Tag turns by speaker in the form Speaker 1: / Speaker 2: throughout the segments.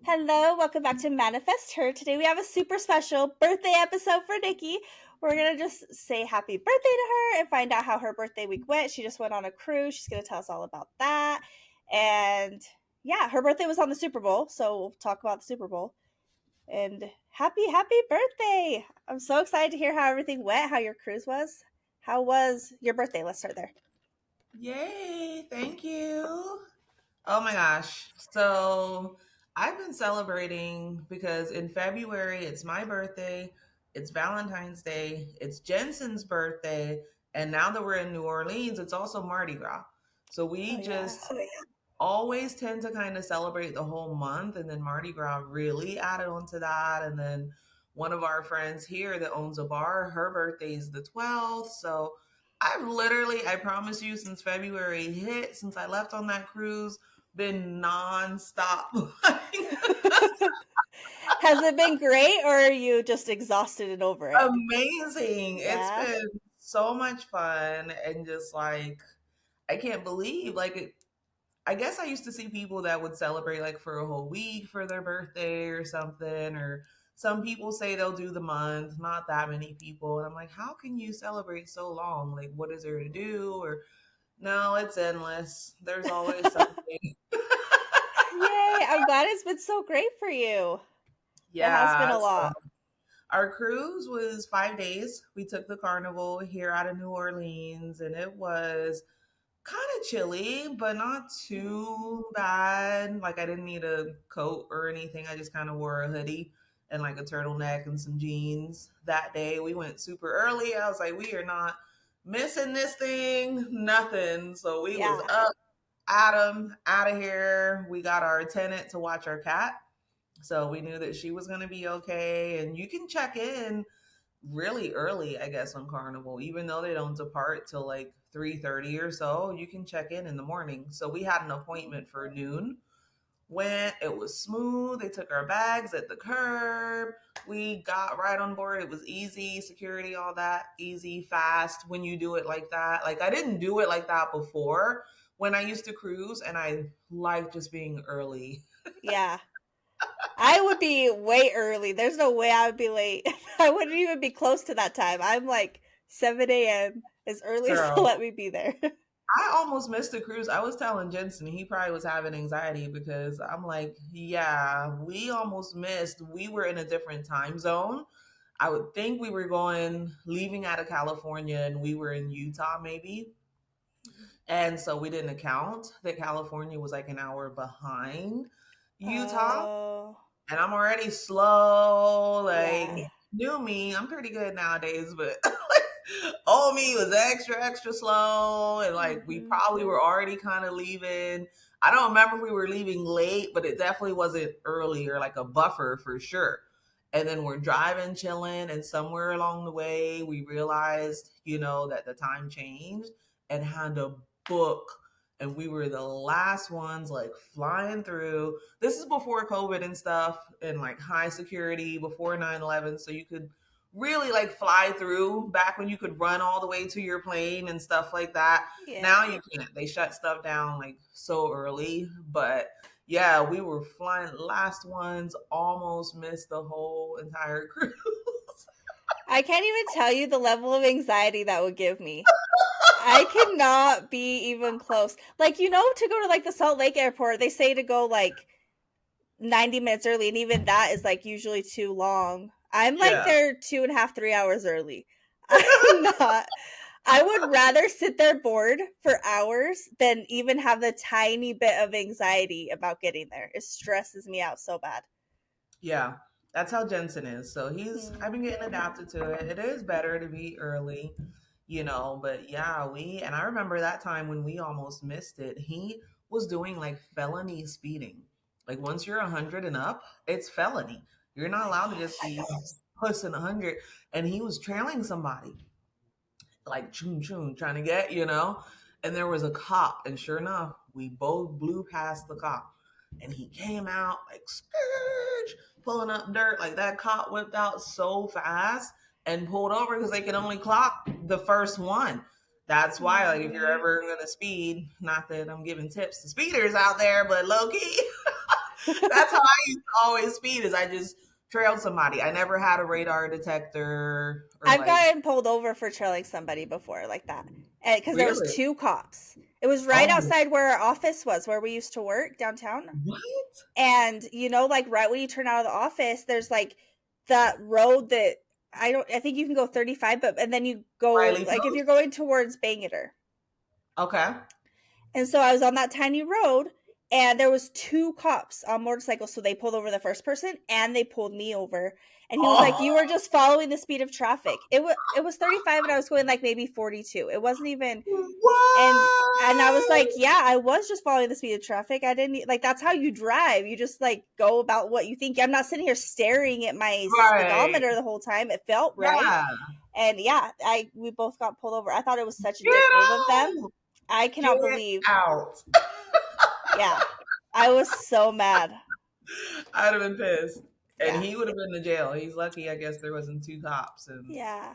Speaker 1: Hello, welcome back to ManifestHER. Today we have a super special birthday episode for Niki. We're going to just say happy birthday to her and find out how her birthday week went. She just went on a cruise. She's going to tell us all about that. And yeah, her birthday was on the Super Bowl, so we'll talk about the Super Bowl. And happy birthday. I'm so excited to hear how everything went, how your cruise was. How was your birthday? Let's start there.
Speaker 2: Yay, thank you. Oh my gosh. So I've been celebrating because in February it's my birthday, it's Valentine's Day, it's Jensen's birthday, and now that we're in New Orleans, it's also Mardi Gras. So we
Speaker 1: Oh, yeah.
Speaker 2: just always tend to kind of celebrate the whole month, and then Mardi Gras really added on to that. And then one of our friends here that owns a bar, her birthday is the 12th. So I've literally, I promise you, since February hit, since I left on that cruise, been nonstop.
Speaker 1: Has it been great, or are you just exhausted and over it?
Speaker 2: Amazing. It's
Speaker 1: Yeah.
Speaker 2: been so much fun and just like I can't believe like it. I guess I used to see people that would celebrate like for a whole week for their birthday or something, or some people say they'll do the month, not that many people. And I'm like, how can you celebrate so long? Like, what is there to do? Or no, it's endless. There's always something.
Speaker 1: Yay! I'm glad it's been so great for you. It has been
Speaker 2: Yeah.
Speaker 1: a
Speaker 2: So
Speaker 1: lot.
Speaker 2: our cruise was 5 days. We took the Carnival here out of New Orleans, and it was kind of chilly, but not too bad. Like I didn't need a coat or anything. I just kind of wore a hoodie and like a turtleneck and some jeans. That day we went super early. I was like, we are not missing this thing, nothing. So we was
Speaker 1: Yeah.
Speaker 2: up, Adam, out of here. We got our tenant to watch our cat. So we knew that she was going to be okay. And you can check in really early, I guess, on Carnival, even though they don't depart till like 3:30 or so. You can check in the morning. So we had an appointment for noon. Went, it was smooth. They took our bags at the curb. We got right on board. It was easy, security, all that, easy, fast when you do it like that. Like I didn't do it like that before when I used to cruise, and I like just being early.
Speaker 1: Yeah. I would be way early. There's no way I would be late. I wouldn't even be close to that time. I'm like 7 a.m. as early as to
Speaker 2: Girl,
Speaker 1: let me be there.
Speaker 2: I almost missed the cruise. I was telling Jensen he probably was having anxiety because I'm like, yeah, we almost missed. We were in a different time zone. I would think we were leaving out of California, and we were in Utah maybe. And so we didn't account that California was like an hour behind Utah.
Speaker 1: Oh,
Speaker 2: And I'm already slow.
Speaker 1: yeah.
Speaker 2: Like, new me, I'm pretty good nowadays, but old me was extra slow. And like, we
Speaker 1: Hmm.
Speaker 2: probably were already kind of leaving. I don't remember if we were leaving late, but it definitely wasn't early or like a buffer for sure. And then we're driving, chilling, and somewhere along the way, we realized, that the time changed and had to book. And we were the last ones like flying through. This is before COVID and stuff, and like high security, before 9/11. So you could really like fly through back when you could run all the way to your plane and stuff like that.
Speaker 1: Yeah.
Speaker 2: Now you can't. They shut stuff down like so early. But yeah, we were flying last ones, almost missed the whole entire cruise.
Speaker 1: I can't even tell you the level of anxiety that would give me. I cannot be even close. Like, to go to like the Salt Lake airport, they say to go like 90 minutes early, and even that is like usually too long. I'm like
Speaker 2: Yeah.
Speaker 1: there 2.5, 3 hours early. I'm not. I would rather sit there bored for hours than even have the tiny bit of anxiety about getting there. It stresses me out so bad.
Speaker 2: Yeah, that's how Jensen is. So I've
Speaker 1: Hmm.
Speaker 2: been getting adapted to it. It is better to be early, but yeah, and I remember that time when we almost missed it. He was doing like felony speeding. Like once you're 100 and up, it's felony. You're
Speaker 1: Oh
Speaker 2: not
Speaker 1: my
Speaker 2: allowed to just
Speaker 1: gosh.
Speaker 2: be pushing 100. And he was trailing somebody, like choon choon, trying to get. And there was a cop, and sure enough, we both blew past the cop, and he came out like scourge, pulling up dirt. Like that cop whipped out so fast and pulled over because they could only clock the first one. That's why, like, if you're
Speaker 1: Hmm.
Speaker 2: ever gonna speed, not that I'm giving tips to speeders out there, but low key, That's how I used to always speed. Is I just trailed somebody. I never had a radar detector or
Speaker 1: I've
Speaker 2: like
Speaker 1: gotten pulled over for trailing somebody before like that. And because there was
Speaker 2: really.
Speaker 1: two cops. It was right
Speaker 2: Oh,
Speaker 1: outside where our office was, where we used to work downtown.
Speaker 2: what?
Speaker 1: And like right when you turn out of the office, there's like that road that I think you can go 35, but and then you go
Speaker 2: Riley
Speaker 1: like if you're
Speaker 2: Post.
Speaker 1: going towards Bangor.
Speaker 2: Okay.
Speaker 1: And so I was on that tiny road and there was two cops on motorcycles. So they pulled over the first person and they pulled me over. And he was like,
Speaker 2: Oh,
Speaker 1: "You were just following the speed of traffic." It was 35 and I was going like maybe 42. It wasn't even and I was like,
Speaker 2: what?
Speaker 1: "Yeah, I was just following the speed of traffic. I didn't like that's how you drive. You just like go about what you think. I'm not sitting here staring at my
Speaker 2: Right.
Speaker 1: speedometer the whole time. It felt right."
Speaker 2: Yeah.
Speaker 1: And yeah, I we both got pulled over. I thought it was such a
Speaker 2: Get
Speaker 1: dick move of them.
Speaker 2: out.
Speaker 1: I
Speaker 2: Get
Speaker 1: cannot believe.
Speaker 2: out.
Speaker 1: Yeah. I was so mad.
Speaker 2: I'd have been pissed. And
Speaker 1: Yeah.
Speaker 2: he would have been in jail. He's lucky, I guess, there wasn't two cops. And
Speaker 1: Yeah.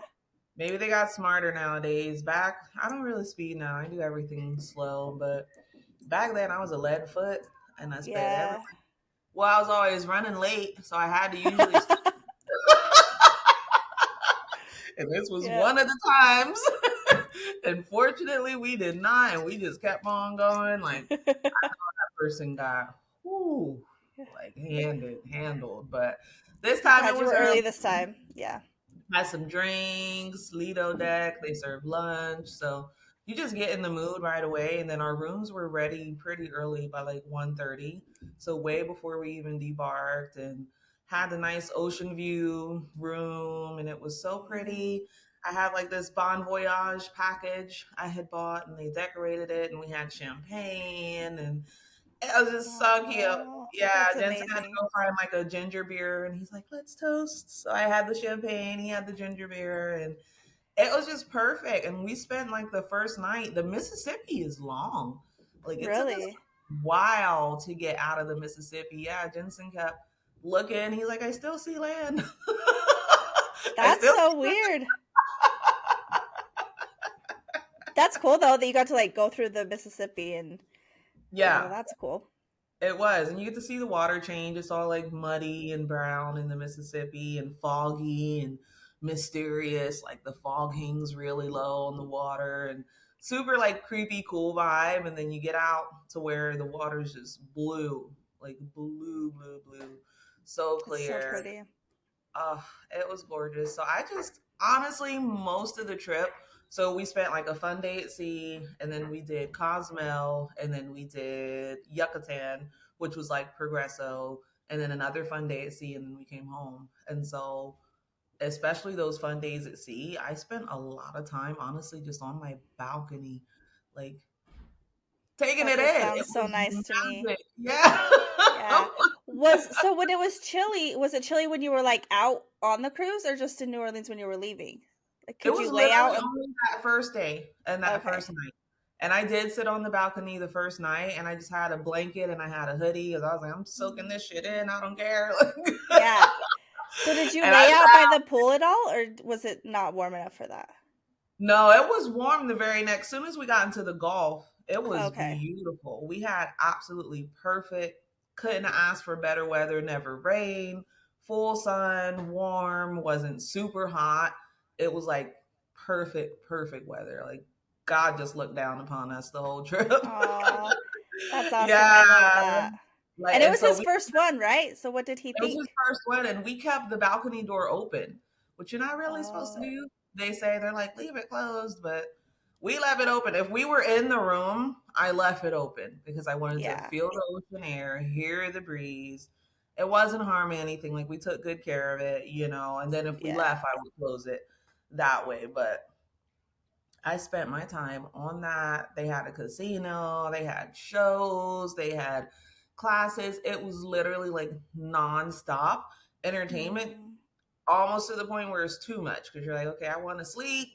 Speaker 2: maybe they got smarter nowadays. Back, I don't really speed now. I do everything slow. But back then, I was a lead foot. And I sped every.
Speaker 1: Yeah.
Speaker 2: Well, I was always running late. So I had to usually. And this was
Speaker 1: Yeah.
Speaker 2: one of the times. And fortunately, we did not. And we just kept on going. Like, that person got, whoo, like handled. But this time it
Speaker 1: Glad you
Speaker 2: was
Speaker 1: were
Speaker 2: early.
Speaker 1: early this time. Yeah.
Speaker 2: Had some drinks, Lido deck. They served lunch, so you just get in the mood right away. And then our rooms were ready pretty early by like 1:30, so way before we even debarked, and had a nice ocean view room, and it was so
Speaker 1: Mm.
Speaker 2: pretty. I had like this Bon Voyage package I had bought, and they decorated it, and we had champagne, and it was just so cute.
Speaker 1: Oh,
Speaker 2: Yeah,
Speaker 1: that's
Speaker 2: Jensen had to
Speaker 1: amazing.
Speaker 2: go find like a ginger beer, and he's like, "Let's toast." So I had the champagne, he had the ginger beer, and it was just perfect. And we spent like the first night. The Mississippi is long. Like it took us
Speaker 1: Really?
Speaker 2: a while to get out of the Mississippi. Yeah, Jensen kept looking. He's like, "I still see land." I
Speaker 1: That's
Speaker 2: still,
Speaker 1: so weird. That's cool though that you got to like go through the Mississippi and
Speaker 2: yeah.
Speaker 1: that's cool.
Speaker 2: It was, and you get to see the water change. It's all like muddy and brown in the Mississippi, and foggy and mysterious. Like the fog hangs really low on the water, and super like creepy, cool vibe. And then you get out to where the water's just blue, like blue, so
Speaker 1: It's so
Speaker 2: clear.
Speaker 1: pretty.
Speaker 2: It was gorgeous. So I just honestly most of the trip. So we spent like a fun day at sea, and then we did Cozumel, and then we did Yucatan, which was like Progresso, and then another fun day at sea, and then we came home. And so, especially those fun days at sea, I spent a lot of time honestly just on my balcony, like taking
Speaker 1: That
Speaker 2: it
Speaker 1: just
Speaker 2: in. It
Speaker 1: sounds so
Speaker 2: was
Speaker 1: nice to me.
Speaker 2: magic. Yeah.
Speaker 1: Yeah. Was so when it was chilly, was it chilly when you were like out on the cruise or just in New Orleans when you were leaving? Like
Speaker 2: It
Speaker 1: could
Speaker 2: was
Speaker 1: you lay
Speaker 2: literally
Speaker 1: out and
Speaker 2: only that first day and that
Speaker 1: okay.
Speaker 2: first night. And I did sit on the balcony the first night, and I just had a blanket and I had a hoodie because I was like, I'm soaking this shit in. I don't care.
Speaker 1: Yeah. So did you
Speaker 2: And I
Speaker 1: lay out by
Speaker 2: sat.
Speaker 1: the pool at all or was it not warm enough for that?
Speaker 2: No, it was warm the very next. Soon as we got into the Gulf, it was
Speaker 1: Okay.
Speaker 2: beautiful. We had absolutely perfect. Couldn't ask for better weather. Never rained. Full sun, warm. Wasn't super hot. It was like perfect weather. Like God just looked down upon us the whole trip.
Speaker 1: Oh, that's awesome. I love
Speaker 2: Yeah.
Speaker 1: that.
Speaker 2: Like,
Speaker 1: And it
Speaker 2: and
Speaker 1: was
Speaker 2: so
Speaker 1: his
Speaker 2: we,
Speaker 1: first one, right? So what did he
Speaker 2: it was his
Speaker 1: think?
Speaker 2: first one, and we kept the balcony door open, which you're not really supposed to
Speaker 1: Oh,
Speaker 2: do. They say they're like, leave it closed, but we left it open. If we were in the room, I left it open because I wanted to
Speaker 1: yeah.
Speaker 2: feel the ocean air, hear the breeze. It wasn't harming anything. Like we took good care of it, and then if we
Speaker 1: Yeah.
Speaker 2: left, I would close it that way. But I spent my time on that. They had a casino, they had shows, they had classes. It was literally like nonstop entertainment,
Speaker 1: Mm,
Speaker 2: almost to the point where it's too much because you're like, okay, I want to sleep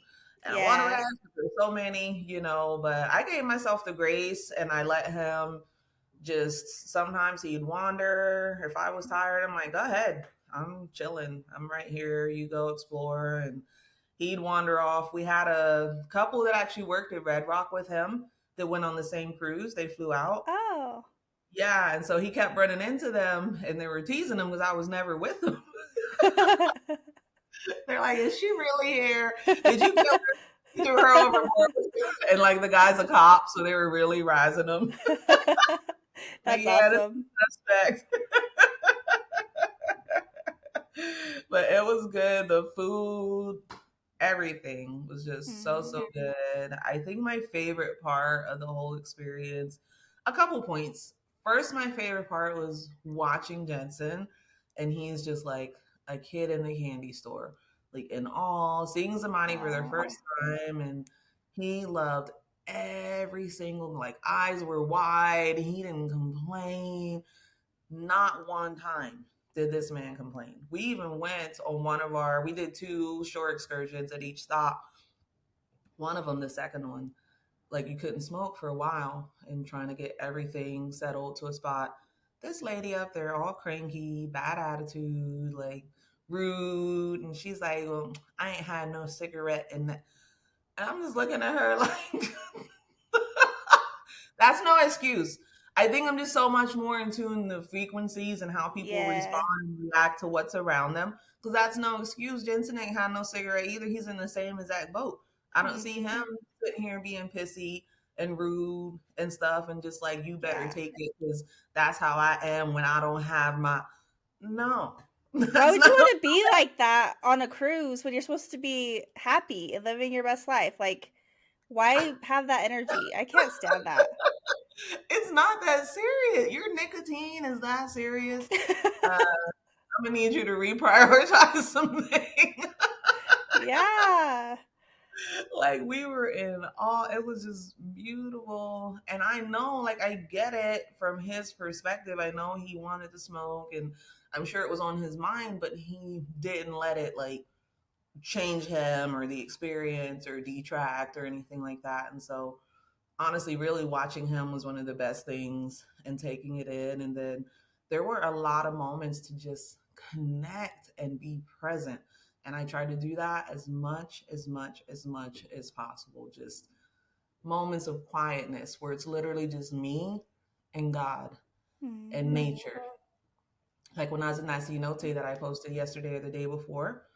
Speaker 2: and I want to
Speaker 1: yeah.
Speaker 2: rest. There's so many. But I gave myself the grace and I let him just sometimes he'd wander. If I was tired, I'm like, go ahead. I'm chilling. I'm right here. You go explore. And he'd wander off. We had a couple that actually worked at Red Rock with him that went on the same cruise. They flew out.
Speaker 1: Oh.
Speaker 2: Yeah, and so he kept running into them, and they were teasing him because I was never with him. They're like, "Is she really here? Did you kill her? You threw her overboard." And like the guy's a cop, so they were really rising him. Like,
Speaker 1: That's
Speaker 2: yeah, this is
Speaker 1: awesome.
Speaker 2: suspect. But it was good. The food, everything was just so
Speaker 1: Mhm.
Speaker 2: good. I think my favorite part of the whole experience, a couple points. First, my favorite part was watching Jensen, and he's just like a kid in the candy store, like in awe, seeing Zamani for their
Speaker 1: Aw.
Speaker 2: first time, and he loved every single, like, eyes were wide. He didn't complain. Not one time did this man complain. We even went on we did two short excursions at each stop. One of them, the second one, like you couldn't smoke for a while and trying to get everything settled to a spot. This lady up there, all cranky, bad attitude, like rude. And she's like, well, I ain't had no cigarette in that. And I'm just looking at her like, that's no excuse. I think I'm just so much more in tune the frequencies and how people respond
Speaker 1: Yeah.
Speaker 2: and react to what's around them. Because that's no excuse. Jensen ain't had no cigarette either. He's in the same exact boat. I don't see him
Speaker 1: Mhm.
Speaker 2: sitting here being pissy and rude and stuff and just like, you better
Speaker 1: Yeah.
Speaker 2: take it because that's how I am when I don't have my. No,
Speaker 1: Why
Speaker 2: that's
Speaker 1: would you
Speaker 2: not.
Speaker 1: want to be like that on a cruise when you're supposed to be happy and living your best life? Like, why have that energy? I can't stand that.
Speaker 2: It's not that serious. Your nicotine is that serious. Uh, I'm gonna need you to reprioritize something.
Speaker 1: Yeah.
Speaker 2: Like we were in awe. It was just beautiful. And I know, like, I get it from his perspective. I know he wanted to smoke and I'm sure it was on his mind, but he didn't let it like change him or the experience or detract or anything like that. And so honestly, really watching him was one of the best things and taking it in. And then there were a lot of moments to just connect and be present. And I tried to do that as much as possible. Just moments of quietness where it's literally just me and God and
Speaker 1: Mhm.
Speaker 2: nature. Like when I was in that cenote that I posted yesterday or the day before,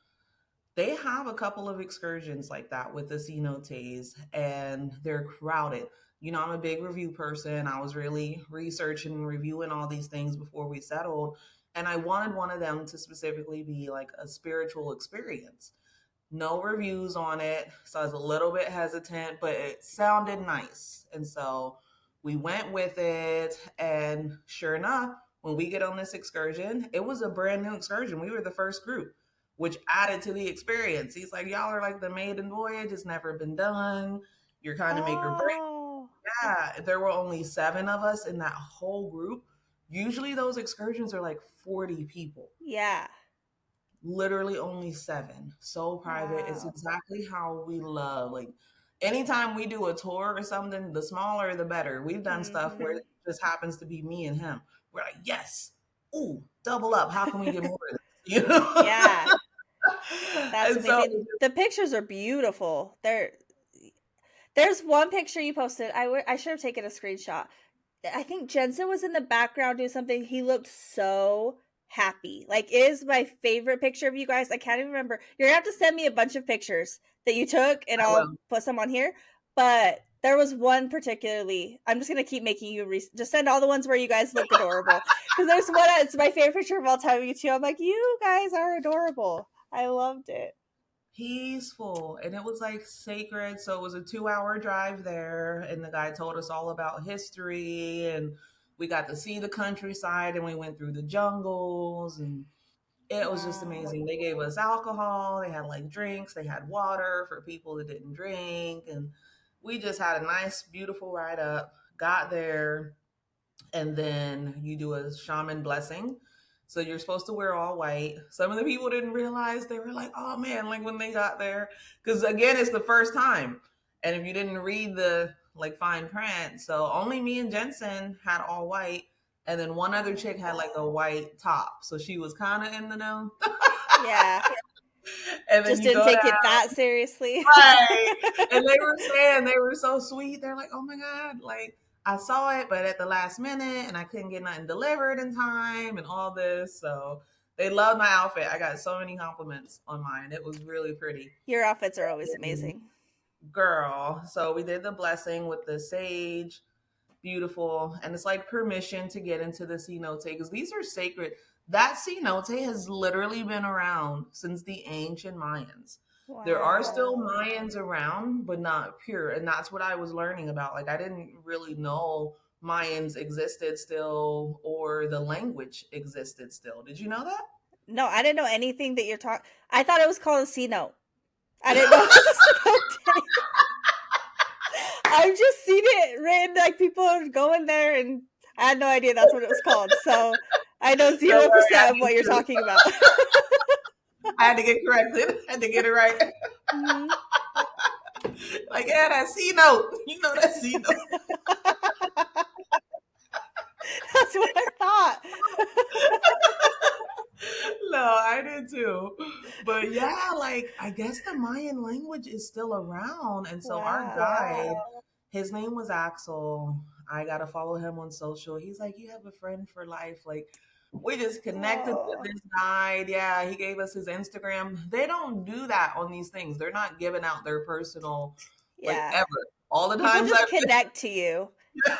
Speaker 2: they have a couple of excursions like that with the cenotes, and they're crowded. You know, I'm a big review person. I was really researching and reviewing all these things before we settled. And I wanted one of them to specifically be like a spiritual experience. No reviews on it. So I was a little bit hesitant, but it sounded nice. And so we went with it. And sure enough, when we get on this excursion, it was a brand new excursion. We were the first group, which added to the experience. He's like, y'all are like the maiden voyage. It's never been done. You're kind of make or break.
Speaker 1: Oh.
Speaker 2: Yeah, there were only 7 of us in that whole group. Usually those excursions are like 40 people,
Speaker 1: Yeah.
Speaker 2: literally only 7. So private. It's
Speaker 1: Wow.
Speaker 2: exactly how we love. Like anytime we do a tour or something, the smaller the better. We've done stuff where
Speaker 1: Mhm.
Speaker 2: it just happens to be me and him. We're like, yes, ooh, double up. How can we get more of this? You know?
Speaker 1: Yeah. That's
Speaker 2: And so
Speaker 1: amazing. The pictures are beautiful. There's one picture you posted. I should have taken a screenshot. I think Jensen was in the background doing something. He looked so happy. Like, it is my favorite picture of you guys. I can't even remember. You're gonna have to send me a bunch of pictures that you took, and
Speaker 2: I
Speaker 1: I'll
Speaker 2: will.
Speaker 1: put some on here. But there was one particularly. I'm just gonna keep making you just send all the ones where you guys look adorable. Because there's one. It's my favorite picture of all time of you two. I'm like, you guys are adorable. I loved it.
Speaker 2: Peaceful, and it was like sacred. So it was a 2-hour drive there, and the guy told us all about history, and we got to see the countryside, and we went through the jungles, and it was just
Speaker 1: Wow.
Speaker 2: amazing. They gave us alcohol, they had like drinks, they had water for people that didn't drink, and we just had a nice beautiful ride up. Got there, and then you do a shaman blessing. So you're supposed to wear all white. Some of the people didn't realize. They were like, "Oh man!" Like when they got there, because again, it's the first time, and if you didn't read the like fine print, so only me and Jensen had all white, and then one other chick had like a white top, so she was kind of in the know.
Speaker 1: Yeah.
Speaker 2: And then
Speaker 1: Just
Speaker 2: you
Speaker 1: didn't
Speaker 2: go
Speaker 1: take it
Speaker 2: down,
Speaker 1: that seriously.
Speaker 2: right? And they were saying they were so sweet. They're like, "Oh my god!" Like I saw it, but at the last minute, and I couldn't get nothing delivered in time, and all this. So they loved my outfit. I got so many compliments on mine. It was really pretty.
Speaker 1: Your outfits are always amazing.
Speaker 2: Girl. So we did the blessing with the sage, beautiful, and it's like permission to get into the cenote because these are sacred. That cenote has literally been around since the ancient Mayans.
Speaker 1: Wow.
Speaker 2: There are still Mayans around, but not pure, and that's what I was learning about. Like I didn't really know Mayans existed still or the language existed still. Did you know that?
Speaker 1: No, I didn't know anything that you're talking. I thought it was called a C-note. I didn't know it was a cenote. I've just seen it written, like people are going there, and I had no idea that's what it was called. So I know 0% of what you're talking about.
Speaker 2: I had to get corrected. I had to get it right. Mm-hmm. Like, yeah, that C note. You know that C note.
Speaker 1: That's what I thought.
Speaker 2: No, I did too. But yeah, like I guess the Mayan language is still around. And so our guide, his name was Axel. I gotta follow him on social. He's like, you have a friend for life. Like we just connected with this guide. Yeah, he gave us his Instagram. They don't do that on these things. They're not giving out their personal like ever. All the time.
Speaker 1: People just connect to you.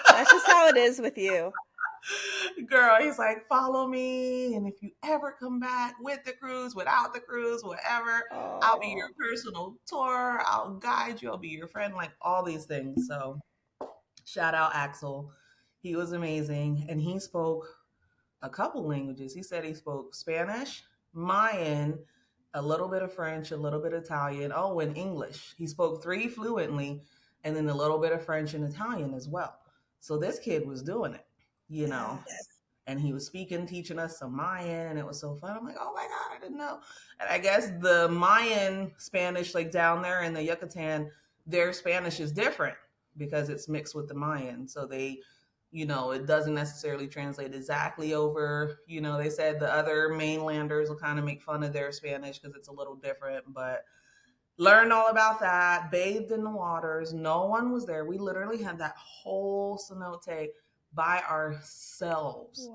Speaker 1: That's just how it is with you.
Speaker 2: Girl, he's like, follow me, and if you ever come back with the cruise, without the cruise, whatever, I'll be your personal tour, I'll guide you, I'll be your friend, like all these things. So shout out Axel. He was amazing, and he spoke a couple languages. He said he spoke Spanish, Mayan, a little bit of French, a little bit of Italian, and English. He spoke 3 fluently, and then a little bit of French and Italian as well. So this kid was doing it. You know, and he was speaking, teaching us some Mayan, and it was so fun. I'm like, oh my God, I didn't know. And I guess the Mayan Spanish, like down there in the Yucatan, their Spanish is different because it's mixed with the Mayan. So they, you know, it doesn't necessarily translate exactly over. You know, they said the other mainlanders will kind of make fun of their Spanish because it's a little different, but learned all about that, bathed in the waters. No one was there. We literally had that whole cenote by ourselves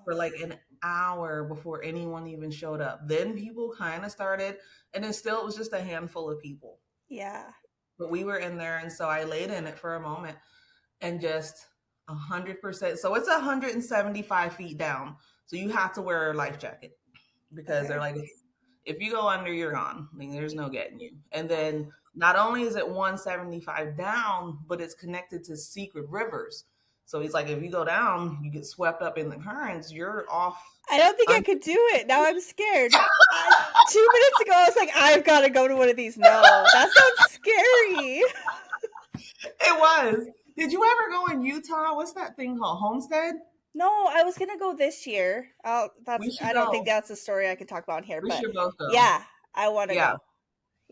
Speaker 2: for like an hour before anyone even showed up. Then people kind of started, and it was just a handful of people.
Speaker 1: Yeah.
Speaker 2: But we were in there, and so I laid in it for a moment and just 100%. So it's 175 feet down. So you have to wear a life jacket because they're like, if you go under, you're gone. I mean, there's no getting you. And then not only is it 175 down, but it's connected to secret rivers. So he's like, if you go down, you get swept up in the currents, you're off.
Speaker 1: I don't think I could do it. Now I'm scared. 2 minutes ago, I was like, I've got to go to one of these. No, that sounds scary.
Speaker 2: It was. Did you ever go in Utah? What's that thing called? Homestead?
Speaker 1: No, I was going to go this year. I don't think that's a story I could talk about here.
Speaker 2: We should both go.
Speaker 1: Yeah, I want to go. Yeah.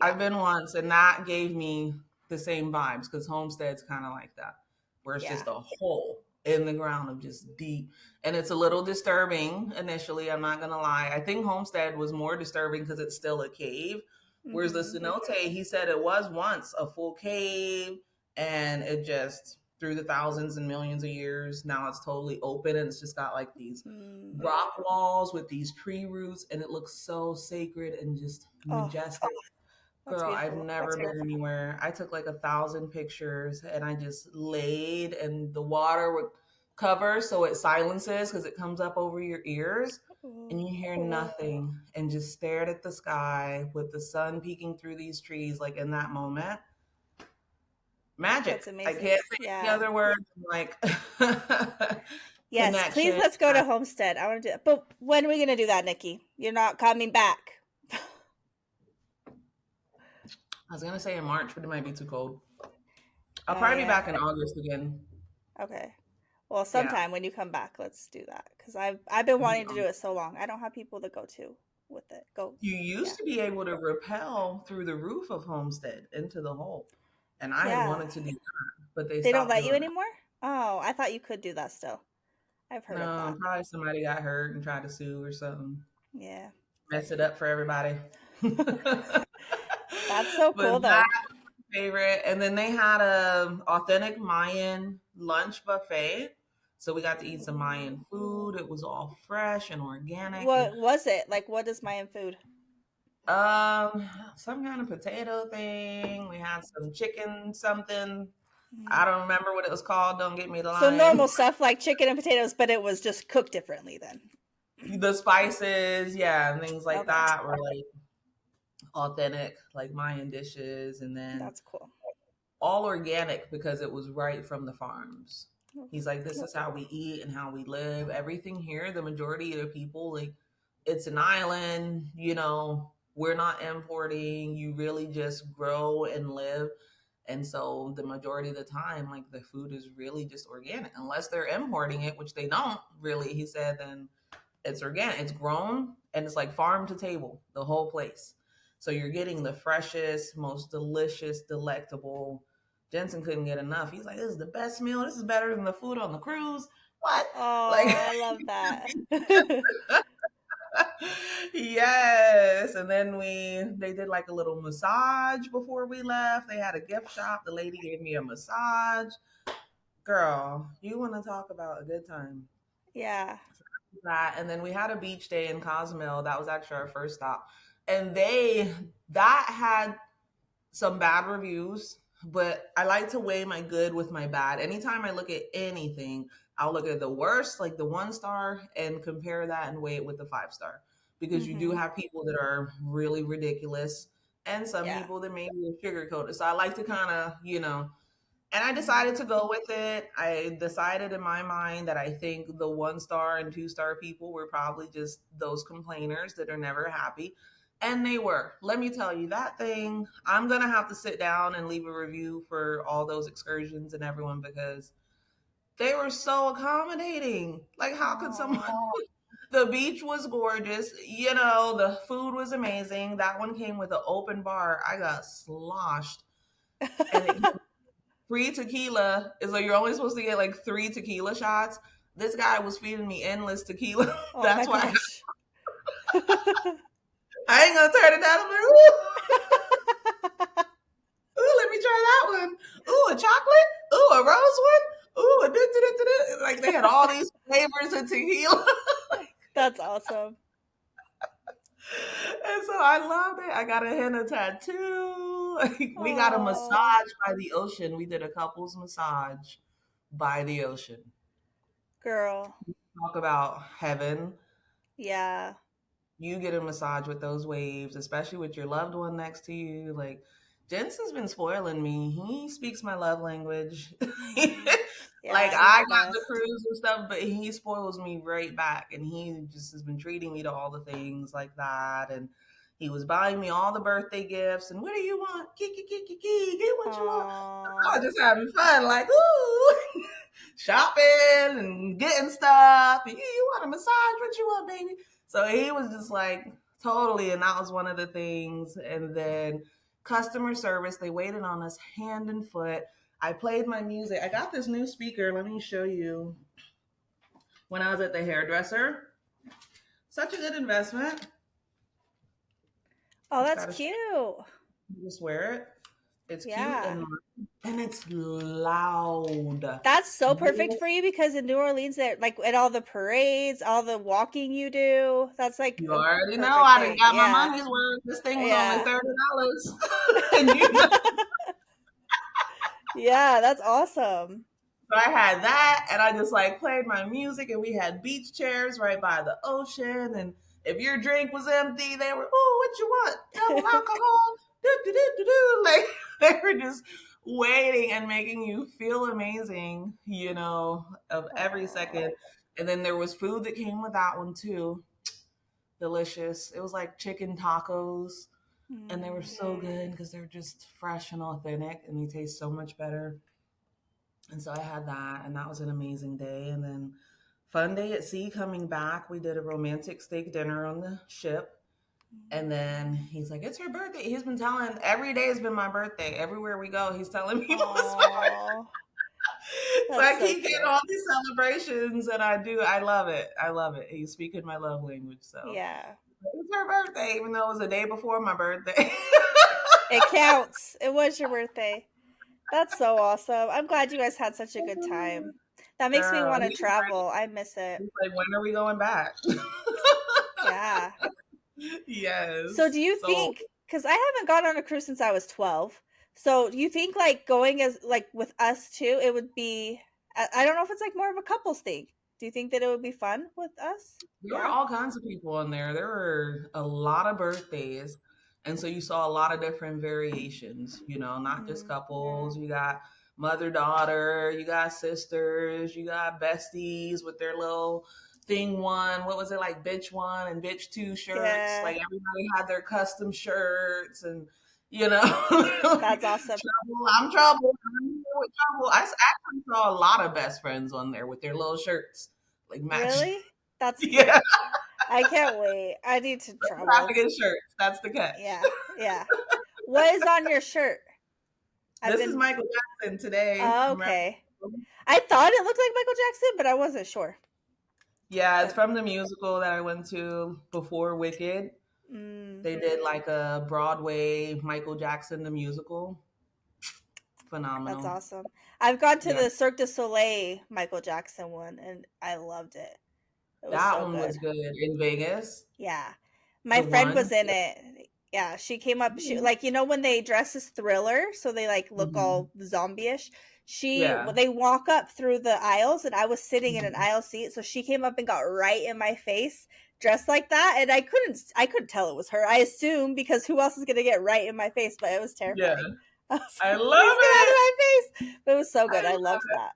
Speaker 2: I've been once, and that gave me the same vibes because Homestead's kind of like that. Where it's just a hole in the ground of just deep. And it's a little disturbing initially, I'm not going to lie. I think Homestead was more disturbing because it's still a cave. Whereas the cenote, he said it was once a full cave, and it just, through the thousands and millions of years, now it's totally open, and it's just got like these rock walls with these tree roots, and it looks so sacred and just majestic. Girl, I've never been anywhere. I took like 1,000 pictures, and I just laid, and the water would cover so it silences because it comes up over your ears and you hear nothing, and just stared at the sky with the sun peeking through these trees. Like in that moment, magic. I can't say any other words. Like,
Speaker 1: yes, connection. Please let's go to Homestead. I want to do that. But when are we going to do that, Nikki? You're not coming back.
Speaker 2: I was going to say in March, but it might be too cold. I'll probably be back in August again.
Speaker 1: Okay. Well, sometime when you come back, let's do that. Because I've been wanting to do it so long. I don't have people to go to with it. You
Speaker 2: used to be able to rappel through the roof of Homestead into the hole. And I had wanted to do that, but they
Speaker 1: don't let you anymore? Oh, I thought you could do that still. I've heard of that.
Speaker 2: Probably somebody got hurt and tried to sue or something.
Speaker 1: Yeah.
Speaker 2: Mess it up for everybody.
Speaker 1: That's so cool, though.
Speaker 2: Favorite. And then they had a authentic Mayan lunch buffet. So we got to eat some Mayan food. It was all fresh and organic and
Speaker 1: What was it? Like, what is Mayan food?
Speaker 2: some kind of potato thing. We had some chicken something.
Speaker 1: Mhm.
Speaker 2: I don't remember what it was called. Don't get me
Speaker 1: So
Speaker 2: lying.
Speaker 1: normal stuff like chicken and potatoes, but it was just cooked differently then.
Speaker 2: The spices, yeah, and things like
Speaker 1: Okay,
Speaker 2: that were like authentic, like Mayan dishes, and then
Speaker 1: that's cool.
Speaker 2: all organic because it was right from the farms. He's like, this is how we eat and how we live. Everything here, the majority of the people, like, it's an island, we're not importing. You really just grow and live. And so the majority of the time, like, the food is really just organic, unless they're importing it, which they don't really. He said, then it's organic, it's grown, and it's like farm to table, the whole place. So you're getting the freshest, most delicious, delectable. Jensen couldn't get enough. He's like, this is the best meal. This is better than the food on the cruise. What? Like,
Speaker 1: Oh, I love that.
Speaker 2: yes. And then they did like a little massage before we left. They had a gift shop. The lady gave me a massage. Girl, you want to talk about a good time?
Speaker 1: Yeah.
Speaker 2: That, and then we had a beach day in Cozumel. That was actually our first stop, and that had some bad reviews, but I like to weigh my good with my bad. Anytime I look at anything, I'll look at the worst, like the 1 star, and compare that and weigh it with the 5 star, because you do
Speaker 1: Mm-hmm.
Speaker 2: have people that are really ridiculous and some
Speaker 1: Yeah.
Speaker 2: people that maybe sugarcoat it. So I like to kind of, and I
Speaker 1: Mm-hmm.
Speaker 2: decided to go with it. I decided in my mind that I think the 1 star and 2 star people were probably just those complainers that are never happy. And they were. Let me tell you, that thing, I'm going to have to sit down and leave a review for all those excursions and everyone, because they were so accommodating. Like, how could someone?
Speaker 1: Oh.
Speaker 2: The beach was gorgeous. The food was amazing. That one came with an open bar. I got sloshed. And it free tequila is like, you're only supposed to get like 3 tequila shots. This guy was feeding me endless tequila.
Speaker 1: Oh my
Speaker 2: That's why
Speaker 1: gosh.
Speaker 2: I ain't gonna turn it down. I'm like, ooh, ooh, let me try that one. Ooh, a chocolate. Ooh, a rose one. Ooh, a da-da-da-da-da. Like, they had all these flavors of tequila.
Speaker 1: That's awesome.
Speaker 2: And so I loved it. I got a henna tattoo. We got a
Speaker 1: Oh,
Speaker 2: massage by the ocean. We did a couples massage by the ocean.
Speaker 1: girl.
Speaker 2: Talk about heaven.
Speaker 1: Yeah.
Speaker 2: You get a massage with those waves, especially with your loved one next to you. Like, Jensen's been spoiling me. He speaks my love language.
Speaker 1: Mm-hmm.
Speaker 2: Like,
Speaker 1: Yeah, he's
Speaker 2: I
Speaker 1: the
Speaker 2: got the
Speaker 1: best.
Speaker 2: cruise and stuff, but he spoils me right back. And he just has been treating me to all the things like that. And he was buying me all the birthday gifts. And what do you want? Kiki, kiki, kiki, get what you want. I
Speaker 1: Oh.
Speaker 2: was just having fun, like, ooh, shopping and getting stuff. And you want a massage? What you want, baby? So he was just like, totally. And that was one of the things. And then customer service, they waited on us hand and foot. I played my music. I got this new speaker. Let me show you. When I was at the hairdresser, such a good investment.
Speaker 1: Oh,
Speaker 2: It's
Speaker 1: that's
Speaker 2: got a strap.
Speaker 1: cute.
Speaker 2: You just wear it. It's cute
Speaker 1: Yeah.
Speaker 2: and it's loud.
Speaker 1: That's so perfect
Speaker 2: Yes.
Speaker 1: for you because in New Orleans, there like at all the parades, all the walking you do, that's like
Speaker 2: You
Speaker 1: a
Speaker 2: already know
Speaker 1: perfect
Speaker 2: I done
Speaker 1: thing.
Speaker 2: got my
Speaker 1: Yeah.
Speaker 2: money's worth. This thing was only
Speaker 1: Yeah.
Speaker 2: $30. And
Speaker 1: Yeah, that's awesome.
Speaker 2: so I had that, and I just like played my music, and we had beach chairs right by the ocean. And if your drink was empty, they were, oh, what you want? Double alcohol? Do, do, do, do, do. Like, they were just waiting and making you feel amazing, of every
Speaker 1: Oh.
Speaker 2: second. And then there was food that came with that one too. Delicious. It was like chicken tacos, and they were
Speaker 1: Mm.
Speaker 2: so good because they're just fresh and authentic, and they taste so much better. And so I had that, and that was an amazing day. And then fun day at sea coming back. We did a romantic steak dinner on the ship. And then he's like, it's her birthday. He's been telling every day has been my birthday. Everywhere we go, he's telling people it's my birthday.
Speaker 1: Oh,
Speaker 2: So I
Speaker 1: that's so
Speaker 2: keep getting
Speaker 1: cute.
Speaker 2: all these celebrations, and I do. I love it. I love it. He's speaking my love language. So
Speaker 1: Yeah.
Speaker 2: it's her birthday, even though it was a day before my birthday.
Speaker 1: It counts. It was your birthday. That's so awesome. I'm glad you guys had such a good time. That makes me
Speaker 2: Girl,
Speaker 1: want to travel. I miss it.
Speaker 2: he's like, when are we going back?
Speaker 1: Yeah. So do
Speaker 2: Yes.
Speaker 1: you
Speaker 2: So
Speaker 1: think, because I haven't gone on a cruise since I was 12, so do you think like going as like with us too, it would be, I don't know if it's like more of a couples thing. Do you think that it would be fun with us?
Speaker 2: there were
Speaker 1: Yeah.
Speaker 2: all kinds of people in there. There were a lot of birthdays. And so you saw a lot of different variations, not just
Speaker 1: Mm.
Speaker 2: couples. You got mother daughter, you got sisters, you got besties with their little thing one. What was it like, bitch one and bitch two shirts?
Speaker 1: Yeah.
Speaker 2: Like everybody had their custom shirts and, you know,
Speaker 1: That's awesome.
Speaker 2: trouble. I'm trouble. I'm here with trouble. Actually saw a lot of best friends on there with their little shirts, like matching.
Speaker 1: Really? That's
Speaker 2: Yeah.
Speaker 1: I can't wait. I need to travel.
Speaker 2: Trafficking shirts. That's the catch.
Speaker 1: Yeah. Yeah. What is on your shirt? I've
Speaker 2: This is
Speaker 1: been
Speaker 2: Michael Jackson today.
Speaker 1: oh,
Speaker 2: Remember?
Speaker 1: okay. I thought it looked like Michael Jackson, but I wasn't sure.
Speaker 2: Yeah, it's
Speaker 1: But
Speaker 2: from the musical that I went to before Wicked.
Speaker 1: mm,
Speaker 2: They did like a Broadway Michael Jackson the musical.
Speaker 1: that's
Speaker 2: Phenomenal.
Speaker 1: awesome. I've gone to
Speaker 2: Yeah.
Speaker 1: the Cirque du Soleil Michael Jackson one and I loved it. It was
Speaker 2: That
Speaker 1: so
Speaker 2: one
Speaker 1: good.
Speaker 2: was good in Vegas.
Speaker 1: Yeah.
Speaker 2: The
Speaker 1: My friend
Speaker 2: one.
Speaker 1: was in it. Yeah, she came up she like when they dress as Thriller, so they like look
Speaker 2: Mm-hmm.
Speaker 1: all zombie-ish.
Speaker 2: Yeah.
Speaker 1: They walk up through the aisles and I was sitting in an
Speaker 2: Mhm.
Speaker 1: aisle seat, so she came up and got right in my face dressed like that and I couldn't tell it was her. I assumed because who else is going to get right in my face, but it was
Speaker 2: Yeah.
Speaker 1: terrifying. I was
Speaker 2: I
Speaker 1: like,
Speaker 2: love
Speaker 1: please get out of
Speaker 2: it.
Speaker 1: my face. But it was so
Speaker 2: I
Speaker 1: good. I
Speaker 2: love
Speaker 1: loved
Speaker 2: it.
Speaker 1: that.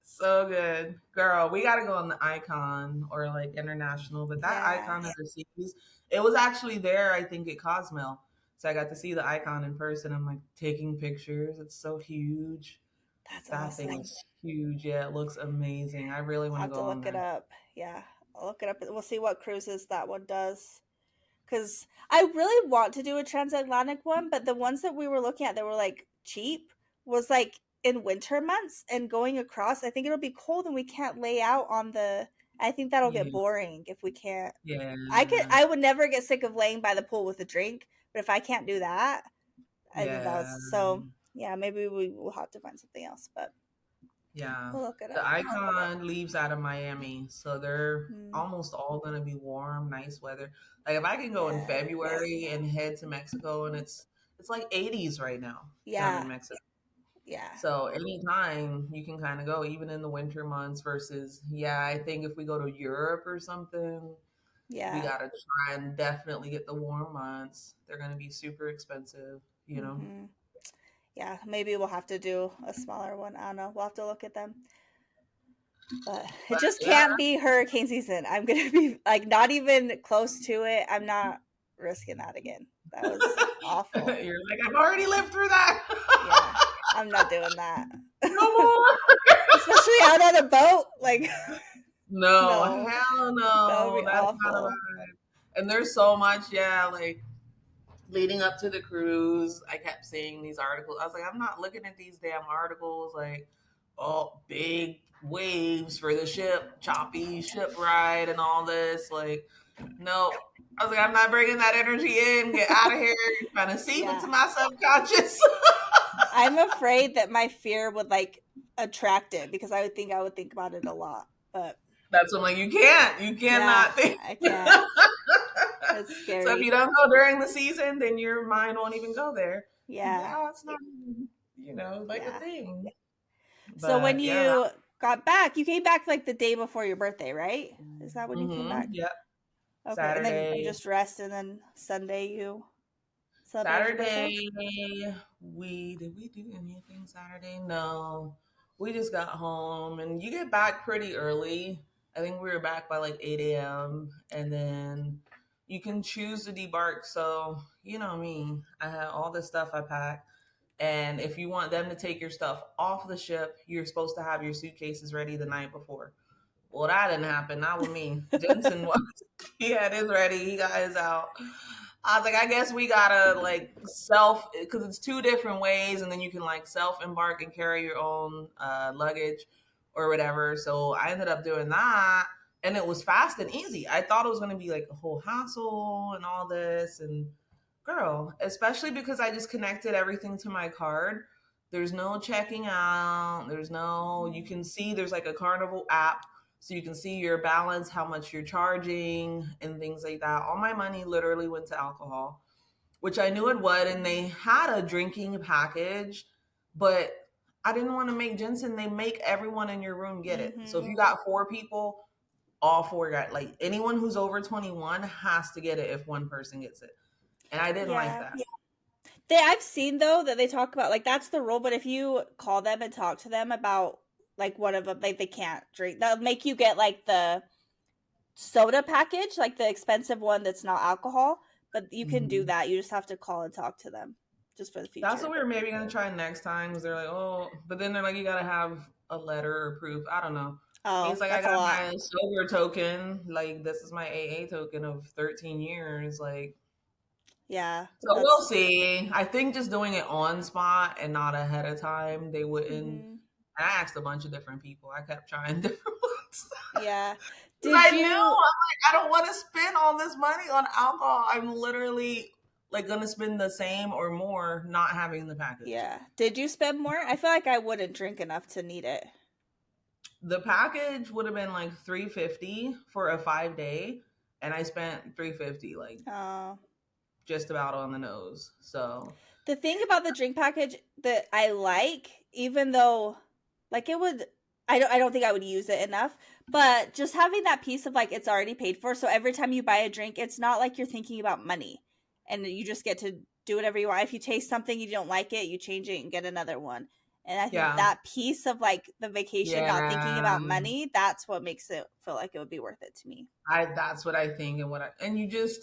Speaker 2: So good. Girl, we gotta go on the icon or like international, but that
Speaker 1: Yeah.
Speaker 2: icon of the seas, it was actually there, I think, at Cozumel. So I got to see the icon in person. I'm like taking pictures. It's so huge.
Speaker 1: That's
Speaker 2: That thing
Speaker 1: awesome.
Speaker 2: is huge. Yeah, it looks amazing. I really
Speaker 1: I'll
Speaker 2: want to
Speaker 1: have
Speaker 2: go
Speaker 1: to
Speaker 2: on
Speaker 1: look it
Speaker 2: there.
Speaker 1: up. Yeah. I'll look it up. We'll see what cruises that one does. Because I really want to do a transatlantic one, but the ones that we were looking at that were like cheap was like in winter months and going across. I think it'll be cold and we can't lay out on the. I think that'll get
Speaker 2: Yeah,
Speaker 1: boring if we can't.
Speaker 2: yeah,
Speaker 1: I would never get sick of laying by the pool with a drink, but if I can't do that, I think that was
Speaker 2: yeah,
Speaker 1: so. Yeah, maybe we will have to find something else, but
Speaker 2: yeah.
Speaker 1: we'll look it
Speaker 2: The
Speaker 1: up.
Speaker 2: icon leaves out of Miami, so they're
Speaker 1: Mm,
Speaker 2: almost all gonna be warm, nice weather. Like if I can go in
Speaker 1: yeah,
Speaker 2: February and head to Mexico, and it's like 80s right now down
Speaker 1: yeah,
Speaker 2: in Mexico.
Speaker 1: yeah,
Speaker 2: So anytime you can kind of go, even in the winter months. Versus, yeah, I think if we go to Europe or something, we
Speaker 1: yeah.
Speaker 2: gotta try and definitely get the warm months. They're gonna be super expensive, you know.
Speaker 1: Hmm. Yeah, maybe we'll have to do a smaller one. I don't know. We'll have to look at them. But it
Speaker 2: But
Speaker 1: just
Speaker 2: yeah,
Speaker 1: can't be hurricane season. I'm gonna be like not even close to it. I'm not risking that again. That was awful.
Speaker 2: you're like, I've already lived through that.
Speaker 1: Yeah, I'm not doing that.
Speaker 2: No more.
Speaker 1: Especially out on a boat. Like,
Speaker 2: No,
Speaker 1: no,
Speaker 2: hell
Speaker 1: that would
Speaker 2: no.
Speaker 1: be
Speaker 2: That's not a
Speaker 1: awful.
Speaker 2: vibe. And there's so much, yeah, like leading up to the cruise, I kept seeing these articles. I was like, I'm not looking at these damn articles like, oh, big waves for the ship, choppy ship ride, and all this. Like, no. I was like, I'm not bringing that energy in. Get out of here. You're trying to seep into
Speaker 1: Yeah,
Speaker 2: my subconscious.
Speaker 1: I'm afraid that my fear would like attract it because I would think about it a lot. But
Speaker 2: That's what I'm like, you can't. You
Speaker 1: yeah,
Speaker 2: cannot think.
Speaker 1: I can't. It's
Speaker 2: So if you
Speaker 1: scary.
Speaker 2: don't go during the season, then your mind won't even go there.
Speaker 1: Yeah,
Speaker 2: Now it's not, like a
Speaker 1: yeah.
Speaker 2: thing.
Speaker 1: So when
Speaker 2: But yeah, that,
Speaker 1: you got back, you came back like the day before your birthday, right? Is that when you came back?
Speaker 2: yep.
Speaker 1: Okay, and then you
Speaker 2: Saturday,
Speaker 1: just rest, and then Sunday you celebrated your birthday.
Speaker 2: Saturday, we did we do anything Saturday? No, we just got home, and you get back pretty early. I think we were back by like 8 a.m. and then you can choose to debark. So you know me, I had all the stuff I packed. And if you want them to take your stuff off the ship, you're supposed to have your suitcases ready the night before. Well, that didn't happen. Not with me. Jensen was. He had his ready. He got his out. I was like, I guess we gotta like self, because it's two different ways, and then you can like self embark and carry your own luggage or whatever. So I ended up doing that, and it was fast and easy. I thought it was gonna be like a whole hassle and all this, and girl, especially because I just connected everything to my card. There's no checking out. There's no, you can see there's like a Carnival app. So you can see your balance, how much you're charging, and things like that. All my money literally went to alcohol, which I knew it would. And they had a drinking package, but I didn't want to make ginseng. They make everyone in your room get it. So if you got four people, all four got, like, anyone who's over 21 has to get it if one person gets it. And I didn't like that.
Speaker 1: I've seen though that they talk about like that's the rule, but if you call them and talk to them about like one of them, like they can't drink. They'll make you get like the soda package, like the expensive one that's not alcohol, but you can do that. You just have to call and talk to them just for the future.
Speaker 2: That's what we were maybe gonna try next time, because they're like, oh, but then they're like, you gotta have a letter or proof. I don't know.
Speaker 1: Oh,
Speaker 2: he's like, I got my sober token. Like, this is my AA token of 13 years. Like,
Speaker 1: yeah.
Speaker 2: So we'll see. I think just doing it on spot and not ahead of time, they wouldn't. I asked a bunch of different people. I kept trying different ones.
Speaker 1: Yeah.
Speaker 2: I knew, I'm like, I don't want to spend all this money on alcohol. I'm literally like gonna spend the same or more not having the package.
Speaker 1: Yeah. Did you spend more? I feel like I wouldn't drink enough to need it.
Speaker 2: The package would have been like $350 for a 5-day, and I spent $350, like just about on the nose. So
Speaker 1: the thing about the drink package that I like, even though like it would, I don't think I would use it enough, but just having that piece of like it's already paid for. So every time you buy a drink, it's not like you're thinking about money, and you just get to do whatever you want. If you taste something you don't like it, you change it and get another one. And I think that piece of like the vacation, not thinking about money, that's what makes it feel like it would be worth it to me.
Speaker 2: That's what I think, and you just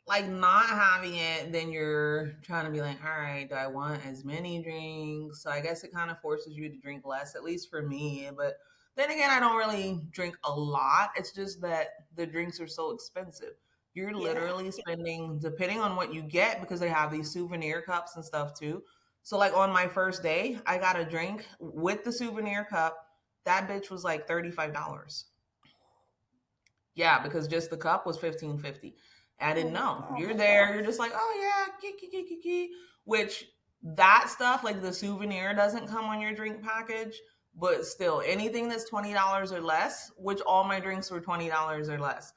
Speaker 2: like not having it, then you're trying to be like, all right, do I want as many drinks? So I guess it kind of forces you to drink less, at least for me. But then again, I don't really drink a lot. It's just that the drinks are so expensive. You're literally spending, depending on what you get, because they have these souvenir cups and stuff too. So like on my first day, I got a drink with the souvenir cup. That bitch was like $35. Yeah, because just the cup was $15.50. I didn't know. You're there. You're just like, oh yeah, which that stuff, like the souvenir, doesn't come on your drink package. But still, anything that's $20 or less, which all my drinks were $20 or less,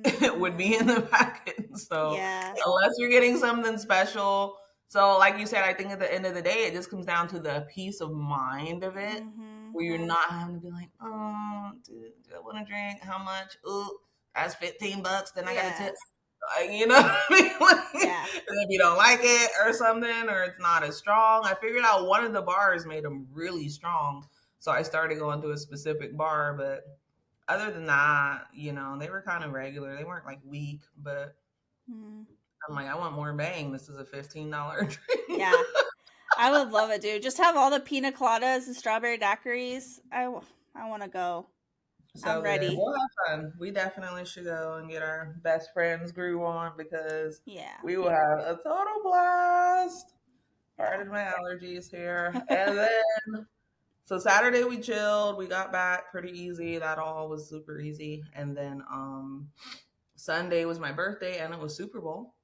Speaker 2: it would be in the package. So unless you're getting something special. So like you said, I think at the end of the day, it just comes down to the peace of mind of it, where you're not having to be like, oh, do I want to drink? How much? Ooh, that's $15. Then I got to tip. You know what I mean? And if you don't like it or something, or it's not as strong, I figured out one of the bars made them really strong. So I started going to a specific bar. But other than that, you know, they were kind of regular. They weren't like weak, but I'm like, I want more bang. This is a $15 drink.
Speaker 1: Yeah. I would love it, dude. Just have all the pina coladas and strawberry daiquiris. I want to go. So I'm ready.
Speaker 2: We'll have fun. We definitely should go and get our best friends groove on, because we will have a total blast. Pardon my allergies here. And then, so Saturday we chilled. We got back pretty easy. That all was super easy. And then Sunday was my birthday, and it was Super Bowl.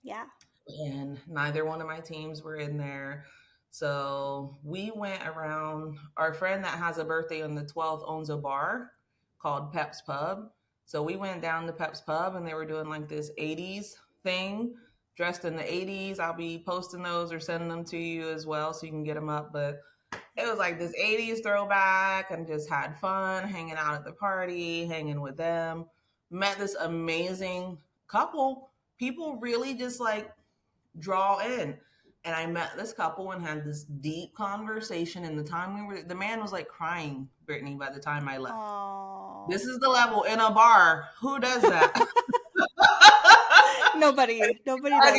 Speaker 1: Yeah.
Speaker 2: And neither one of my teams were in there. So we went around. Our friend that has a birthday on the 12th owns a bar called Pep's Pub. So we went down to Pep's Pub, and they were doing like this 80s thing, dressed in the 80s. I'll be posting those or sending them to you as well so you can get them up. But it was like this 80s throwback, and just had fun hanging out at the party, hanging with them. Met this amazing couple. People really just like draw in. And I met this couple and had this deep conversation. And the man was like crying, Brittany, by the time I left.
Speaker 1: Aww.
Speaker 2: This is the level in a bar. Who does that?
Speaker 1: Nobody does that.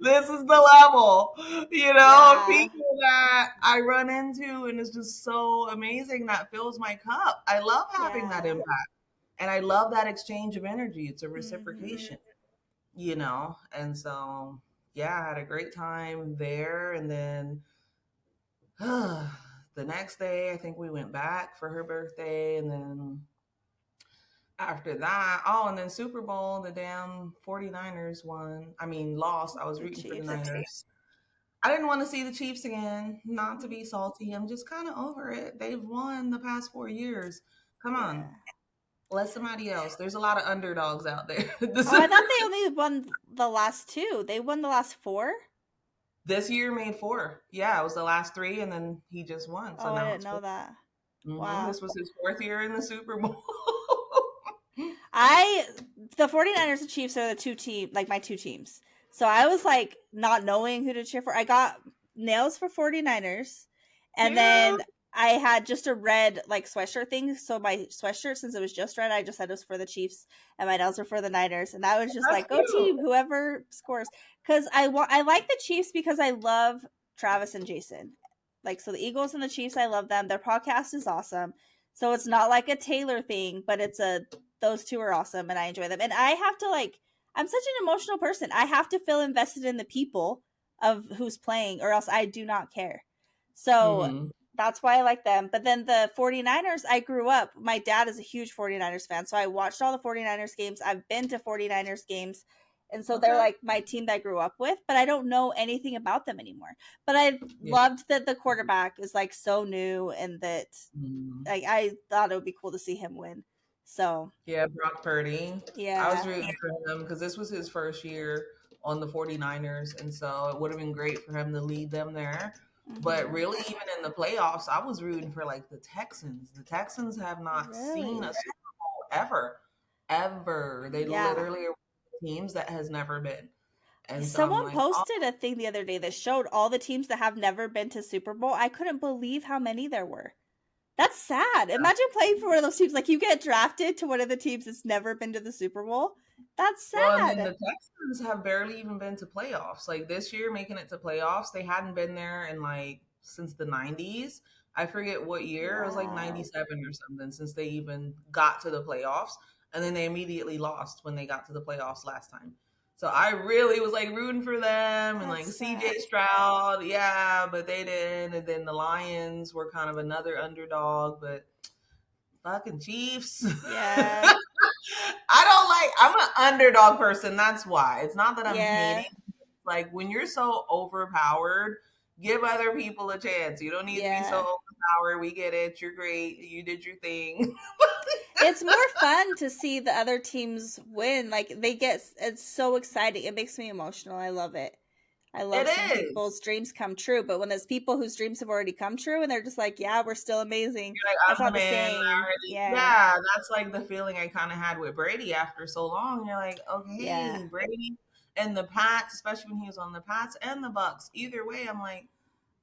Speaker 2: This is the level, you know, of people that I run into. And it's just so amazing. That fills my cup. I love having that impact. And I love that exchange of energy. It's a reciprocation. You know, and so I had a great time there. And then the next day, I think we went back for her birthday, and then After that, oh, and then Super Bowl, the damn 49ers won. I mean, lost. I was
Speaker 1: The
Speaker 2: rooting for the
Speaker 1: Chiefs.
Speaker 2: Niners. I didn't want to see the Chiefs again. Not to be salty. I'm just kind of over it. They've won the past 4 years. Come on.
Speaker 1: Yeah.
Speaker 2: Let somebody else. There's a lot of underdogs out there. this,
Speaker 1: Oh, I thought they only won the last two. They won the last four?
Speaker 2: this year made four. Yeah, it was the last three, and then he just won. So
Speaker 1: Oh, I
Speaker 2: now
Speaker 1: didn't
Speaker 2: it's four.
Speaker 1: know that.
Speaker 2: This
Speaker 1: Wow.
Speaker 2: was his fourth year in the Super Bowl.
Speaker 1: The 49ers and Chiefs are the two team, like my two teams. So I was like not knowing who to cheer for. I got nails for 49ers, and
Speaker 2: Yeah,
Speaker 1: then I had just a red like sweatshirt thing. So my sweatshirt, since it was just red, I just said it was for the Chiefs, and my nails were for the Niners. And I was just
Speaker 2: that's
Speaker 1: like, go
Speaker 2: cute.
Speaker 1: team, whoever scores. Because I like the Chiefs because I love Travis and Jason. Like, so the Eagles and the Chiefs, I love them. Their podcast is awesome. So it's not like a Taylor thing, but it's a those two are awesome and I enjoy them. And I have to like I'm such an emotional person. I have to feel invested in the people of who's playing or else I do not care. So
Speaker 2: Hmm.
Speaker 1: that's why I like them. But then the 49ers, I grew up. My dad is a huge 49ers fan. So I watched all the 49ers games. I've been to 49ers games. And so they're
Speaker 2: Okay.
Speaker 1: like my team that I grew up with, but I don't know anything about them anymore. But I
Speaker 2: Yeah.
Speaker 1: loved that the quarterback is like so new and that
Speaker 2: Mhm.
Speaker 1: like I thought it would be cool to see him win. So
Speaker 2: Yeah, Brock Purdy. I was
Speaker 1: yeah.
Speaker 2: rooting for him because this was his first year on the 49ers. And so it would have been great for him to lead them there. But
Speaker 1: Hmm.
Speaker 2: really, even in the playoffs, I was rooting for like the Texans. The Texans have not seen
Speaker 1: Really?
Speaker 2: a Super Bowl ever. Ever. They
Speaker 1: Yeah.
Speaker 2: literally are teams that has never been. And so I'm
Speaker 1: Someone
Speaker 2: like, oh,
Speaker 1: posted a thing the other day that showed all the teams that have never been to Super Bowl. I couldn't believe how many there were. That's sad. Imagine playing for one of those teams. Like you get drafted to one of the teams that's never been to the Super Bowl. That's
Speaker 2: well, and then the
Speaker 1: sad.
Speaker 2: Texans have barely even been to playoffs. Like this year, making it to playoffs, they hadn't been there in like since the 90s. I forget what year. It was like
Speaker 1: Wow.
Speaker 2: 97 or something since they even got to the playoffs. And then they immediately lost when they got to the playoffs last time. So I really was like rooting for them and like
Speaker 1: That's
Speaker 2: CJ
Speaker 1: sad.
Speaker 2: Stroud. Yeah, but they didn't. And then the Lions were kind of another underdog, but fucking Chiefs.
Speaker 1: Yeah.
Speaker 2: I don't like. I'm an underdog person. That's why. It's not that I'm
Speaker 1: Yeah.
Speaker 2: hating. Like when you're so overpowered, give other people a chance. You don't need to be so
Speaker 1: Yeah.
Speaker 2: overpowered. We get it. You're great. You did your thing.
Speaker 1: It's more fun to see the other teams win. Like they get it's so exciting. It makes me emotional. I love it. I love
Speaker 2: It
Speaker 1: seeing
Speaker 2: is.
Speaker 1: people's dreams come true. But when there's people whose dreams have already come true and they're just like, yeah, we're still amazing.
Speaker 2: You're like,
Speaker 1: That's
Speaker 2: I'm
Speaker 1: not
Speaker 2: the
Speaker 1: the
Speaker 2: man.
Speaker 1: same. Yeah.
Speaker 2: Yeah, that's like the feeling I kind of had with Brady after so long. You're like,
Speaker 1: Yeah.
Speaker 2: okay, Brady and the Pats, especially when he was on the Pats and the Bucks. Either way, I'm like,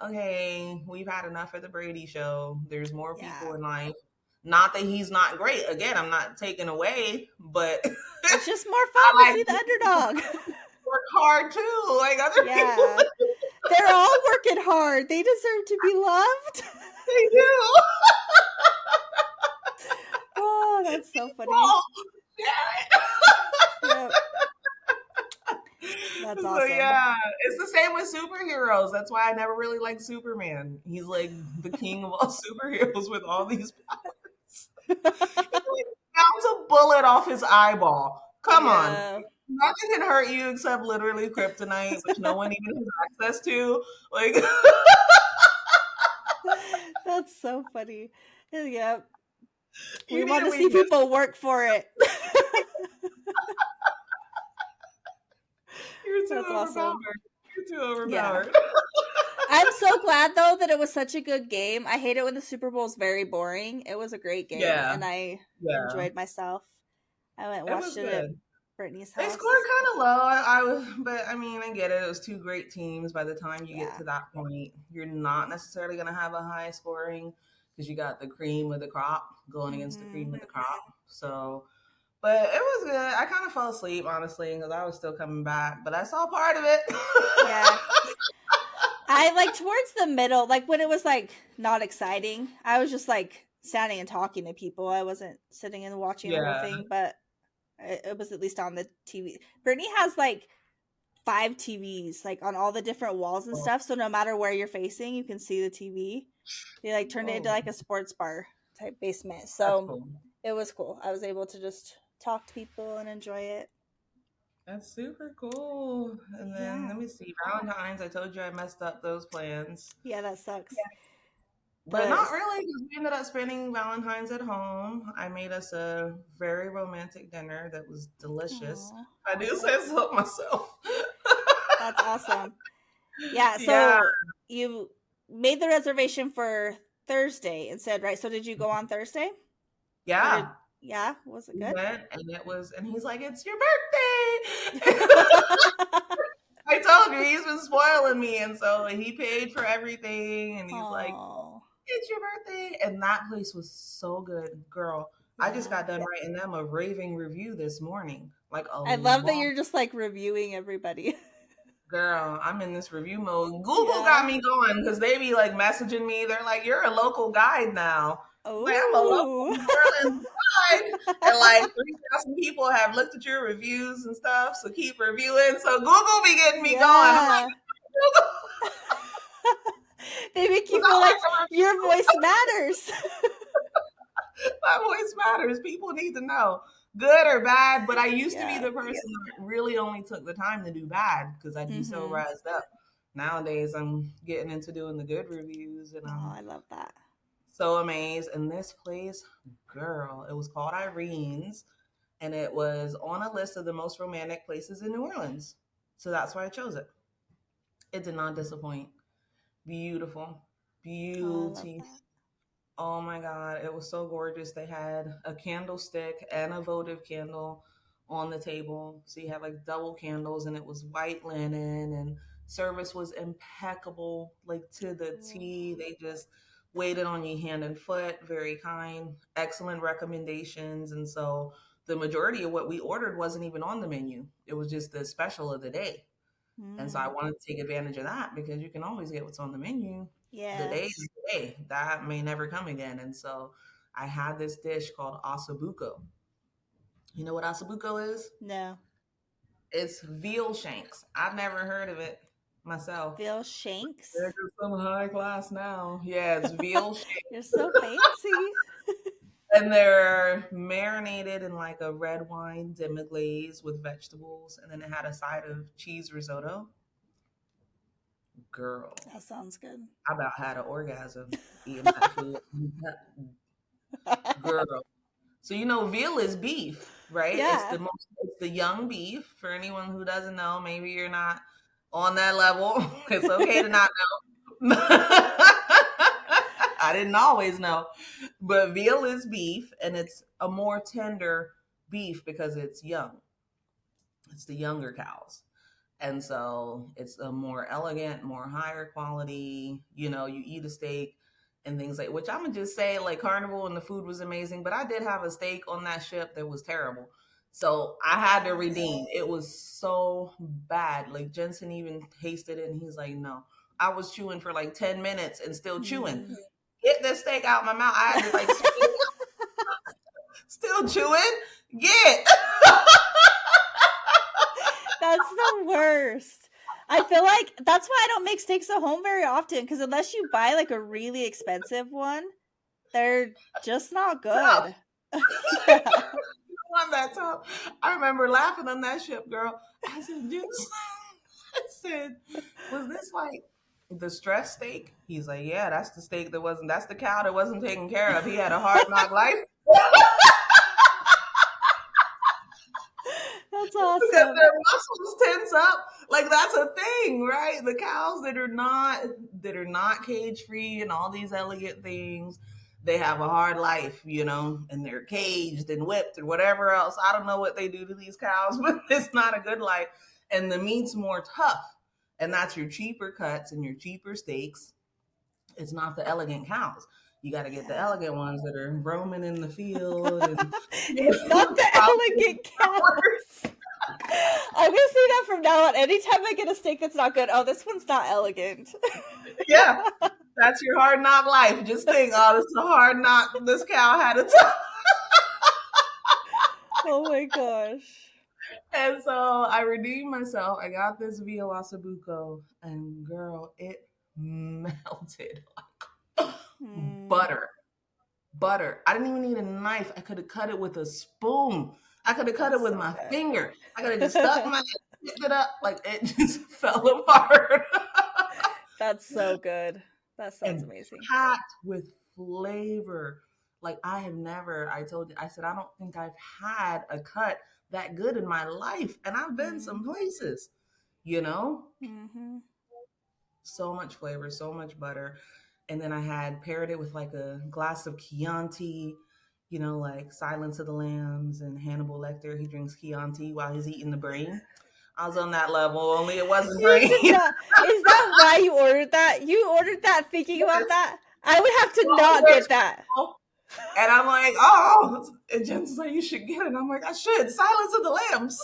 Speaker 2: okay, we've had enough of the Brady show. There's more people
Speaker 1: Yeah.
Speaker 2: in life. Not that he's not great. Again, I'm not taking away, but
Speaker 1: It's just more fun
Speaker 2: I
Speaker 1: to
Speaker 2: like
Speaker 1: see the underdog.
Speaker 2: work hard too, like other people.
Speaker 1: Yeah. They're all working hard. They deserve to be loved.
Speaker 2: They do.
Speaker 1: Oh, that's so funny.
Speaker 2: Well,
Speaker 1: Yep. That's
Speaker 2: so
Speaker 1: awesome.
Speaker 2: yeah, it's the same with superheroes. That's why I never really liked Superman. He's like the king of all superheroes with all these powers. He like bounce a bullet off his eyeball. Come on.
Speaker 1: Yeah.
Speaker 2: Nothing can hurt you except literally kryptonite, which no one even has access to. Like
Speaker 1: That's so funny. Yep. We
Speaker 2: you need
Speaker 1: want
Speaker 2: a
Speaker 1: to see
Speaker 2: weakness.
Speaker 1: people work for it.
Speaker 2: You're too
Speaker 1: That's
Speaker 2: overpowered.
Speaker 1: awesome.
Speaker 2: You're too
Speaker 1: Yeah.
Speaker 2: overpowered.
Speaker 1: I'm so glad though that it was such a good game. I hate it when the Super Bowl is very boring. It was a great game
Speaker 2: Yeah.
Speaker 1: and I
Speaker 2: Yeah.
Speaker 1: enjoyed myself. I went and
Speaker 2: It
Speaker 1: watched
Speaker 2: was
Speaker 1: it at
Speaker 2: good.
Speaker 1: Brittany's
Speaker 2: They scored
Speaker 1: house.
Speaker 2: kind of low. I was, but I mean, I get it. It was two great teams. By the time you get
Speaker 1: Yeah.
Speaker 2: to that point, you're not necessarily going to have a high scoring because you got the cream of the crop going against the
Speaker 1: Hmm.
Speaker 2: cream of the crop. So, but it was good. I kind of fell asleep honestly because I was still coming back, but I saw part of it.
Speaker 1: Yeah. I like towards the middle, like when it was like not exciting, I was just like standing and talking to people. I wasn't sitting and watching the whole
Speaker 2: Yeah.
Speaker 1: thing, but it was at least on the TV. Brittany has like 5 TVs, like on all the different walls and
Speaker 2: Oh,
Speaker 1: stuff. So no matter where you're facing, you can see the TV. They like turned it into
Speaker 2: oh,
Speaker 1: like a sports bar type basement.
Speaker 2: that's
Speaker 1: So
Speaker 2: cool.
Speaker 1: it was cool. I was able to just talk to people and enjoy it.
Speaker 2: That's super cool. And then
Speaker 1: Yeah.
Speaker 2: let me see, Valentine's. I told you I messed up those plans,
Speaker 1: Yeah, that sucks.
Speaker 2: but
Speaker 1: The
Speaker 2: not really because we ended up spending Valentine's at home. I made us a very romantic dinner that was delicious.
Speaker 1: oh,
Speaker 2: I do say so myself.
Speaker 1: that's awesome. Yeah,
Speaker 2: Yeah,
Speaker 1: so you made the reservation for Thursday instead, right? So did you go on Thursday? Or did
Speaker 2: yeah.
Speaker 1: yeah, was it
Speaker 2: We
Speaker 1: good?
Speaker 2: went and it was, and he's like, "It's your birthday." I told you he's been spoiling me, and so he paid for everything, and he's like,
Speaker 1: Oh,
Speaker 2: "It's your birthday," and that place was so good, girl. I just
Speaker 1: yeah.
Speaker 2: got done writing them a raving review this morning, like a
Speaker 1: I love that
Speaker 2: long
Speaker 1: you're just like reviewing everybody.
Speaker 2: girl. I'm in this review mode. Google
Speaker 1: Yeah.
Speaker 2: got me going because they be like messaging me. They're like, "You're a local guide now." I'm like, I'm a local
Speaker 1: Oh.
Speaker 2: New Orleans guide, and like 3,000 people have looked at your reviews and stuff. So keep reviewing. So Google be getting me going. I'm like,
Speaker 1: Yeah.
Speaker 2: Google,
Speaker 1: They make you
Speaker 2: because I
Speaker 1: feel like
Speaker 2: like the
Speaker 1: your voice matters.
Speaker 2: my voice matters. People need to know, good or bad. But I used to be
Speaker 1: Yeah.
Speaker 2: the person that really only took the time to do bad because I'd be so
Speaker 1: Mhm.
Speaker 2: razzed up. Nowadays, I'm getting into doing the good reviews, and
Speaker 1: Oh,
Speaker 2: I'm
Speaker 1: I love that.
Speaker 2: so amazed. And this place, girl, it was called Irene's, and it was on a list of the most romantic places in New Orleans. So that's why I chose it. It did not disappoint. Beautiful,
Speaker 1: Oh, I love
Speaker 2: beauty.
Speaker 1: that.
Speaker 2: Oh my God, it was so gorgeous. They had a candlestick and a votive candle on the table. So you had like double candles, and it was white linen, and service was impeccable, like to the
Speaker 1: Cool.
Speaker 2: T. They just waited on you hand and foot, very kind, excellent recommendations. And so the majority of what we ordered wasn't even on the menu, it was just the special of the day. And so I
Speaker 1: Mm.
Speaker 2: wanted to take advantage of that because you can always get what's on the menu. The day is
Speaker 1: Yes.
Speaker 2: the day. That may never come again. And so I had this dish called asabuco. You know what asabuco is?
Speaker 1: No.
Speaker 2: It's veal shanks. I've never heard of it myself.
Speaker 1: Bill
Speaker 2: They're
Speaker 1: Shanks.
Speaker 2: just some high class now. Yeah, it's veal shanks.
Speaker 1: You're so fancy.
Speaker 2: And they're marinated in like a red wine demi-glaze with vegetables. And then it had a side of cheese risotto. Girl,
Speaker 1: That sounds good.
Speaker 2: I about had an orgasm eating that food. Girl. So you know, veal is beef, right?
Speaker 1: Yeah.
Speaker 2: It's the young beef. For anyone who doesn't know, maybe you're not on that level. It's okay to not know. I didn't always know, but veal is beef, and it's a more tender beef because it's young. It's the younger cows. And so it's a more elegant, more higher quality. You know, you eat a steak and things like, which I'm gonna just say, like Carnival and the food was amazing, but I did have a steak on that ship that was terrible. So I had to
Speaker 1: Yes.
Speaker 2: redeem. It was so bad. Like Jensen even tasted it, and he's like, "No." I was chewing for like 10 minutes and still chewing.
Speaker 1: Mm.
Speaker 2: Get this steak out my mouth. I had to like spit it out. Still chewing. Get.
Speaker 1: That's the worst. I feel like that's why I don't make steaks at home very often because unless you buy like a really expensive one, they're just not good. Yeah.
Speaker 2: On that top. I remember laughing on that ship, girl. I said, "Juice." I said, "Was this like the stress steak?" He's like, "Yeah, that's the steak that wasn't. That's the cow that wasn't taken care of. He had a hard knock life
Speaker 1: That's
Speaker 2: because
Speaker 1: awesome.
Speaker 2: their muscles tense up. Like that's a thing, right? The cows that are not cage free and all these elegant things." They have a hard life, you know, and they're caged and whipped or whatever else. I don't know what they do to these cows, but it's not a good life. And the meat's more tough. And that's your cheaper cuts and your cheaper steaks. It's not the elegant cows. You got to get the
Speaker 1: Yeah.
Speaker 2: elegant ones that are roaming in the field and
Speaker 1: It's not the elegant cows. I'm gonna say that from now on. Anytime I get a steak that's not good, oh, this one's not elegant.
Speaker 2: yeah, that's your hard knock life. Just think, oh, this is a hard knock. This cow had a time.
Speaker 1: Oh my gosh.
Speaker 2: And so I redeemed myself. I got this via Wasabuco, and girl, it melted like
Speaker 1: Hmm.
Speaker 2: butter. butter. I didn't even need a knife. I could have cut it with a spoon. I could have cut it
Speaker 1: That's
Speaker 2: with
Speaker 1: so
Speaker 2: my
Speaker 1: good.
Speaker 2: finger. I could have just stuck my picked it up like it just fell apart.
Speaker 1: That's so good. That sounds
Speaker 2: And
Speaker 1: amazing.
Speaker 2: packed with flavor. Like I have never, I told you, I said, I don't think I've had a cut that good in my life. And I've been some places, you know?
Speaker 1: Mm-hmm.
Speaker 2: So much flavor, so much butter. And then I had paired it with like a glass of Chianti, like Silence of the Lambs and Hannibal Lecter. He drinks Chianti while he's eating the brain. I was on that level, only it wasn't
Speaker 1: You did
Speaker 2: brain.
Speaker 1: not. Is that why you ordered that? You ordered that thinking about that? I would have to not get that.
Speaker 2: And I'm like, oh, and Jen's like, you should get it. And I'm like, I should. Silence of the Lambs.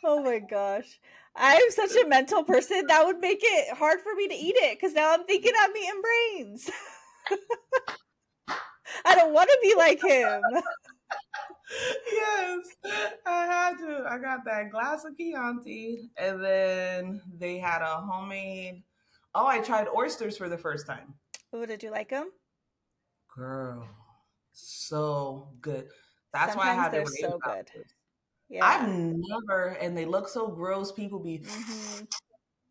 Speaker 1: Oh my gosh. I'm such a mental person that would make it hard for me to eat it because now I'm thinking I'm eating brains. I don't want to be like him.
Speaker 2: Yes, I had to. I got that glass of Chianti, and then they had a homemade. Oh, I tried oysters for the first time.
Speaker 1: Oh, did you like them?
Speaker 2: Girl, so good. That's why I
Speaker 1: Sometimes
Speaker 2: had to
Speaker 1: they're
Speaker 2: rave
Speaker 1: so
Speaker 2: about
Speaker 1: good.
Speaker 2: this. I've
Speaker 1: Yeah.
Speaker 2: never, and they look so gross. People be,
Speaker 1: Mm-hmm.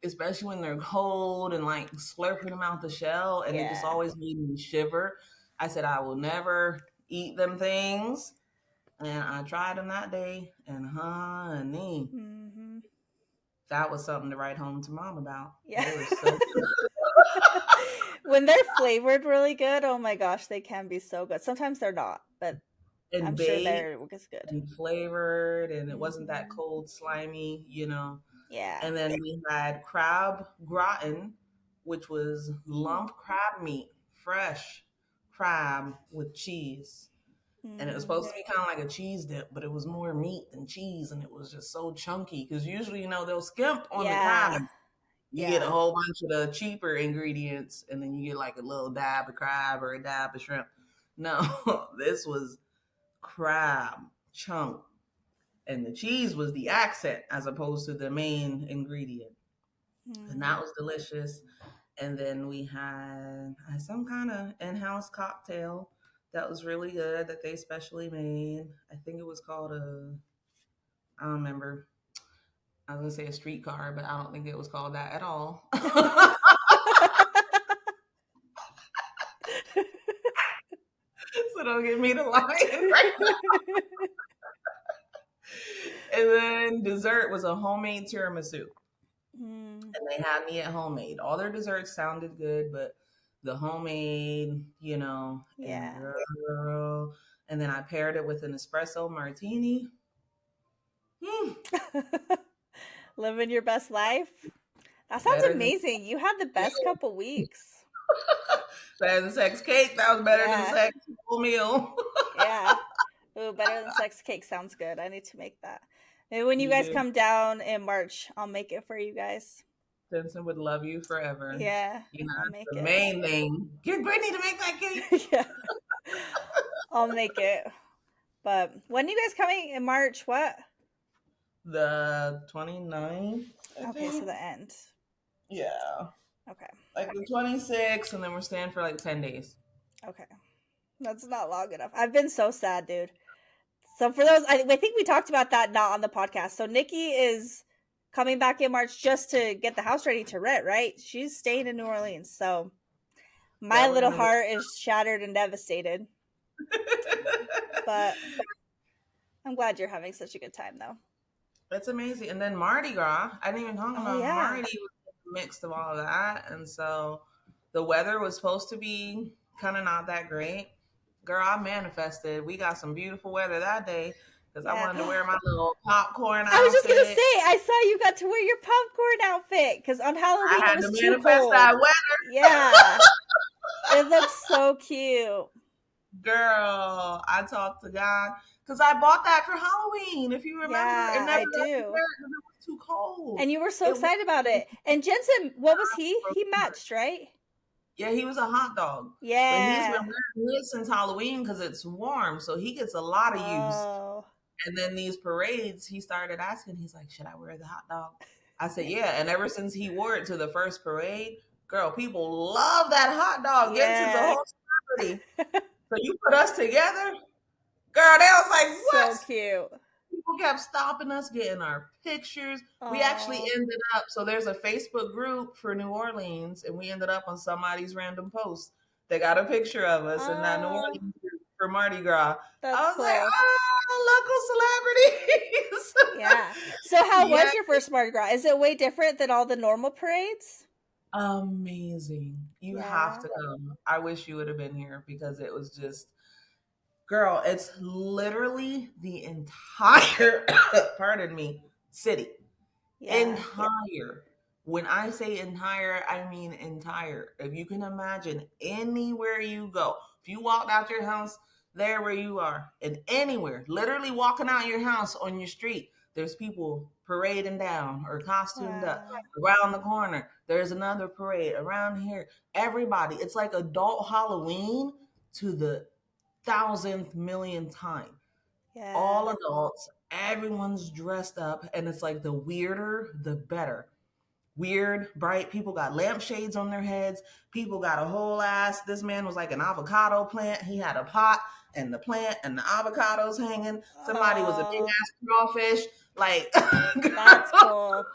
Speaker 2: especially when they're cold and like slurping them out the shell, and it just
Speaker 1: Yeah.
Speaker 2: always made me shiver. I said I will never eat them things. And I tried them that day, and honey,
Speaker 1: Mm-hmm.
Speaker 2: that was something to write home to mom about.
Speaker 1: Yeah.
Speaker 2: They were so
Speaker 1: When they're flavored really good, oh my gosh, they can be so good. Sometimes they're not, but I'm
Speaker 2: and
Speaker 1: sure
Speaker 2: baked
Speaker 1: they're good.
Speaker 2: and flavored, and it wasn't that
Speaker 1: Mm-hmm.
Speaker 2: cold, slimy.
Speaker 1: Yeah.
Speaker 2: And then we had crab gratin, which was lump crab meat, fresh crab with cheese. And it was
Speaker 1: Mm-hmm.
Speaker 2: supposed to be kind of like a cheese dip, but it was more meat than cheese, and it was just so chunky. Because usually, they'll skimp on the crab,
Speaker 1: Yeah.
Speaker 2: and you get a
Speaker 1: Yeah.
Speaker 2: whole bunch of the cheaper ingredients, and then you get like a little dab of crab or a dab of shrimp. No, this was crab chunk, and the cheese was the accent as opposed to the main ingredient, and
Speaker 1: Mm-hmm.
Speaker 2: that was delicious. And then we had some kind of in-house cocktail that was really good that they specially made. I think it was called I don't remember. I was gonna say a streetcar, but I don't think it was called that at all. So don't get me to lying. Right? And then dessert was a homemade tiramisu.
Speaker 1: Mm,
Speaker 2: And they had me at homemade. All their desserts sounded good, but the homemade, and
Speaker 1: yeah.
Speaker 2: girl. And then I paired it with an espresso martini. Hmm,
Speaker 1: Living your best life. That sounds
Speaker 2: better than
Speaker 1: amazing. You had the best couple weeks.
Speaker 2: better than sex cake. That was better than
Speaker 1: Yeah.
Speaker 2: sex full meal.
Speaker 1: Yeah. Ooh, better than sex cake sounds good. I need to make that. Maybe when you
Speaker 2: You
Speaker 1: guys
Speaker 2: do.
Speaker 1: come down in March, I'll make it for you guys.
Speaker 2: Jensen would love you forever.
Speaker 1: Yeah, I'll
Speaker 2: That's
Speaker 1: make
Speaker 2: the
Speaker 1: it.
Speaker 2: main thing. Get Brittany to make that cake.
Speaker 1: Yeah. I'll make it. But when are you guys coming in March? What?
Speaker 2: The 29th, I
Speaker 1: Okay, so
Speaker 2: think.
Speaker 1: the end.
Speaker 2: Yeah.
Speaker 1: Okay.
Speaker 2: Like the 26th, and then we're staying for like 10 days.
Speaker 1: Okay. That's not long enough. I've been so sad, dude. So for those, I think we talked about that not on the podcast. So Nikki is coming back in March just to get the house ready to rent, right? She's staying in New Orleans. So my
Speaker 2: Yeah, we're
Speaker 1: little
Speaker 2: gonna
Speaker 1: heart is shattered and devastated. But I'm glad you're having such a good time, though.
Speaker 2: It's amazing. And then Mardi Gras, I didn't even talk
Speaker 1: Oh,
Speaker 2: about
Speaker 1: yeah.
Speaker 2: Mardi was mixed of all of that. And so the weather was supposed to be kind of not that great. Girl, I manifested. We got some beautiful weather that day because I
Speaker 1: Yeah.
Speaker 2: wanted to wear my little popcorn
Speaker 1: I was just going to
Speaker 2: outfit.
Speaker 1: say, I saw you got to wear your popcorn outfit because on
Speaker 2: I
Speaker 1: Halloween it
Speaker 2: had to
Speaker 1: was too
Speaker 2: manifest
Speaker 1: cold.
Speaker 2: that weather.
Speaker 1: Yeah. It looks so cute.
Speaker 2: Girl, I talked to God because I bought that for Halloween. If you remember, it
Speaker 1: Yeah,
Speaker 2: never
Speaker 1: I
Speaker 2: got to
Speaker 1: do.
Speaker 2: wear it because it was too cold.
Speaker 1: And you were so
Speaker 2: It was,
Speaker 1: excited about it. And Jensen, what was he? He matched, right?
Speaker 2: yeah, he was a hot dog, but he's been
Speaker 1: Yeah.
Speaker 2: wearing his since Halloween because it's warm, so he gets a lot of use.
Speaker 1: Oh.
Speaker 2: And then these parades, he started asking. He's like, "Should I wear the hot dog?" I said, "Yeah." And ever since he wore it to the first parade, girl, people love that hot dog. Jensen's a
Speaker 1: Yeah.
Speaker 2: whole celebrity. So you put us together, girl. They was like, what?
Speaker 1: So cute.
Speaker 2: People kept stopping us, getting our pictures. We actually
Speaker 1: Oh.
Speaker 2: ended up, so there's a Facebook group for New Orleans, and we ended up on somebody's random post. They got a picture of us in that New
Speaker 1: Oh,
Speaker 2: Orleans group for Mardi Gras.
Speaker 1: that's
Speaker 2: I was like,
Speaker 1: cool.
Speaker 2: oh, local celebrities.
Speaker 1: Yeah. So how
Speaker 2: Yeah,
Speaker 1: was your first Mardi Gras? Is it way different than all the normal parades?
Speaker 2: amazing. You have
Speaker 1: Yeah.
Speaker 2: to come. I wish you would have been here because it was just, girl, it's literally the entire, pardon me, city.
Speaker 1: Yeah.
Speaker 2: Entire. When I say entire, I mean entire. If you can imagine anywhere you go, if you walked out your house, there where you are, and anywhere, literally walking out your house on your street, there's people parading down or costumed up.
Speaker 1: Wow.
Speaker 2: Around the corner, there's another parade. Around here, everybody. It's like adult Halloween to the thousandth millionth time. All
Speaker 1: Yeah.
Speaker 2: adults, everyone's dressed up, and it's like the weirder, the better. Weird, bright people got lampshades on their heads. People got a whole ass. This man was like an avocado plant. He had a pot and the plant and the avocados hanging. Somebody was a big
Speaker 1: Oh,
Speaker 2: ass crawfish. Like,
Speaker 1: that's
Speaker 2: girl,
Speaker 1: cool.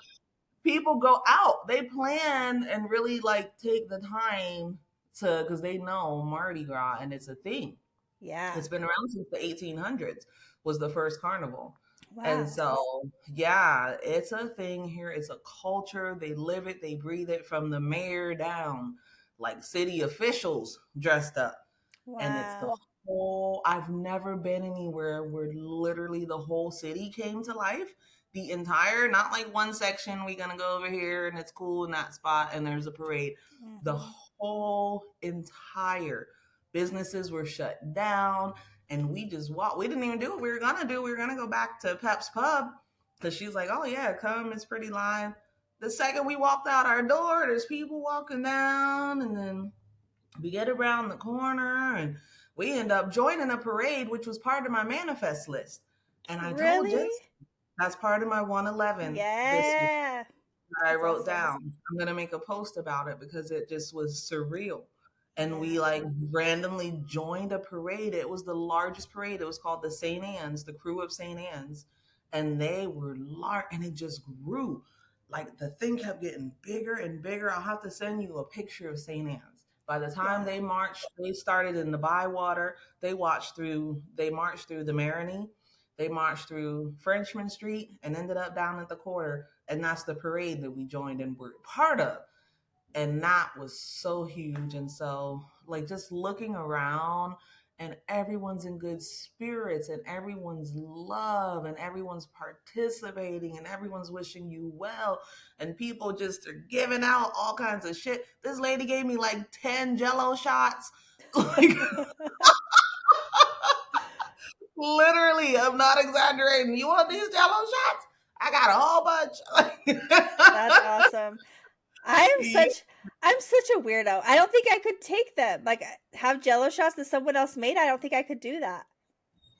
Speaker 2: people go out. They plan and really like take the time to, because they know Mardi Gras and it's a thing.
Speaker 1: Yeah.
Speaker 2: It's been around since the 1800s, was the first carnival. And
Speaker 1: Wow.
Speaker 2: so, yeah, it's a thing here. It's a culture. They live it, they breathe it from the mayor down, like city officials dressed up. And it's the
Speaker 1: Wow.
Speaker 2: whole, I've never been anywhere where literally the whole city came to life. The entire, not like one section, we gonna go over here and it's cool in that spot and there's a parade. The
Speaker 1: Hmm.
Speaker 2: whole entire businesses were shut down and we just walked. We didn't even do what we were gonna do. We were gonna go back to Pep's Pub because she's like, oh yeah, come, it's pretty live. The second we walked out our door, there's people walking down, and then we get around the corner and we end up joining a parade, which was part of my manifest list. And I told
Speaker 1: Really?
Speaker 2: Jess that's part of my 111 this year
Speaker 1: Yeah.
Speaker 2: that I
Speaker 1: That's
Speaker 2: wrote
Speaker 1: awesome.
Speaker 2: down. I'm gonna make a post about it because it just was surreal. And we
Speaker 1: Yeah.
Speaker 2: like randomly joined a parade. It was the largest parade. It was called the St. Anne's, the crew of St. Anne's. And they were large and it just grew. Like the thing kept getting bigger and bigger. I'll have to send you a picture of St. Anne's. By the time
Speaker 1: Yeah.
Speaker 2: they marched, they started in the Bywater. They marched through the Marigny. They marched through Frenchman Street and ended up down at the quarter. And that's the parade that we joined and were part of. And that was so huge. And so, like, just looking around and everyone's in good spirits and everyone's love and everyone's participating and everyone's wishing you well and people just are giving out all kinds of shit. This lady gave me like 10 jello shots. Like, literally, I'm not exaggerating. You want these jello shots? I got a whole
Speaker 1: That's
Speaker 2: bunch.
Speaker 1: awesome. I'm
Speaker 2: Yeah.
Speaker 1: such I'm such a weirdo. I don't think I could take them. Like have jello shots that someone else made. I don't think I could do that.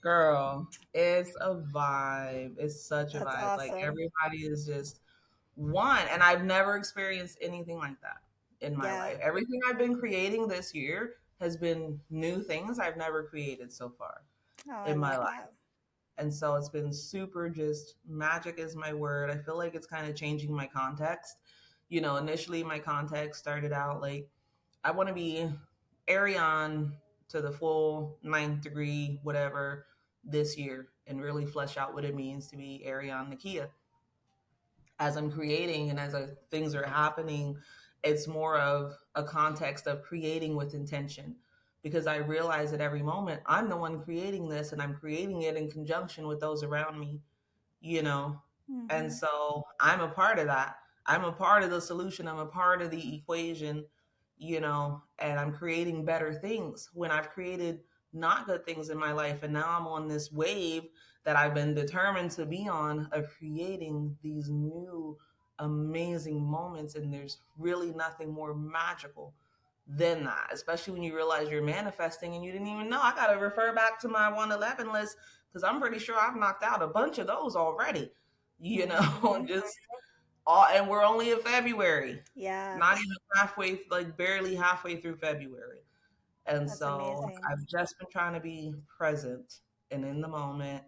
Speaker 2: Girl, it's a vibe. It's such a
Speaker 1: That's
Speaker 2: vibe. Like
Speaker 1: awesome.
Speaker 2: everybody is just one. And I've never experienced anything like that in my
Speaker 1: Yeah.
Speaker 2: life. Everything I've been creating this year has been new things I've never created so far
Speaker 1: Oh, I
Speaker 2: in my
Speaker 1: love
Speaker 2: life.
Speaker 1: that.
Speaker 2: And so it's been super just magic is my word. I feel like it's kind of changing my context. Initially my context started out like I want to be Arion to the full ninth degree, whatever, this year and really flesh out what it means to be Arion Nakia. As I'm creating and things are happening, it's more of a context of creating with intention because I realize at every moment I'm the one creating this and I'm creating it in conjunction with those around me, you know? And
Speaker 1: Hmm.
Speaker 2: so I'm a part of that. I'm a part of the solution. I'm a part of the equation, and I'm creating better things when I've created not good things in my life. And now I'm on this wave that I've been determined to be on of creating these new amazing moments. And there's really nothing more magical than that, especially when you realize you're manifesting and you didn't even know. I got to refer back to my 111 list because I'm pretty sure I've knocked out a bunch of those already,
Speaker 1: Hmm.
Speaker 2: just all, and we're only in February,
Speaker 1: Yeah.
Speaker 2: not even halfway, like barely halfway through February. And
Speaker 1: That's
Speaker 2: so
Speaker 1: amazing.
Speaker 2: I've just been trying to be present and in the moment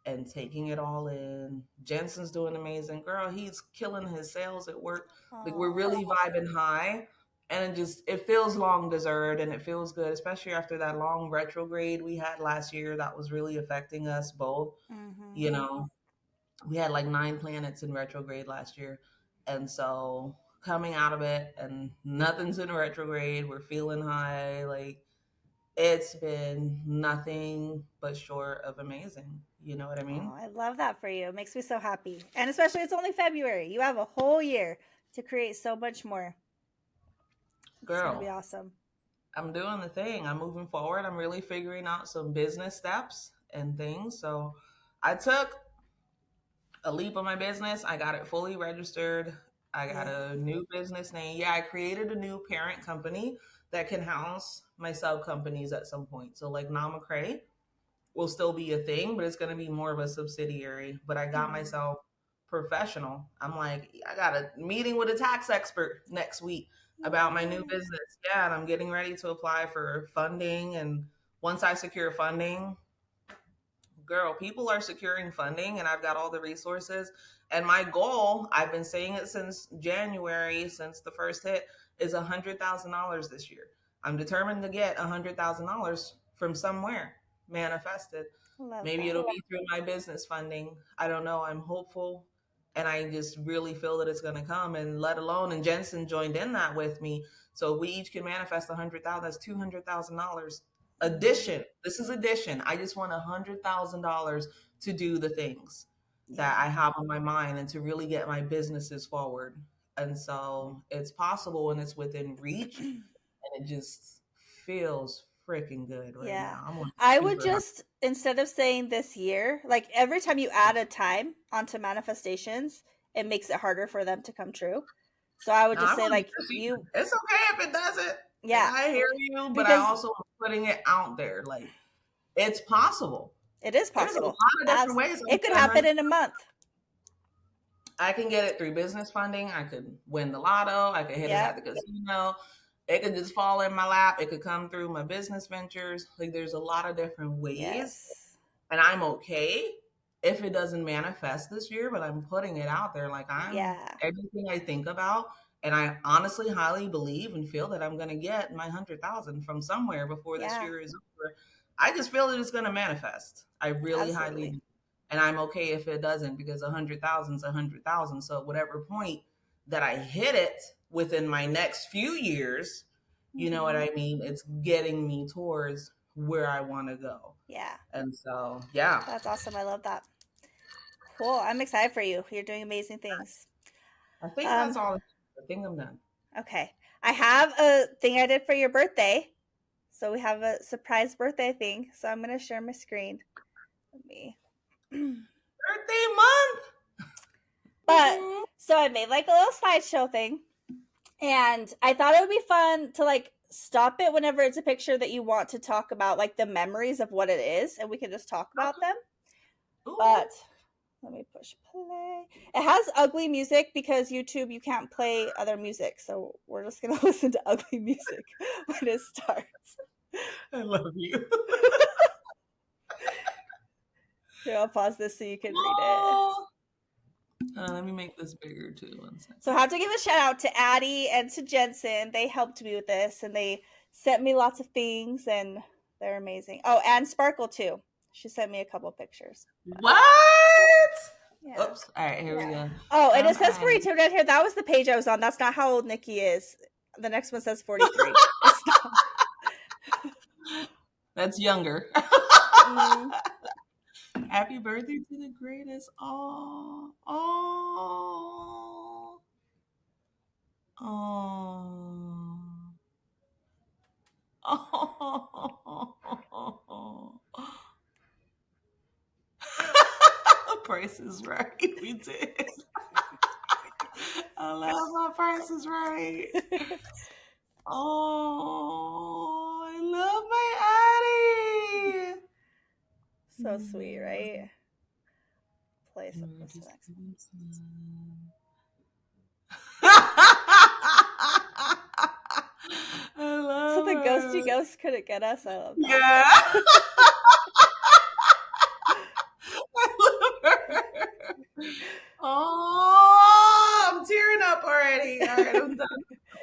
Speaker 2: and taking it all in. Jensen's doing amazing. Girl, he's killing his sales at work. Like we're
Speaker 1: Oh,
Speaker 2: really vibing high. And it feels long deserved and it feels good, especially after that long retrograde we had last year that was really affecting us both.
Speaker 1: mm-hmm.
Speaker 2: You know, we had like 9 planets in retrograde last year. And so coming out of it and nothing's in retrograde, we're feeling high. Like it's been nothing but short of amazing. You know what I mean?
Speaker 1: Oh, I love that for you. It makes me so happy. And especially it's only February. You have a whole year to create so much more. It's going to be
Speaker 2: Girl,
Speaker 1: awesome.
Speaker 2: I'm doing the thing. I'm moving forward. I'm really figuring out some business steps and things. So I took a leap of my business. I got it fully registered. I got
Speaker 1: Yeah.
Speaker 2: a new business name. Yeah, I created a new parent company that can house my sub companies at some point. So like Nama Cray will still be a thing, but it's going to be more of a subsidiary. But I got
Speaker 1: Mm.
Speaker 2: myself professional. I'm like, I got a meeting with a tax expert next week about my new
Speaker 1: Yay.
Speaker 2: business. Yeah, and I'm getting ready to apply for funding. And once I secure funding, girl, people are securing funding and I've got all the resources. And my goal, I've been saying it since January, since the first hit, is $100,000 this year. I'm determined to get $100,000 from somewhere manifested.
Speaker 1: Love
Speaker 2: Maybe
Speaker 1: that.
Speaker 2: it'll be through my business funding. I don't know. I'm hopeful. And I just really feel that it's going to come. And let alone, and Jensen joined in that with me. So we each can manifest 100,000. That's $200,000
Speaker 1: Mm.
Speaker 2: addition. This is addition. I just want $100,000 to do the things that
Speaker 1: Yeah.
Speaker 2: I have on my mind and to really get my businesses forward. And so it's possible and it's within reach, and it just feels freaking good right
Speaker 1: Yeah.
Speaker 2: now. I'm like
Speaker 1: I would
Speaker 2: super high.
Speaker 1: just, instead of saying this year, like every time you add a time onto manifestations, it makes it harder for them to come true. So I would
Speaker 2: Now
Speaker 1: just
Speaker 2: I'm
Speaker 1: say,
Speaker 2: on the
Speaker 1: like,
Speaker 2: procedure. It's okay if it doesn't. Like
Speaker 1: yeah,
Speaker 2: I hear you, but I
Speaker 1: because
Speaker 2: also am putting it out there. Like it's possible.
Speaker 1: it is
Speaker 2: There's a lot
Speaker 1: possible.
Speaker 2: of different ways I can
Speaker 1: It could
Speaker 2: get
Speaker 1: happen in a month.
Speaker 2: I can get it through business funding. I could win the lotto. I could hit it at
Speaker 1: Yep.
Speaker 2: the casino. It could just fall in my lap. It could come through my business ventures. Like there's a lot of different ways.
Speaker 1: Yes.
Speaker 2: And I'm okay if it doesn't manifest this year, but I'm putting it out there. Like I'm
Speaker 1: Yeah.
Speaker 2: everything I think about. And I honestly highly believe and feel that I'm going to get my 100,000 from somewhere before this
Speaker 1: Yeah.
Speaker 2: year is over. I just feel that it's going to manifest. I really highly
Speaker 1: Absolutely.
Speaker 2: do. And I'm okay if it doesn't because 100,000 is 100,000. So at whatever point that I hit it within my next few years, you know what
Speaker 1: Hmm.
Speaker 2: I mean? It's getting me towards where I want to go.
Speaker 1: Yeah.
Speaker 2: And so, yeah,
Speaker 1: That's awesome. I love that. Cool. I'm excited for you. You're doing amazing things.
Speaker 2: I think that's
Speaker 1: Um,
Speaker 2: all. I think I'm done.
Speaker 1: okay. I have a thing I did for your birthday. So we have a surprise birthday thing. So I'm gonna share my screen. Let me
Speaker 2: Birthday month.
Speaker 1: but so I made like a little slideshow thing. And I thought it would be fun to like stop it whenever it's a picture that you want to talk about, like the memories of what it is, and we can just talk about them.
Speaker 2: Ooh.
Speaker 1: But let me push play. It has ugly music because YouTube, you can't play other music. So we're just going to listen to ugly music when it starts.
Speaker 2: I love you.
Speaker 1: Here, I'll pause this so you can read it.
Speaker 2: Oh. Let me make this bigger too. One second.
Speaker 1: So I have to give a shout out to Addie and to Jensen. They helped me with this and they sent me lots of things and they're amazing. Oh, and Sparkle too. She sent me a couple pictures.
Speaker 2: What?
Speaker 1: Yeah.
Speaker 2: Oops. All right, here we go.
Speaker 1: Oh, and
Speaker 2: From
Speaker 1: it says
Speaker 2: Addie.
Speaker 1: 42 down here. That was the page I was on. That's not how old Niki is. The next one says 43. It's not.
Speaker 2: That's younger.
Speaker 1: Mm.
Speaker 2: Happy birthday to the greatest. Oh, oh, oh, oh. Price is right. We did. I love my Price is Right. Oh, I love my Addie.
Speaker 1: So sweet, right? Play some. What's the next one?
Speaker 2: I love
Speaker 1: So The ghosty ghost couldn't get us. I love that.
Speaker 2: Yeah. I love her. Oh, I'm tearing up already. All right, I'm done.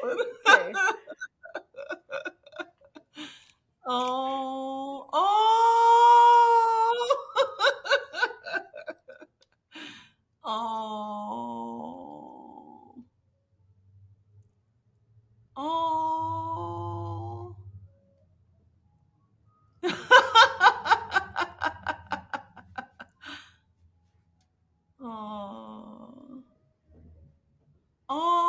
Speaker 1: Okay.
Speaker 2: Oh, oh, oh, oh. Oh. Oh,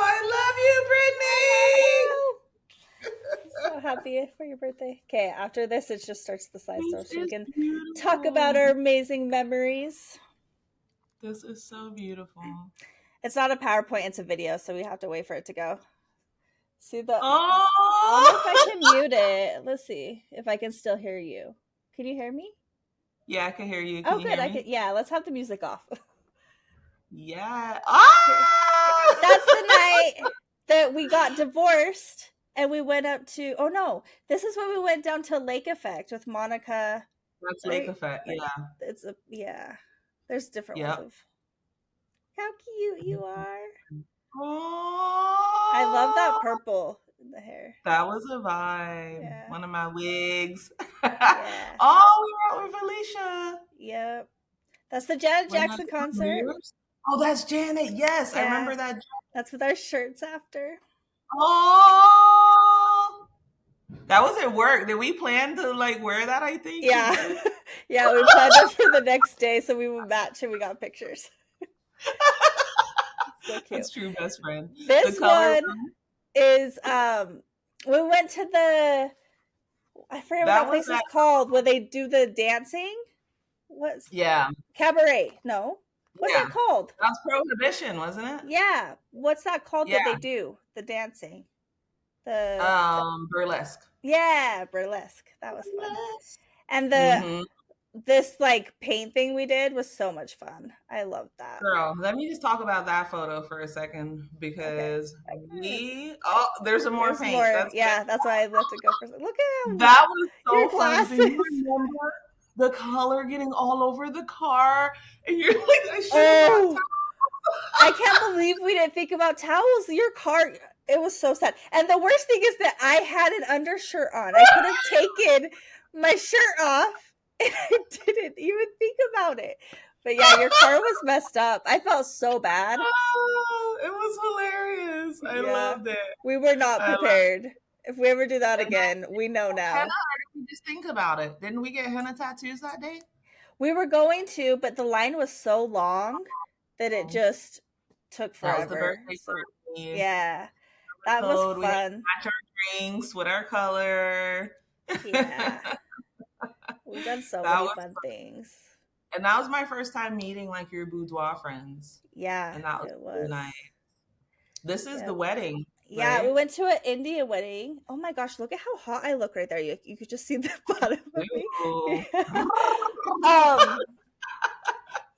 Speaker 2: I love you, Britney.
Speaker 1: So happy for your birthday. Okay, after this, it just starts the slideshow,
Speaker 2: This
Speaker 1: so we
Speaker 2: is
Speaker 1: can
Speaker 2: beautiful.
Speaker 1: talk about our amazing memories.
Speaker 2: This is so beautiful.
Speaker 1: It's not a PowerPoint, it's a video, so we have to wait for it to go. See the.
Speaker 2: Oh,
Speaker 1: I don't know if I can mute it. Let's see if I can still hear you. Can you hear me?
Speaker 2: yeah, I can hear you. Can
Speaker 1: Oh,
Speaker 2: you
Speaker 1: good.
Speaker 2: hear
Speaker 1: I
Speaker 2: me?
Speaker 1: can. Yeah, let's have the music off.
Speaker 2: Yeah. Ah!
Speaker 1: That's the night that we got divorced and we went up to. Oh no, this is when we went down to Lake Effect with Monica.
Speaker 2: That's
Speaker 1: Right?
Speaker 2: Lake Effect.
Speaker 1: Like,
Speaker 2: Yeah.
Speaker 1: it's a There's different
Speaker 2: Yep.
Speaker 1: ones of how cute you are.
Speaker 2: Oh,
Speaker 1: I love that purple in the hair.
Speaker 2: That was a vibe.
Speaker 1: Yeah.
Speaker 2: One of my wigs.
Speaker 1: Yeah.
Speaker 2: Oh, we were out with Alicia.
Speaker 1: Yep. That's the Janet Jackson concert.
Speaker 2: Oh, that's Janet. Yes, I remember that.
Speaker 1: That's with our shirts after.
Speaker 2: Oh, that was at work. Did we plan to like wear that? I think.
Speaker 1: Yeah. Yeah, we planned it for the next day so we would match and we got pictures. So cute.
Speaker 2: That's true best friend.
Speaker 1: This one is we went to the I forget what that place is called where they do the dancing. What's cabaret? No. What's that called?
Speaker 2: That was Prohibition, wasn't it?
Speaker 1: Yeah. What's that called that they do? The dancing. The
Speaker 2: burlesque.
Speaker 1: Yeah, burlesque. That was fun. And the this like paint thing we did was so much fun. I loved that.
Speaker 2: Girl, let me just talk about that photo for a second because there's some more paint.
Speaker 1: That's why I left it go for. Look at
Speaker 2: that was so fun. Do you remember the color getting all over the car? And you're like,
Speaker 1: I can't believe we didn't think about towels. Your car, it was so sad. And the worst thing is that I had an undershirt on. I could have taken my shirt off. And I didn't even think about it. But yeah, your car was messed up. I felt so bad.
Speaker 2: Oh, it was hilarious. I loved it.
Speaker 1: We were not prepared. If we ever do that again, we know now.
Speaker 2: Henna, or did we just think about it? Didn't we get henna tattoos that day?
Speaker 1: We were going to, but the line was so long that it just took forever.
Speaker 2: That was the birthday party.
Speaker 1: Yeah. That was fun.
Speaker 2: We had to match our drinks with our color.
Speaker 1: Yeah. We've done so many fun things.
Speaker 2: And that was my first time meeting like your boudoir friends.
Speaker 1: Yeah.
Speaker 2: And that was really nice. This is the wedding.
Speaker 1: Yeah,
Speaker 2: right?
Speaker 1: We went to an Indian wedding. Oh my gosh, look at how hot I look right there. You could just see the bottom of me.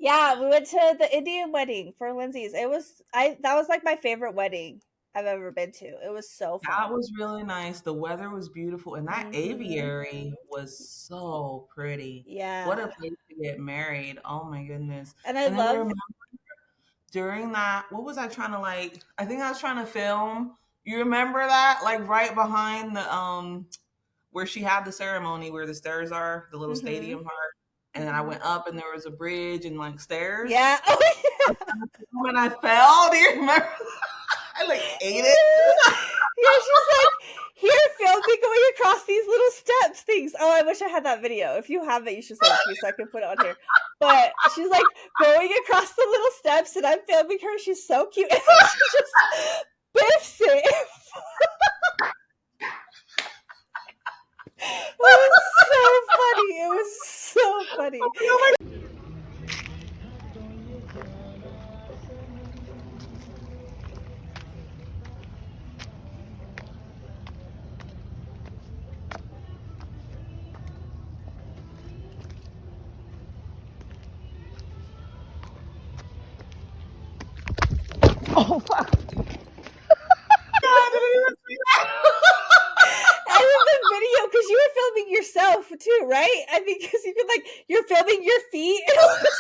Speaker 1: Yeah, we went to the Indian wedding for Lindsay's. That was like my favorite wedding I've ever been to. It was so fun.
Speaker 2: That was really nice. The weather was beautiful. And that aviary was so pretty.
Speaker 1: Yeah.
Speaker 2: What a place to get married. Oh my goodness.
Speaker 1: And I love
Speaker 2: during that, what was I trying to like? I think I was trying to film. You remember that? Like right behind the where she had the ceremony where the stairs are, the little stadium part. And then I went up and there was a bridge and like stairs.
Speaker 1: Yeah. Oh yeah.
Speaker 2: When I fell, do you remember? I like ate it.
Speaker 1: Yeah, she's like, here, film me going across these little steps things. Oh, I wish I had that video. If you have it, you should send it to me so I can put it on here. But she's like going across the little steps and I'm filming her. She's so cute. And she just biffs it. It was so funny. It was so funny.
Speaker 2: Oh, fuck.
Speaker 1: too, right? I think because you could like you're filming your feet and it was like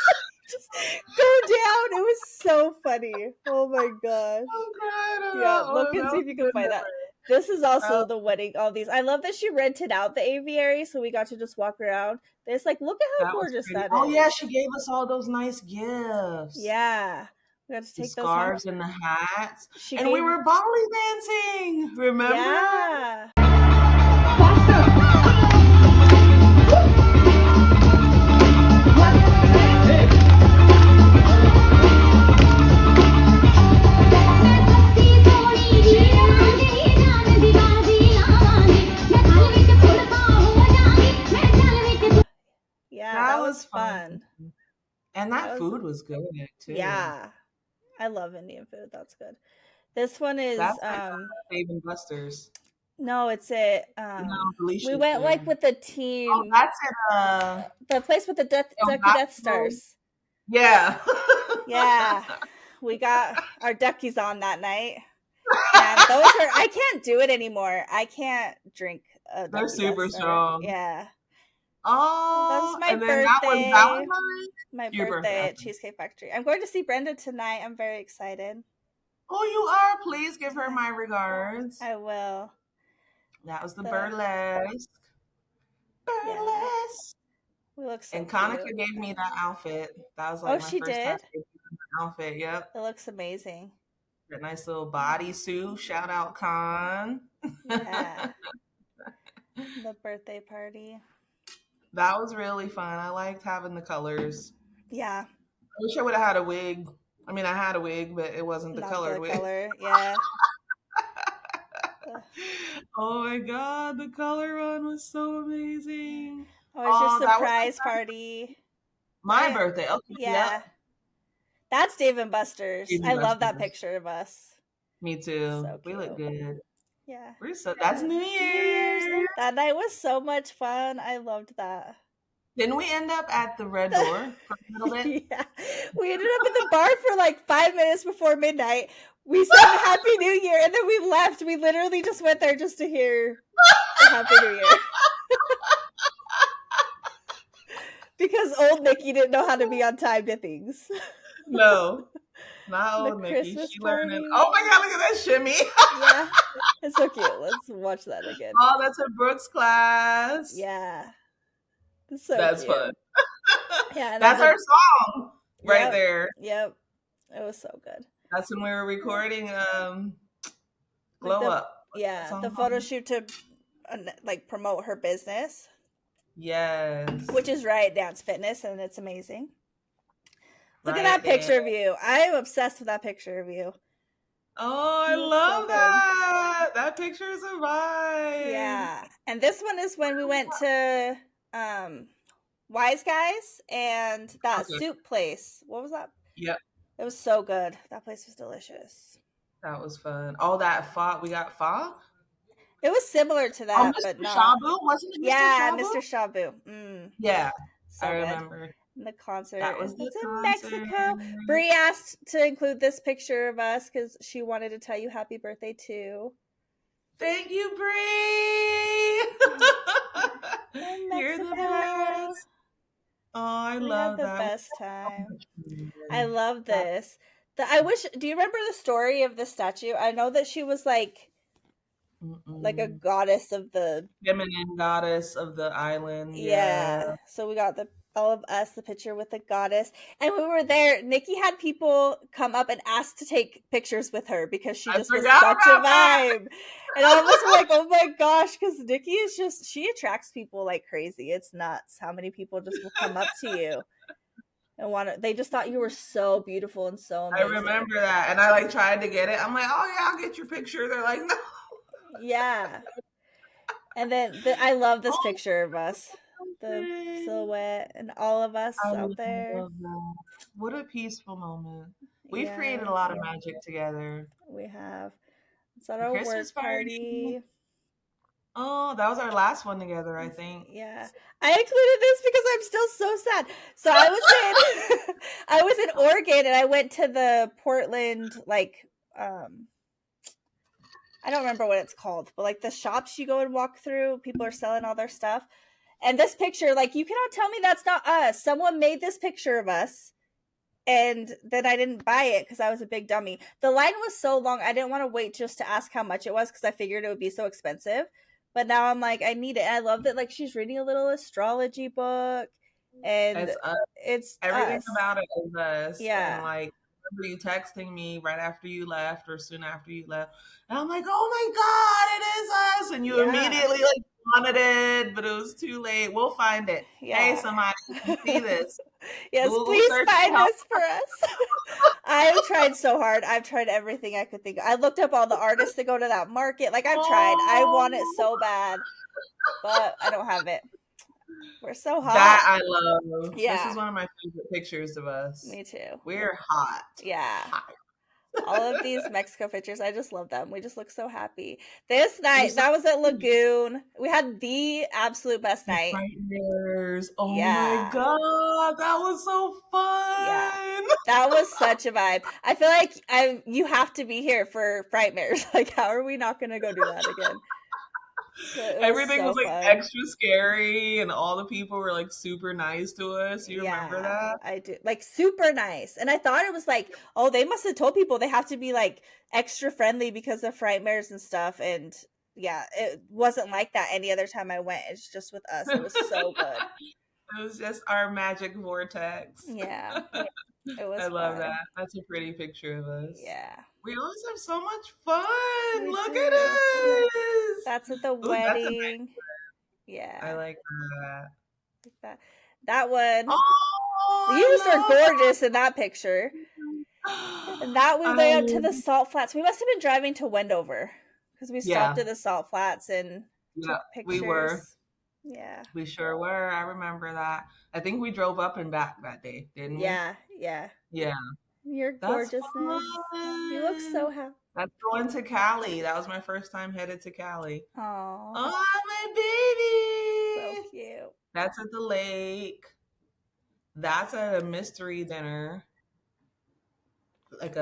Speaker 1: just go down. It was so funny. Oh my gosh.
Speaker 2: I'm crying.
Speaker 1: Yeah,
Speaker 2: Oh,
Speaker 1: look and
Speaker 2: that
Speaker 1: see
Speaker 2: was
Speaker 1: if you
Speaker 2: a
Speaker 1: can
Speaker 2: good
Speaker 1: find that.
Speaker 2: memory.
Speaker 1: This is also the wedding. All these. I love that she rented out the aviary, so we got to just walk around. But it's like, look at how
Speaker 2: That was
Speaker 1: gorgeous
Speaker 2: pretty.
Speaker 1: that
Speaker 2: Oh yeah,
Speaker 1: is.
Speaker 2: she gave us all those nice gifts.
Speaker 1: Yeah, we got to
Speaker 2: The
Speaker 1: take those home.
Speaker 2: scarves and the hats.
Speaker 1: She
Speaker 2: And we
Speaker 1: gave.
Speaker 2: were Bali dancing. Remember?
Speaker 1: Yeah. Yeah, that was fun.
Speaker 2: And that food was good too.
Speaker 1: Yeah. I love Indian food. That's good. This one is
Speaker 2: That's like Dave and Buster's.
Speaker 1: no, it's it.
Speaker 2: No,
Speaker 1: We went like with the team.
Speaker 2: Oh, that's it.
Speaker 1: The place with the Ducky Death Stars.
Speaker 2: Yeah.
Speaker 1: Yeah. We got our duckies on that night. And those are I can't do it anymore. I can't drink a Ducky
Speaker 2: They're super
Speaker 1: Death Star.
Speaker 2: strong.
Speaker 1: Yeah.
Speaker 2: Oh,
Speaker 1: that was my birthday.
Speaker 2: That was Valentines?
Speaker 1: My birthday at Cheesecake Factory. I'm going to see Brenda tonight. I'm very excited.
Speaker 2: Oh, you are? Please give her my regards.
Speaker 1: I will.
Speaker 2: That was the burlesque. Burlesque.
Speaker 1: Yeah. We look so
Speaker 2: And Kanika gave me that outfit. That was like my first time outfit. Yep.
Speaker 1: It looks amazing.
Speaker 2: That nice little bodysuit. Shout out, Con.
Speaker 1: Yeah. The birthday party.
Speaker 2: That was really fun. I liked having the colors.
Speaker 1: Yeah.
Speaker 2: I wish I would have had a wig. I mean, I had a wig, but it wasn't the colored wig.
Speaker 1: Yeah.
Speaker 2: Oh my God, the color one was so amazing.
Speaker 1: Oh, it's your surprise party.
Speaker 2: My birthday. Okay.
Speaker 1: Yeah. Yep. That's Dave and Buster's. I love that picture of us.
Speaker 2: Me too. So we look good.
Speaker 1: Yeah.
Speaker 2: That's New Year's.
Speaker 1: That night was so much fun. I loved that.
Speaker 2: Didn't we end up at the Red Door for a little bit?
Speaker 1: Yeah. We ended up at the bar for like 5 minutes before midnight. We said Happy New Year and then we left. We literally just went there just to hear the Happy New Year. Because old Niki didn't know how to be on time to things.
Speaker 2: No. Not old Niki. She learning. Oh my God, look at that shimmy.
Speaker 1: Yeah. It's so cute. Let's watch that again.
Speaker 2: Oh, that's a Brooks class.
Speaker 1: Yeah. So
Speaker 2: that's
Speaker 1: cute.
Speaker 2: Fun.
Speaker 1: Yeah.
Speaker 2: That's our song right there.
Speaker 1: Yep. It was so good.
Speaker 2: That's when we were recording Glow Up.
Speaker 1: Yeah. The photo shoot to like promote her business.
Speaker 2: Yes.
Speaker 1: Which is Riot Dance Fitness, and it's amazing. Look at that picture of you. I am obsessed with that picture of you.
Speaker 2: Oh, I love that. That picture is a vibe.
Speaker 1: Yeah. And this one is when we went to Wise Guys and that soup place. What was that?
Speaker 2: Yep.
Speaker 1: It was so good. That place was delicious.
Speaker 2: That was fun. Oh, that pho. We got pho?
Speaker 1: It was similar to that,
Speaker 2: but
Speaker 1: not.
Speaker 2: Shabu? Wasn't it Mr.
Speaker 1: Yeah,
Speaker 2: Shabu?
Speaker 1: Mr. Shabu.
Speaker 2: Yeah,
Speaker 1: so
Speaker 2: I
Speaker 1: good.
Speaker 2: remember.
Speaker 1: And the concert.
Speaker 2: That was
Speaker 1: it's in Mexico. Brie asked to include this picture of us because she wanted to tell you happy birthday too.
Speaker 2: Thank you, Brie. You're the best. Oh, I love that.
Speaker 1: The best time. I love this. Do you remember the story of the statue? I know that she was like a goddess of the
Speaker 2: feminine goddess of the island.
Speaker 1: Yeah. So we got all of us the picture with the goddess, and when we were there, Niki had people come up and ask to take pictures with her because she just was such a vibe. And all of us were like, "Oh my gosh!" Because Niki is she attracts people like crazy. It's nuts how many people just will come up to you and they just thought you were so beautiful and so amazing.
Speaker 2: I remember that, and I tried to get it. I'm like, "Oh yeah, I'll get your picture." They're like, "No."
Speaker 1: Yeah. And then I love this picture of us. The silhouette and all of us out there.
Speaker 2: What a peaceful moment. We've created a lot of magic together.
Speaker 1: We have. It's at our Christmas work party.
Speaker 2: Oh, that was our last one together, I think.
Speaker 1: Yeah. I included this because I'm still so sad. So I was in Oregon and I went to the Portland I don't remember what it's called, but the shops you go and walk through, people are selling all their stuff. And this picture, like, you cannot tell me that's not us. Someone made this picture of us, and then I didn't buy it because I was a big dummy. The line was so long, I didn't want to wait just to ask how much it was because I figured it would be so expensive. But now I'm like, I need it. And I love that, like, she's reading a little astrology book, and
Speaker 2: It's us.
Speaker 1: it's
Speaker 2: Everything
Speaker 1: us.
Speaker 2: about it is us.
Speaker 1: Yeah.
Speaker 2: And like, remember you texting me right after you left or soon after you left. And I'm like, oh my God, it is us. And you
Speaker 1: Yeah.
Speaker 2: immediately like wanted it, but it was too late. We'll find it. Hey,
Speaker 1: Yeah.
Speaker 2: somebody, you see this.
Speaker 1: Yes,
Speaker 2: Google
Speaker 1: please
Speaker 2: search
Speaker 1: find
Speaker 2: help.
Speaker 1: this for us. I've tried so hard. I've tried everything I could think of. I looked up all the artists that go to that market. Like, I've tried. I want it so bad, but I don't have it. We're so hot.
Speaker 2: That I love.
Speaker 1: Yeah.
Speaker 2: This is one of my favorite pictures of us.
Speaker 1: Me too.
Speaker 2: We're hot.
Speaker 1: Yeah.
Speaker 2: Hot.
Speaker 1: All of these Mexico pictures, I just love them. We just look so happy. This night, that was at Lagoon. We had the absolute best night.
Speaker 2: Nightmares. Oh
Speaker 1: Yeah.
Speaker 2: my God, that was so fun.
Speaker 1: Yeah. That was such a vibe. I feel like you have to be here for Frightmares. Like, how are we not going to go do that again?
Speaker 2: Everything was like
Speaker 1: fun.
Speaker 2: extra scary, and all the people were like super nice to us. You remember that?
Speaker 1: I do. Like, super nice. And I thought it was like, oh, they must have told people they have to be like extra friendly because of Frightmares and stuff. And yeah, it wasn't like that any other time I went. It's just with us. It was so good.
Speaker 2: It was just our magic vortex.
Speaker 1: Yeah. It was
Speaker 2: I love
Speaker 1: fun.
Speaker 2: that. That's a pretty picture of us.
Speaker 1: Yeah.
Speaker 2: We always have so much fun.
Speaker 1: We
Speaker 2: Look
Speaker 1: do.
Speaker 2: at us.
Speaker 1: That's at the wedding. Yeah.
Speaker 2: I like that.
Speaker 1: That one.
Speaker 2: Oh,
Speaker 1: You were gorgeous in that picture. And that we went up to the salt flats. We must have been driving to Wendover because we stopped at the salt flats and took pictures.
Speaker 2: We were.
Speaker 1: Yeah.
Speaker 2: We sure were. I remember that. I think we drove up and back that day, didn't we?
Speaker 1: Yeah. Your gorgeousness. You look so happy.
Speaker 2: That's going to Cali. That was my first time headed to Cali.
Speaker 1: Aww.
Speaker 2: Oh, my baby.
Speaker 1: So cute.
Speaker 2: That's at the lake. That's at a mystery dinner. Like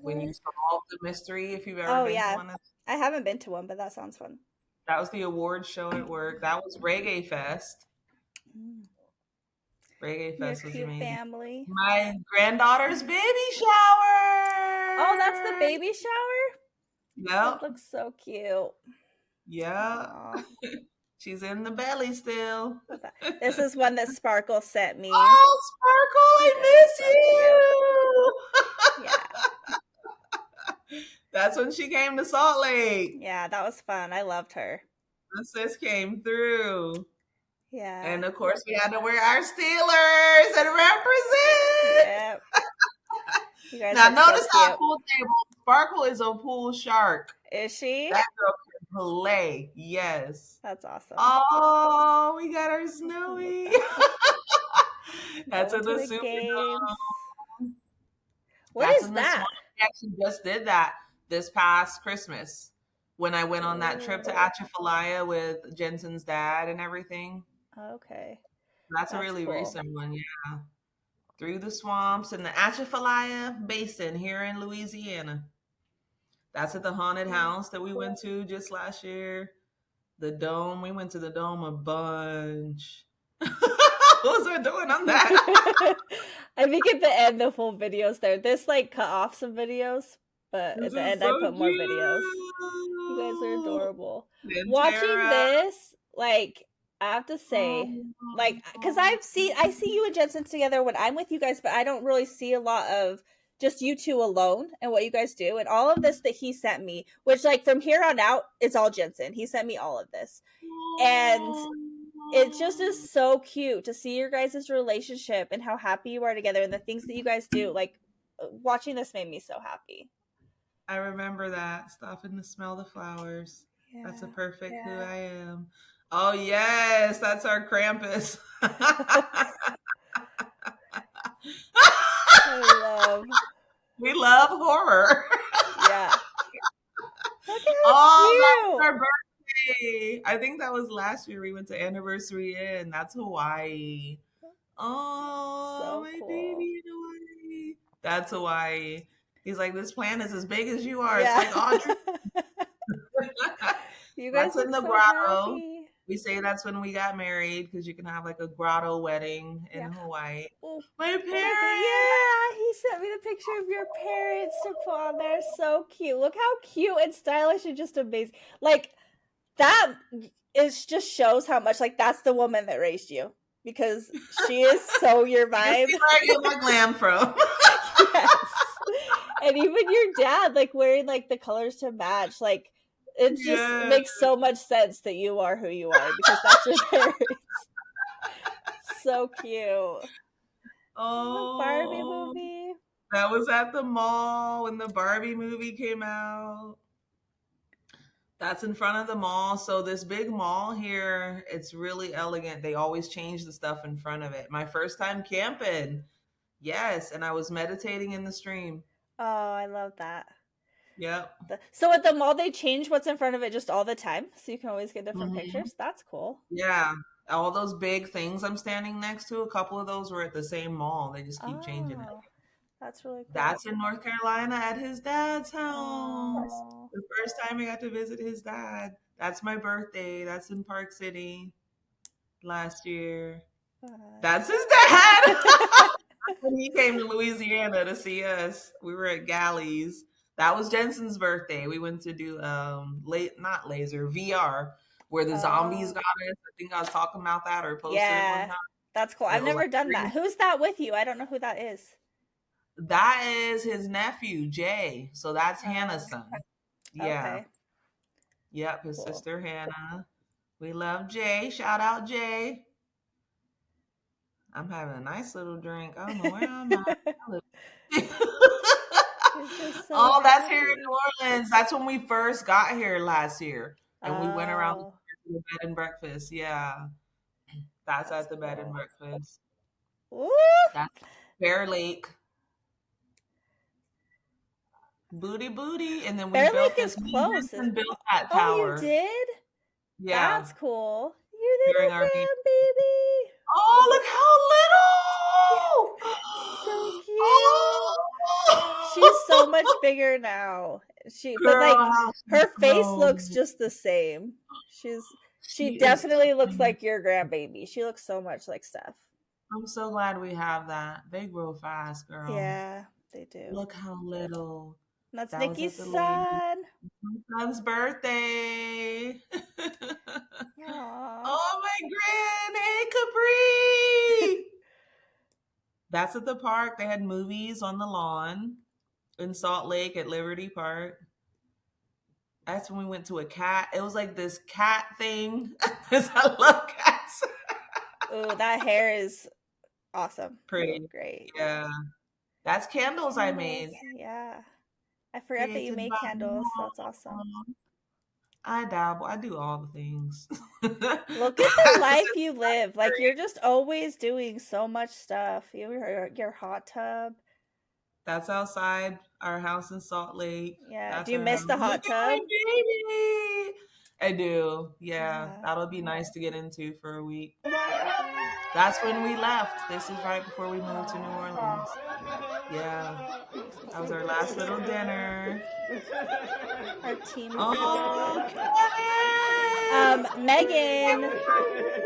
Speaker 2: when you solve the mystery, if you've ever been to one.
Speaker 1: I haven't been to one, but that sounds fun.
Speaker 2: That was the awards show at work. That was Reggae Fest. Reggae Fest was amazing.
Speaker 1: Family.
Speaker 2: My granddaughter's baby shower.
Speaker 1: Oh, that's the baby shower?
Speaker 2: Yep.
Speaker 1: That looks so cute.
Speaker 2: Yeah. She's in the belly still.
Speaker 1: This is one that Sparkle sent me.
Speaker 2: Oh, Sparkle, I miss you.
Speaker 1: Yeah.
Speaker 2: That's when she came to Salt Lake.
Speaker 1: Yeah, that was fun. I loved her.
Speaker 2: The sis came through.
Speaker 1: Yeah.
Speaker 2: And of course, we had to wear our Steelers and represent.
Speaker 1: Yep. You guys
Speaker 2: now, notice that pool table. Sparkle is a pool shark.
Speaker 1: Is she?
Speaker 2: That girl can play. Yes.
Speaker 1: That's awesome.
Speaker 2: Oh, we got our Snowy. That's in the Superdome.
Speaker 1: What is that?
Speaker 2: We actually just did that this past Christmas when I went on that trip to Atchafalaya with Jensen's dad and everything.
Speaker 1: Okay.
Speaker 2: That's a really recent one, yeah. Through the swamps in the Atchafalaya Basin here in Louisiana. That's at the haunted house that we went to just last year. The Dome, we went to the Dome a bunch. What was I doing on that?
Speaker 1: I think at the end the full video's there. This like cut off some videos, but at the end I put more videos. You guys are adorable. Watching this, like, I have to say, like, because I see you and Jensen together when I'm with you guys, but I don't really see a lot of just you two alone and what you guys do. And all of this that he sent me, which, like, from here on out, it's all Jensen. He sent me all of this. And it just is so cute to see your guys' relationship and how happy you are together and the things that you guys do. Like, watching this made me so happy.
Speaker 2: I remember that. Stopping to smell the flowers. Yeah, that's a perfect who I am. Oh, yes. That's our Krampus. We love horror.
Speaker 1: Yeah.
Speaker 2: Oh, that's our birthday. I think that was last year. We went to Anniversary Inn. That's Hawaii. Oh, so my baby in Hawaii. That's Hawaii. He's like, this plant is as big as you are. Yeah. It's like Audrey.
Speaker 1: You guys
Speaker 2: That's in the
Speaker 1: so
Speaker 2: grotto.
Speaker 1: happy.
Speaker 2: We say that's when we got married because you can have like a grotto wedding in Hawaii.
Speaker 1: Oh,
Speaker 2: My parents.
Speaker 1: yeah, he sent me the picture of your parents to put on there. So cute. Look how cute and stylish and just amazing. Like that is just shows how much like that's the woman that raised you because she is so your
Speaker 2: You can
Speaker 1: vibe.
Speaker 2: see where I get my glam from.
Speaker 1: Yes. And even your dad like wearing like the colors to match like it just makes so much sense that you are who you are because that's your parents. So cute.
Speaker 2: Oh,
Speaker 1: the Barbie movie.
Speaker 2: That was at the mall when the Barbie movie came out. That's in front of the mall. So this big mall here, it's really elegant. They always change the stuff in front of it. My first time camping. Yes, and I was meditating in the stream.
Speaker 1: Oh, I love that.
Speaker 2: Yep.
Speaker 1: So at the mall, they change what's in front of it just all the time, so you can always get different pictures. That's cool.
Speaker 2: Yeah, all those big things I'm standing next to, a couple of those were at the same mall. They just keep changing it.
Speaker 1: That's really cool.
Speaker 2: That's in North Carolina at his dad's house. The first time I got to visit his dad. That's my birthday. That's in Park City last year. That's his dad. When he came to Louisiana to see us, we were at Galleys. That was Jensen's birthday. We went to do not laser VR, where the zombies got us. I think I was talking about that or posted it one time.
Speaker 1: That's cool. I've never done that. Who's that with you? I don't know who that is.
Speaker 2: That is his nephew, Jay. So that's Hannah's son. Yeah. Okay. Yep, his sister Hannah. We love Jay. Shout out Jay. I'm having a nice little drink. I don't know where I'm at. Oh, that's here in New Orleans. That's when we first got here last year. And we went around to the bed and breakfast. Yeah. That's at the bed and breakfast. Ooh. That's Bear Lake. Booty. And then we
Speaker 1: Bear
Speaker 2: built
Speaker 1: Lake is close.
Speaker 2: And built that tower.
Speaker 1: Oh, you did?
Speaker 2: Yeah.
Speaker 1: That's cool. You're the grandbaby.
Speaker 2: Oh, look how little!
Speaker 1: So cute. Oh. She's so much bigger now. But like her face looks just the same. She definitely looks like your grandbaby. She looks so much like Steph.
Speaker 2: I'm so glad we have that. They grow fast, girl.
Speaker 1: Yeah, they do.
Speaker 2: Look how little.
Speaker 1: That's Niki's son.
Speaker 2: My son's birthday. Oh, my grand. Hey, Capri. That's at the park. They had movies on the lawn in Salt Lake at Liberty Park. That's when we went to a cat. It was like this cat thing. Because I love cats.
Speaker 1: Oh, that hair is awesome.
Speaker 2: Pretty.
Speaker 1: Great.
Speaker 2: Yeah. That's candles I made.
Speaker 1: Yeah. I forgot that you make candles. That's awesome.
Speaker 2: I dabble. I do all the things.
Speaker 1: Look at the life you live. Like you're just always doing so much stuff. Your hot tub.
Speaker 2: That's outside our house in Salt Lake.
Speaker 1: Yeah.
Speaker 2: That's
Speaker 1: do you miss the hot tub?
Speaker 2: Baby. I do. Yeah. That'll be nice to get into for a week. That's when we left. This is right before we moved to New Orleans. Yeah. That was our last little dinner.
Speaker 1: Our team.
Speaker 2: Oh,
Speaker 1: Megan.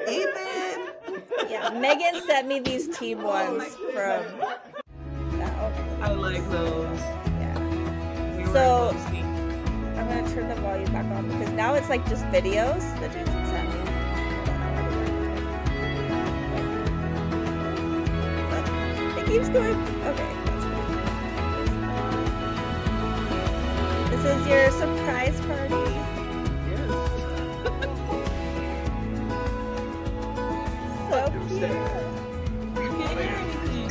Speaker 2: Ethan.
Speaker 1: Yeah, Megan sent me these team ones from.
Speaker 2: I like those.
Speaker 1: Yeah. So I'm gonna turn the volume back on because now it's like just videos that Jason sent me. It keeps going. Okay. This is your surprise party.
Speaker 3: Yes.
Speaker 1: So cute.
Speaker 2: You can't hear anything.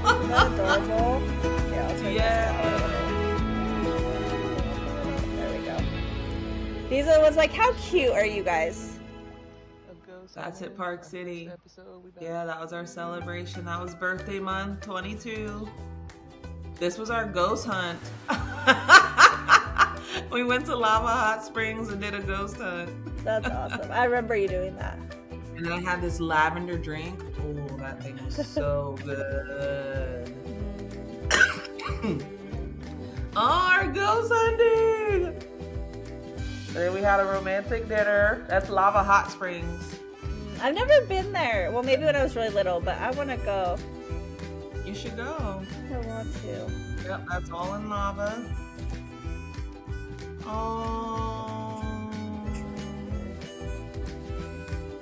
Speaker 1: Isn't that adorable? Yeah, I'll turn this down. There we go. These are was like, how cute are you guys?
Speaker 2: That's at Park City. Yeah, that was our celebration. That was birthday month 22. This was our ghost hunt. We went to Lava Hot Springs and did a ghost hunt.
Speaker 1: That's awesome. I remember you doing that.
Speaker 2: And then I had this lavender drink. Oh, That thing was so good. Our ghost hunting. Then we had a romantic dinner. That's Lava Hot Springs.
Speaker 1: I've never been there. Well, maybe when I was really little, but I want to go.
Speaker 2: You should go.
Speaker 1: I want to.
Speaker 2: Yep, that's all in lava. Oh,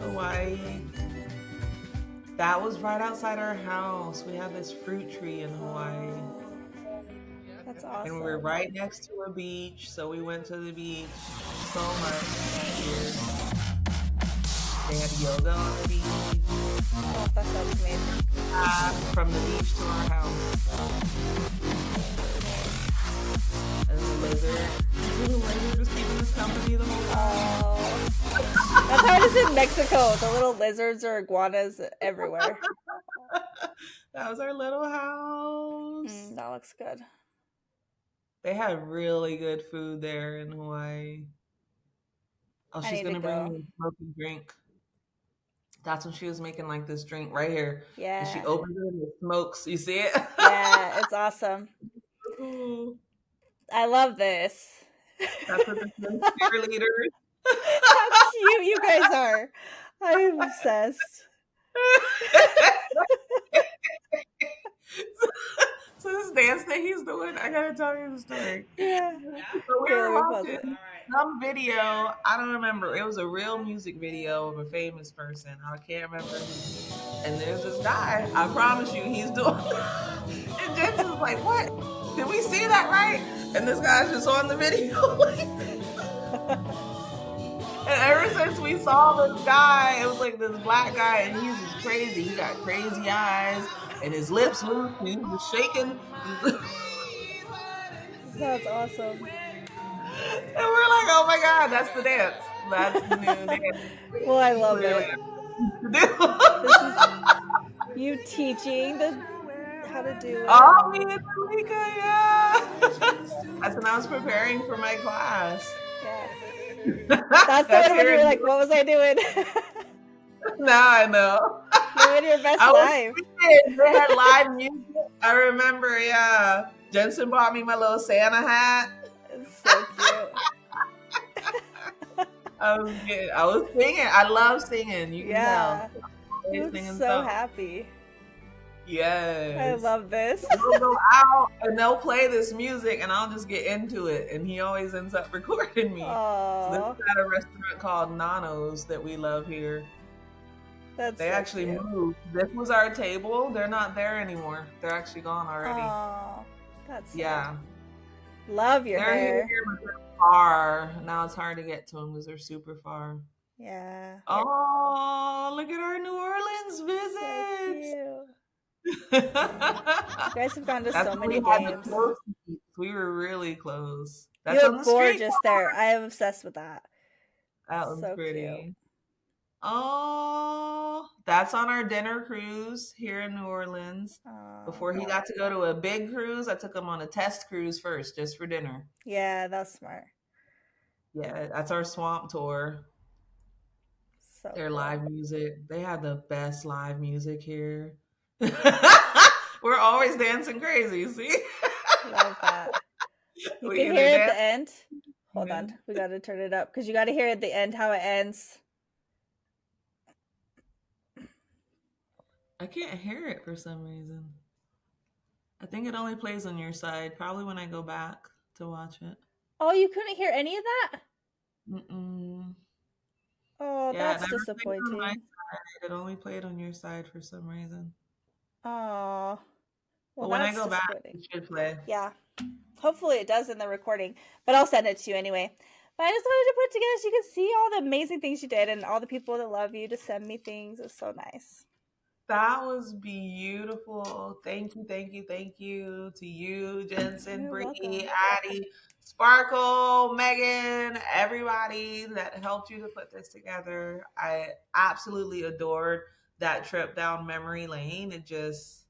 Speaker 2: Hawaii. That was right outside our house. We have this fruit tree in Hawaii.
Speaker 1: That's awesome.
Speaker 2: And we were right next to a beach, so we went to the beach so much that year. They had yoga on the beach.
Speaker 1: Oh, that sounds amazing.
Speaker 2: From the beach to our house. And the lizard was keeping us company the whole time.
Speaker 1: Oh. That's how it is in Mexico. The little lizards or iguanas everywhere.
Speaker 2: That was our little house.
Speaker 1: That looks good.
Speaker 2: They had really good food there in Hawaii. Oh, she's going to bring me a smoky drink. That's when she was making like this drink right here.
Speaker 1: Yeah.
Speaker 2: And she opens it and it smokes. You see it?
Speaker 1: Yeah, it's awesome. I love this.
Speaker 2: That's what the cheerleaders.
Speaker 1: How cute you guys are. I'm obsessed.
Speaker 2: So this dance that he's doing, I gotta tell you the story.
Speaker 1: Yeah.
Speaker 2: So we were watching some video. I don't remember. It was a real music video of a famous person. I can't remember who. And there's this guy. I promise you, he's doing. And Jensen's like, "What? Did we see that right?" And this guy's just on the video. And ever since we saw this guy, it was like this black guy, and he's just crazy. He got crazy eyes, and his lips moved. He was shaking.
Speaker 1: That's awesome.
Speaker 2: And we're like, "Oh my God, that's the dance. That's the new dance."
Speaker 1: Well, I love it. This is you teaching how to do it.
Speaker 2: Oh, me and Malika, yeah. That's when I was preparing for my class.
Speaker 1: Yeah. That's the one when you were like, what was I doing?
Speaker 2: Now I know.
Speaker 1: You're in your best life.
Speaker 2: They had live music. I remember, yeah. Jensen bought me my little Santa hat.
Speaker 1: It's so cute.
Speaker 2: I was singing. I love singing. You can tell.
Speaker 1: You look so happy.
Speaker 2: Yes.
Speaker 1: I love this.
Speaker 2: We'll go out and they'll play this music and I'll just get into it. And he always ends up recording me.
Speaker 1: Aww.
Speaker 2: So this is at a restaurant called Nano's that we love here. They actually moved. This was our table. They're not there anymore. They're actually gone already.
Speaker 1: Oh, that's
Speaker 2: sad.
Speaker 1: Love your hair.
Speaker 2: Here, but they're far. Now it's hard to get to them because they're super far.
Speaker 1: Yeah.
Speaker 2: Oh, look at our New Orleans visit.
Speaker 1: So cute. You guys have gone to so many games.
Speaker 2: We were really close.
Speaker 1: You look gorgeous there. I am obsessed with that.
Speaker 2: That was
Speaker 1: so
Speaker 2: pretty.
Speaker 1: Cute.
Speaker 2: Oh, that's on our dinner cruise here in New Orleans. Before he got to go to a big cruise, I took him on a test cruise first, just for dinner.
Speaker 1: Yeah, that's smart.
Speaker 2: Yeah, that's our swamp tour.
Speaker 1: So
Speaker 2: Their live music. They have the best live music here. We're always dancing crazy, see?
Speaker 1: Love that. You can hear it at the end. Hold on. We got to turn it up because you got to hear at the end how it ends.
Speaker 2: I can't hear it for some reason. I think it only plays on your side. Probably when I go back to watch it.
Speaker 1: Oh, you couldn't hear any of that?
Speaker 2: Mm-mm.
Speaker 1: Oh, yeah, that's disappointing.
Speaker 2: On it only played on your side for some reason.
Speaker 1: Oh.
Speaker 2: Well, when I go back, it should play.
Speaker 1: Yeah. Hopefully it does in the recording. But I'll send it to you anyway. But I just wanted to put it together so you can see all the amazing things you did and all the people that love you to send me things. It was so nice.
Speaker 2: That was beautiful. Thank you, thank you, thank you to you, Jensen, Britney, Addie, Sparkle, Megan, everybody that helped you to put this together. I absolutely adored that trip down memory lane. It just,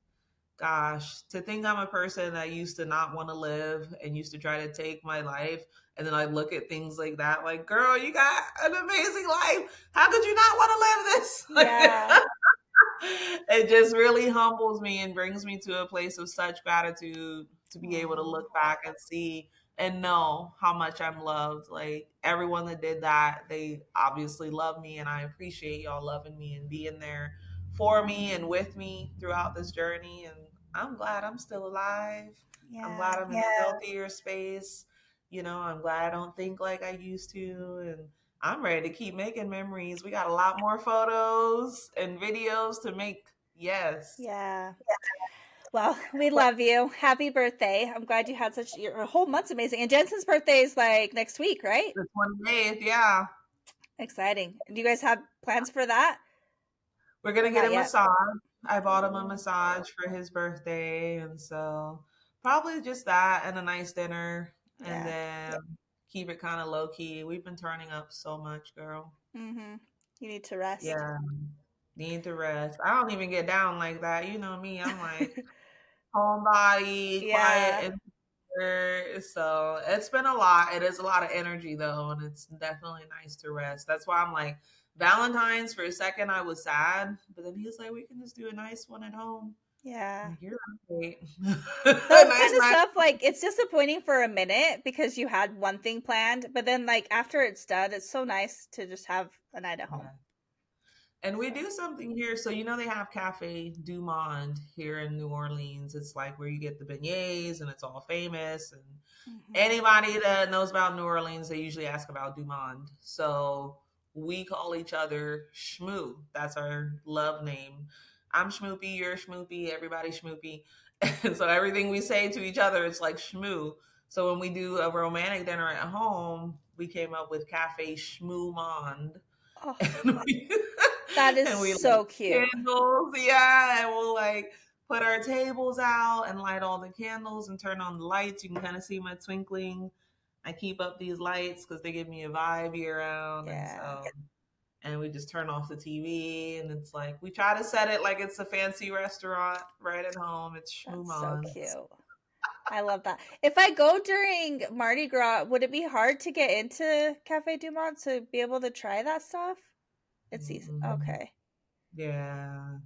Speaker 2: gosh, to think I'm a person that used to not want to live and used to try to take my life. And then I look at things like that, like, girl, you got an amazing life. How could you not want to live this?
Speaker 1: Yeah.
Speaker 2: It just really humbles me and brings me to a place of such gratitude to be able to
Speaker 1: Aw.
Speaker 2: look back and see and know how much I'm loved. Like everyone that did that, they obviously love me, and I appreciate y'all loving me and being there for me and with me throughout this journey. And I'm glad I'm still alive. I'm
Speaker 1: Yeah.
Speaker 2: glad I'm in a healthier space. I'm glad I don't think like I used to. And I'm ready to keep making memories. We got a lot more photos and videos to make. Yes.
Speaker 1: Yeah. Well, we love you. Happy birthday. I'm glad you had such your whole month's amazing. And Jensen's birthday is like next week, right?
Speaker 2: The 28th, yeah.
Speaker 1: Exciting. Do you guys have plans for that?
Speaker 2: We're
Speaker 1: Or
Speaker 2: gonna get
Speaker 1: not
Speaker 2: a
Speaker 1: yet?
Speaker 2: massage. I bought him a
Speaker 1: Ooh.
Speaker 2: massage for his birthday, and so probably just that and a nice dinner, and
Speaker 1: Yeah.
Speaker 2: then keep it kind of low key. We've been turning up so much, girl.
Speaker 1: Mm-hmm. You need to rest.
Speaker 2: Yeah, need to rest. I don't even get down like that. You know me. I'm like homebody, quiet,
Speaker 1: Yeah.
Speaker 2: and so it's been a lot. It is a lot of energy though, and it's definitely nice to rest. That's why I'm like Valentine's. For a second, I was sad, but then he's like, "We can just do a nice one at home." I'm
Speaker 1: Yeah.
Speaker 2: like, you're right.
Speaker 1: Those
Speaker 2: Nice
Speaker 1: kind of
Speaker 2: night.
Speaker 1: stuff, like, it's disappointing for a minute because you had one thing planned, but then, like, after it's done, it's so nice to just have a night at home.
Speaker 2: Yeah. And we
Speaker 1: So,
Speaker 2: do something here. So they have Cafe Du Monde here in New Orleans. It's like where you get the beignets and it's all famous. And
Speaker 1: mhm.
Speaker 2: anybody that knows about New Orleans, they usually ask about Du Monde. So we call each other Shmoo. That's our love name. I'm Schmoopy, you're Schmoopy, everybody Schmoopy. And so everything we say to each other, it's like Shmoo. So when we do a romantic dinner at home, we came up with Cafe Shmoo Monde.
Speaker 1: Oh,
Speaker 2: And we,
Speaker 1: that is
Speaker 2: and we light
Speaker 1: so cute.
Speaker 2: candles, yeah, and we'll like put our tables out and light all the candles and turn on the lights. You can kind of see my twinkling. I keep up these lights because they give me a vibe year round, and
Speaker 1: Yeah,
Speaker 2: so and we just turn off the TV, and it's like we try to set it like it's a fancy restaurant right at home. It's
Speaker 1: that's so
Speaker 2: Schmoomon.
Speaker 1: cute. I love that. If I go during Mardi Gras, would it be hard to get into Cafe Du Monde to be able to try that stuff? It's easy.
Speaker 2: Mm-mm.
Speaker 1: Okay.
Speaker 2: Yeah.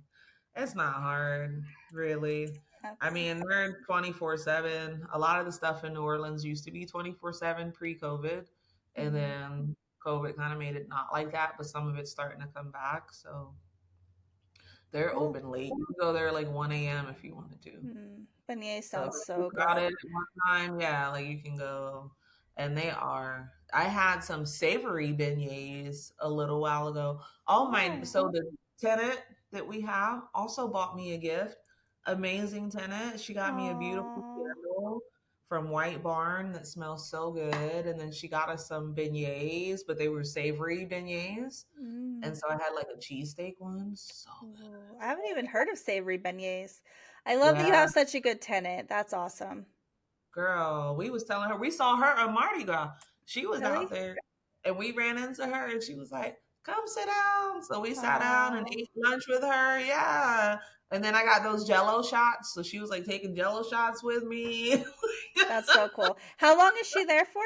Speaker 2: It's not hard, really. I
Speaker 1: Okay.
Speaker 2: mean, we're 24/7. A lot of the stuff in New Orleans used to be 24/7 pre-COVID, and
Speaker 1: Hmm.
Speaker 2: then COVID kind of made it not like that, but some of it's starting to come back. So they're
Speaker 1: Cool.
Speaker 2: open late. You can go there like 1 a.m. if you wanted to.
Speaker 1: Beignet
Speaker 2: So if
Speaker 1: sounds
Speaker 2: you
Speaker 1: so
Speaker 2: got it
Speaker 1: good.
Speaker 2: at one time, yeah, like you can go. And they are. I had some savory beignets a little while ago. Oh my!
Speaker 1: Oh.
Speaker 2: So the tenant that we have also bought me a gift. Amazing tenant. She got me a beautiful
Speaker 1: Oh.
Speaker 2: candle from White Barn that smells so good. And then she got us some beignets, but they were savory beignets.
Speaker 1: Mm.
Speaker 2: And so I had like a cheesesteak one. So
Speaker 1: Ooh, I haven't even heard of savory beignets. I
Speaker 2: good.
Speaker 1: love that you
Speaker 2: Yeah.
Speaker 1: have such a good tenant. That's awesome.
Speaker 2: Girl, we was telling her we saw her on Mardi Gras. She was out
Speaker 1: Really?
Speaker 2: there, and we ran into her, and she was like, "Come sit down." So we sat down and
Speaker 1: Oh,
Speaker 2: ate lunch with her. Yeah, and then I got those Jello shots, so she was like taking Jello shots with me.
Speaker 1: that's so cool. How long is she there for?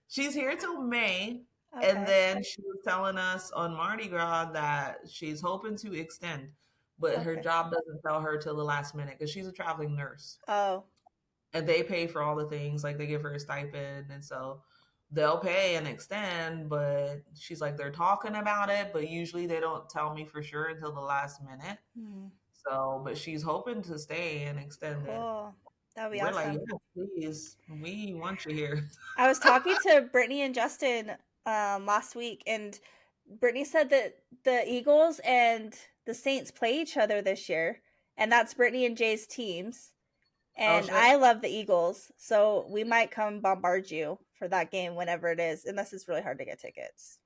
Speaker 2: She's here till May, and
Speaker 1: Okay.
Speaker 2: then she was telling us on Mardi Gras that she's hoping to extend, but her
Speaker 1: Okay.
Speaker 2: job doesn't tell her till the last minute because she's a traveling nurse.
Speaker 1: Oh.
Speaker 2: And they pay for all the things, like they give her a stipend, and so they'll pay and extend. But she's like, they're talking about it, but usually they don't tell me for sure until the last minute.
Speaker 1: Hmm.
Speaker 2: So but she's hoping to stay and extend it.
Speaker 1: Cool. That would be
Speaker 2: We're like,
Speaker 1: awesome.
Speaker 2: yeah, please, we want you here.
Speaker 1: I was talking to Brittany and Justin last week, and Brittany said that the Eagles and the Saints play each other this year, and that's Brittany and Jay's teams.
Speaker 2: Oh
Speaker 1: And
Speaker 2: shit.
Speaker 1: I love the Eagles, so we might come bombard you for that game whenever it is, unless it's really hard to get tickets.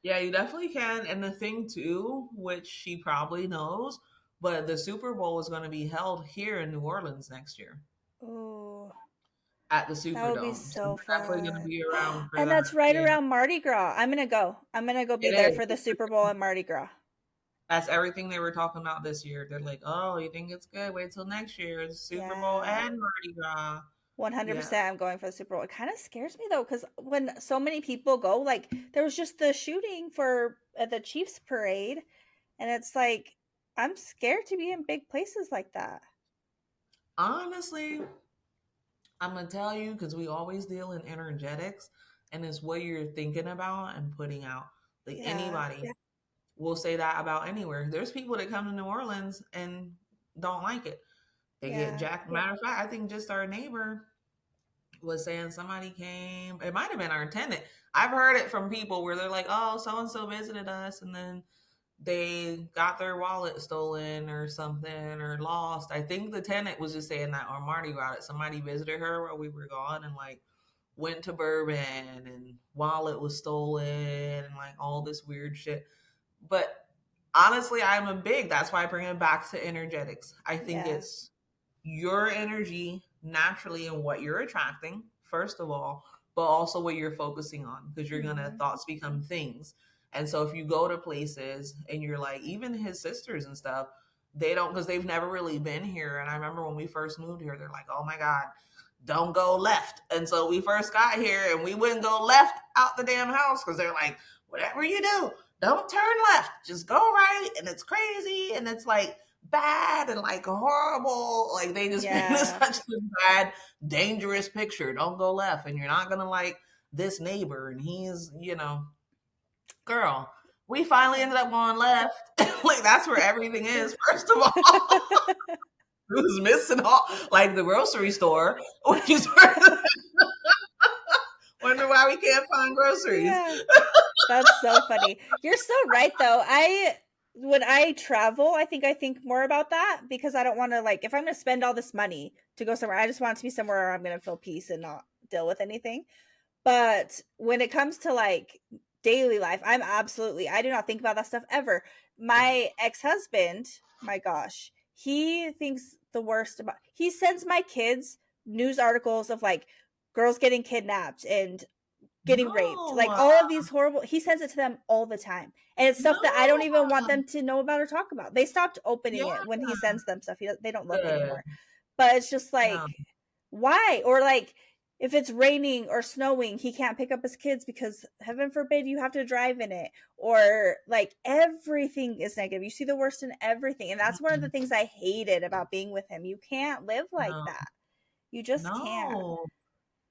Speaker 2: Yeah, you definitely can. And the thing too, which she probably knows, but the Super Bowl is going to be held here in New Orleans next year
Speaker 1: Ooh,
Speaker 2: at the
Speaker 1: that would be
Speaker 2: Superdome. So
Speaker 1: so
Speaker 2: we're definitely going to
Speaker 1: fun.
Speaker 2: be around for
Speaker 1: And
Speaker 2: that.
Speaker 1: that's right
Speaker 2: Yeah,
Speaker 1: around Mardi Gras. I'm gonna go. I'm gonna go be
Speaker 2: it
Speaker 1: there
Speaker 2: is.
Speaker 1: for the Super Bowl and Mardi Gras.
Speaker 2: That's everything they were talking about this year. They're like, "Oh, you think it's good? Wait till next year. It's Super Bowl
Speaker 1: Yeah.
Speaker 2: and Mardi Gras." Yeah,
Speaker 1: 100% I'm going for the Super Bowl. It kind of scares me though, because when so many people go, like there was just the shooting for the Chiefs parade, and it's like I'm scared to be in big places like that.
Speaker 2: Honestly, I'm gonna tell you because we always deal in energetics, and it's what you're thinking about and putting out. Like
Speaker 1: Yeah.
Speaker 2: anybody will say that about anywhere. There's people that come to New Orleans and don't like it. They get
Speaker 1: Yeah.
Speaker 2: jacked. Matter of fact, I think just our neighbor was saying somebody came. It might have been our tenant. I've heard it from people where they're like, "Oh, so and so visited us," and then they got their wallet stolen or something or lost. I think the tenant was just saying that on Mardi Gras that somebody visited her while we were gone and like went to Bourbon and wallet was stolen and like all this weird shit. But honestly, I'm a big, that's why I bring it back to energetics. I think
Speaker 1: Yeah.
Speaker 2: it's your energy naturally and what you're attracting, first of all, but also what you're focusing on because you're gonna thoughts become things. And so if you go to places and you're like, even his sisters and stuff, they don't because they've never really been here. And I remember when we first moved here, they're like, oh my God, don't go left. And so we first got here and we wouldn't go left out the damn house because they're like, whatever you do, don't turn left, just go right. And it's crazy and it's like bad and like horrible. Like they just paint such a bad, dangerous picture. Don't go left, and you're not gonna like this neighbor. And he's, girl. We finally ended up going left. Like that's where everything is. First of all, it was missing all like the grocery store, which is wonder why we can't find groceries.
Speaker 1: Yeah. That's so funny. You're so right though. When I travel, I think more about that because I don't want to like if I'm going to spend all this money to go somewhere, I just want it to be somewhere where I'm going to feel peace and not deal with anything. But when it comes to like daily life, I do not think about that stuff ever. My ex-husband, my gosh, he thinks the worst about he sends my kids news articles of like girls getting kidnapped and getting raped, like
Speaker 2: No,
Speaker 1: all of these horrible he sends it to them all the time, and it's stuff that I don't even want
Speaker 2: no.
Speaker 1: them to know about or talk about. They stopped opening
Speaker 2: Yeah,
Speaker 1: it when he sends them stuff. They don't look
Speaker 2: good.
Speaker 1: anymore, but it's just like
Speaker 2: No,
Speaker 1: why? Or like if it's raining or snowing, he can't pick up his kids because heaven forbid you have to drive in it, or like everything is negative. You see the worst in everything, and that's one of the things I hated about being with him. You can't live like
Speaker 2: no,
Speaker 1: that. You just can't.
Speaker 2: no.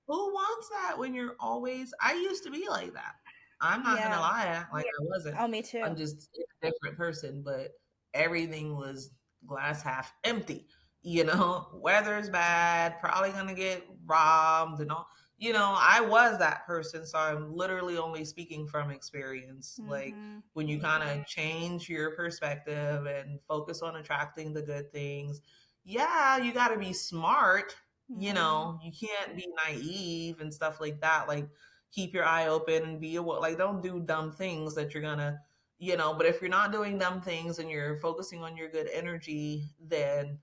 Speaker 2: Who wants that when you're always? I used to be like that. I'm not gonna
Speaker 1: Yeah.
Speaker 2: lie, like I wasn't.
Speaker 1: Oh, me too.
Speaker 2: I'm just a different person, but everything was glass half empty. Weather's bad, probably gonna get robbed and all. I was that person, so I'm literally only speaking from experience. Like when you kind of change your perspective and focus on attracting the good things, yeah, you got to be smart. You can't be naive and stuff like that. Like keep your eye open and be able, like don't do dumb things that you're gonna, but if you're not doing dumb things and you're focusing on your good energy, then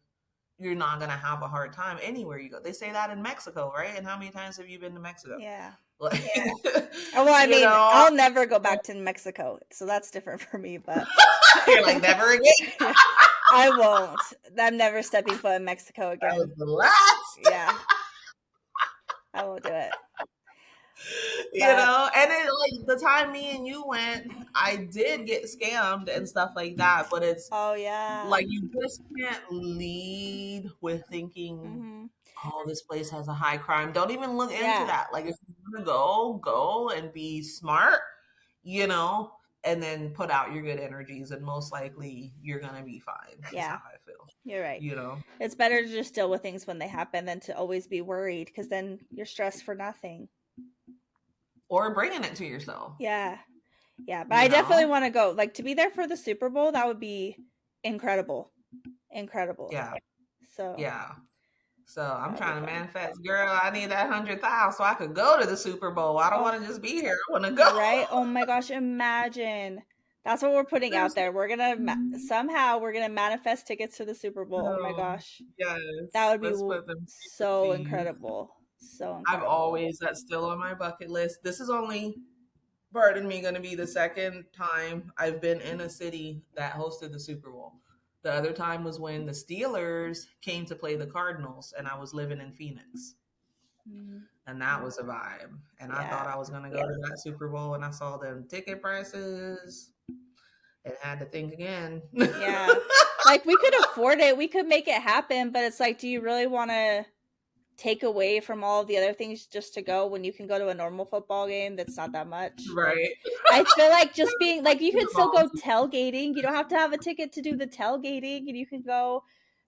Speaker 2: you're not gonna have a hard time anywhere you go. They say that in Mexico, right? And how many times have you been to Mexico?
Speaker 1: Yeah.
Speaker 2: Like,
Speaker 1: Oh, well, I mean, I'll never go back to Mexico, so that's different for me, but
Speaker 2: you're like never again.
Speaker 1: I won't. I'm never stepping foot in Mexico again.
Speaker 2: That was the last.
Speaker 1: Yeah. I won't do it.
Speaker 2: And then like the time me and you went, I did get scammed and stuff like that, but it's like you just can't lead with thinking, oh, this place has a high crime. Don't even look into that. Like if you want to go and be smart, and then put out your good energies, and most likely you're gonna be fine. Yeah, that's how I feel.
Speaker 1: You're right. It's better to just deal with things when they happen than to always be worried, because then you're stressed for nothing.
Speaker 2: Or bringing it to yourself.
Speaker 1: Yeah. But I definitely want to go. Like to be there for the Super Bowl, that would be incredible.
Speaker 2: Yeah.
Speaker 1: So
Speaker 2: I'm trying to manifest, girl. I need that 100,000 so I could go to the Super Bowl. I don't want to just be here. I want to go.
Speaker 1: Right? Oh my gosh! Imagine. That's what we're putting out there. We're gonna somehow we're gonna manifest tickets to the Super Bowl. Oh my gosh!
Speaker 2: Yes,
Speaker 1: that would be so incredible. So incredible.
Speaker 2: That's still on my bucket list. This is only, pardon me, going to be the second time I've been in a city that hosted the Super Bowl. The other time was when the Steelers came to play the Cardinals, and I was living in Phoenix. And that was a vibe. And I thought I was going to go to that Super Bowl, and I saw them ticket prices and had to think again.
Speaker 1: Yeah. Like, we could afford it. We could make it happen, but it's like, do you really want to take away from all of the other things just to go when you can go to a normal football game that's not that much? Like,
Speaker 2: Right.
Speaker 1: I feel like just being like, you could still go
Speaker 2: Volunteer.
Speaker 1: tailgating. You don't have to have a ticket to do the tailgating, and you can go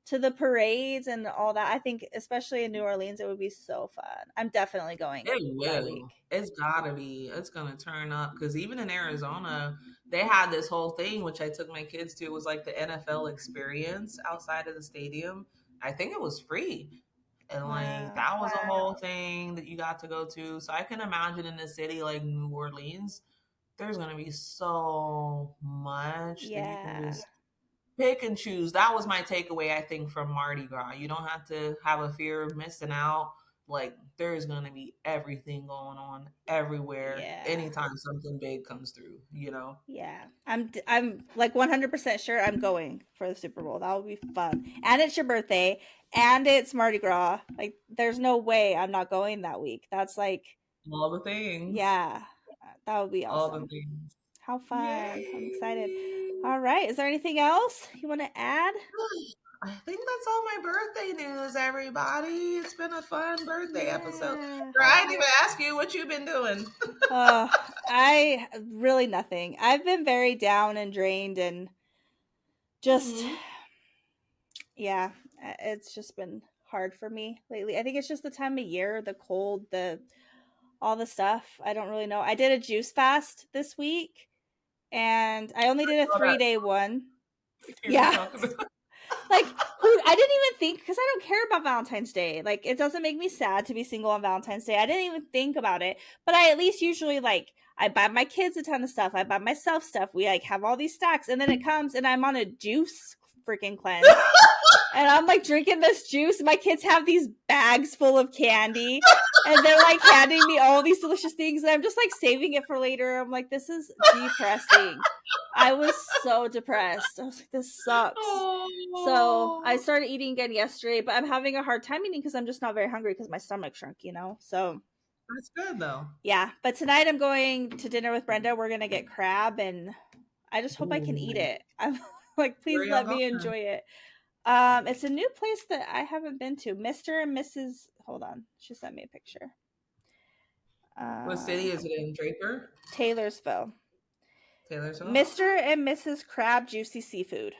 Speaker 1: to the parades and all that. I think, especially in New Orleans, it would be so fun. I'm definitely going
Speaker 2: It
Speaker 1: that week.
Speaker 2: will. It's gotta be. It's gonna turn up because even in Arizona, they had this whole thing which I took my kids to. It was like the NFL experience outside of the stadium. I think it was free. And like
Speaker 1: Wow.
Speaker 2: that was a whole thing that you got to go to. So I can imagine in a city like New Orleans, there's gonna be so much that you can
Speaker 1: Yeah.
Speaker 2: just pick and choose. That was my takeaway, I think, from Mardi Gras. You don't have to have a fear of missing out. Like there's gonna be everything going on everywhere
Speaker 1: Yeah.
Speaker 2: anytime something big comes through, you know?
Speaker 1: Yeah. I'm like 100% sure I'm going for the Super Bowl. That will be fun. And it's your birthday and it's Mardi Gras. Like, there's no way I'm not going that week. That's like,
Speaker 2: All the things.
Speaker 1: yeah. That would be
Speaker 2: All the
Speaker 1: awesome.
Speaker 2: things.
Speaker 1: How fun. I'm excited.
Speaker 2: Yay.
Speaker 1: All right. Is there anything else you want to add?
Speaker 2: I think that's all my birthday news, everybody. It's been a fun birthday episode.
Speaker 1: Yeah.
Speaker 2: Girl, I didn't even ask you what you've been doing.
Speaker 1: I really nothing. I've been very down and drained and just, yeah, it's just been hard for me lately. I think it's just the time of year, the cold, the all the stuff. I don't really know. I did a juice fast this week and I only did a
Speaker 2: All that
Speaker 1: 3-day one.
Speaker 2: you were
Speaker 1: Yeah.
Speaker 2: talking about.
Speaker 1: Like, I didn't even think, because I don't care about Valentine's Day. Like, it doesn't make me sad to be single on Valentine's Day. I didn't even think about it. But I at least usually, like, I buy my kids a ton of stuff. I buy myself stuff. We, like, have all these stacks. And then it comes and I'm on a juice freaking cleanse. And I'm, like, drinking this juice. My kids have these bags full of candy. And they're, like, handing me all these delicious things. And I'm just, like, saving it for later. I'm like, this is depressing. I was so depressed. I was like, this sucks. So I started eating again yesterday, but I'm having a hard time eating because I'm just not very hungry because my stomach shrunk, you know? So
Speaker 2: That's good though.
Speaker 1: yeah. But tonight I'm going to dinner with Brenda. We're going to get crab and I just hope I can eat it. I'm like, please
Speaker 2: Where y'all
Speaker 1: let me
Speaker 2: going?
Speaker 1: enjoy it. It's a new place that I haven't been to. Mr. and Mrs. Hold on. She sent me a picture.
Speaker 2: What city is it in? Draper?
Speaker 1: Taylorsville.
Speaker 2: Taylorsville?
Speaker 1: Mr. and Mrs. Crab Juicy Seafood.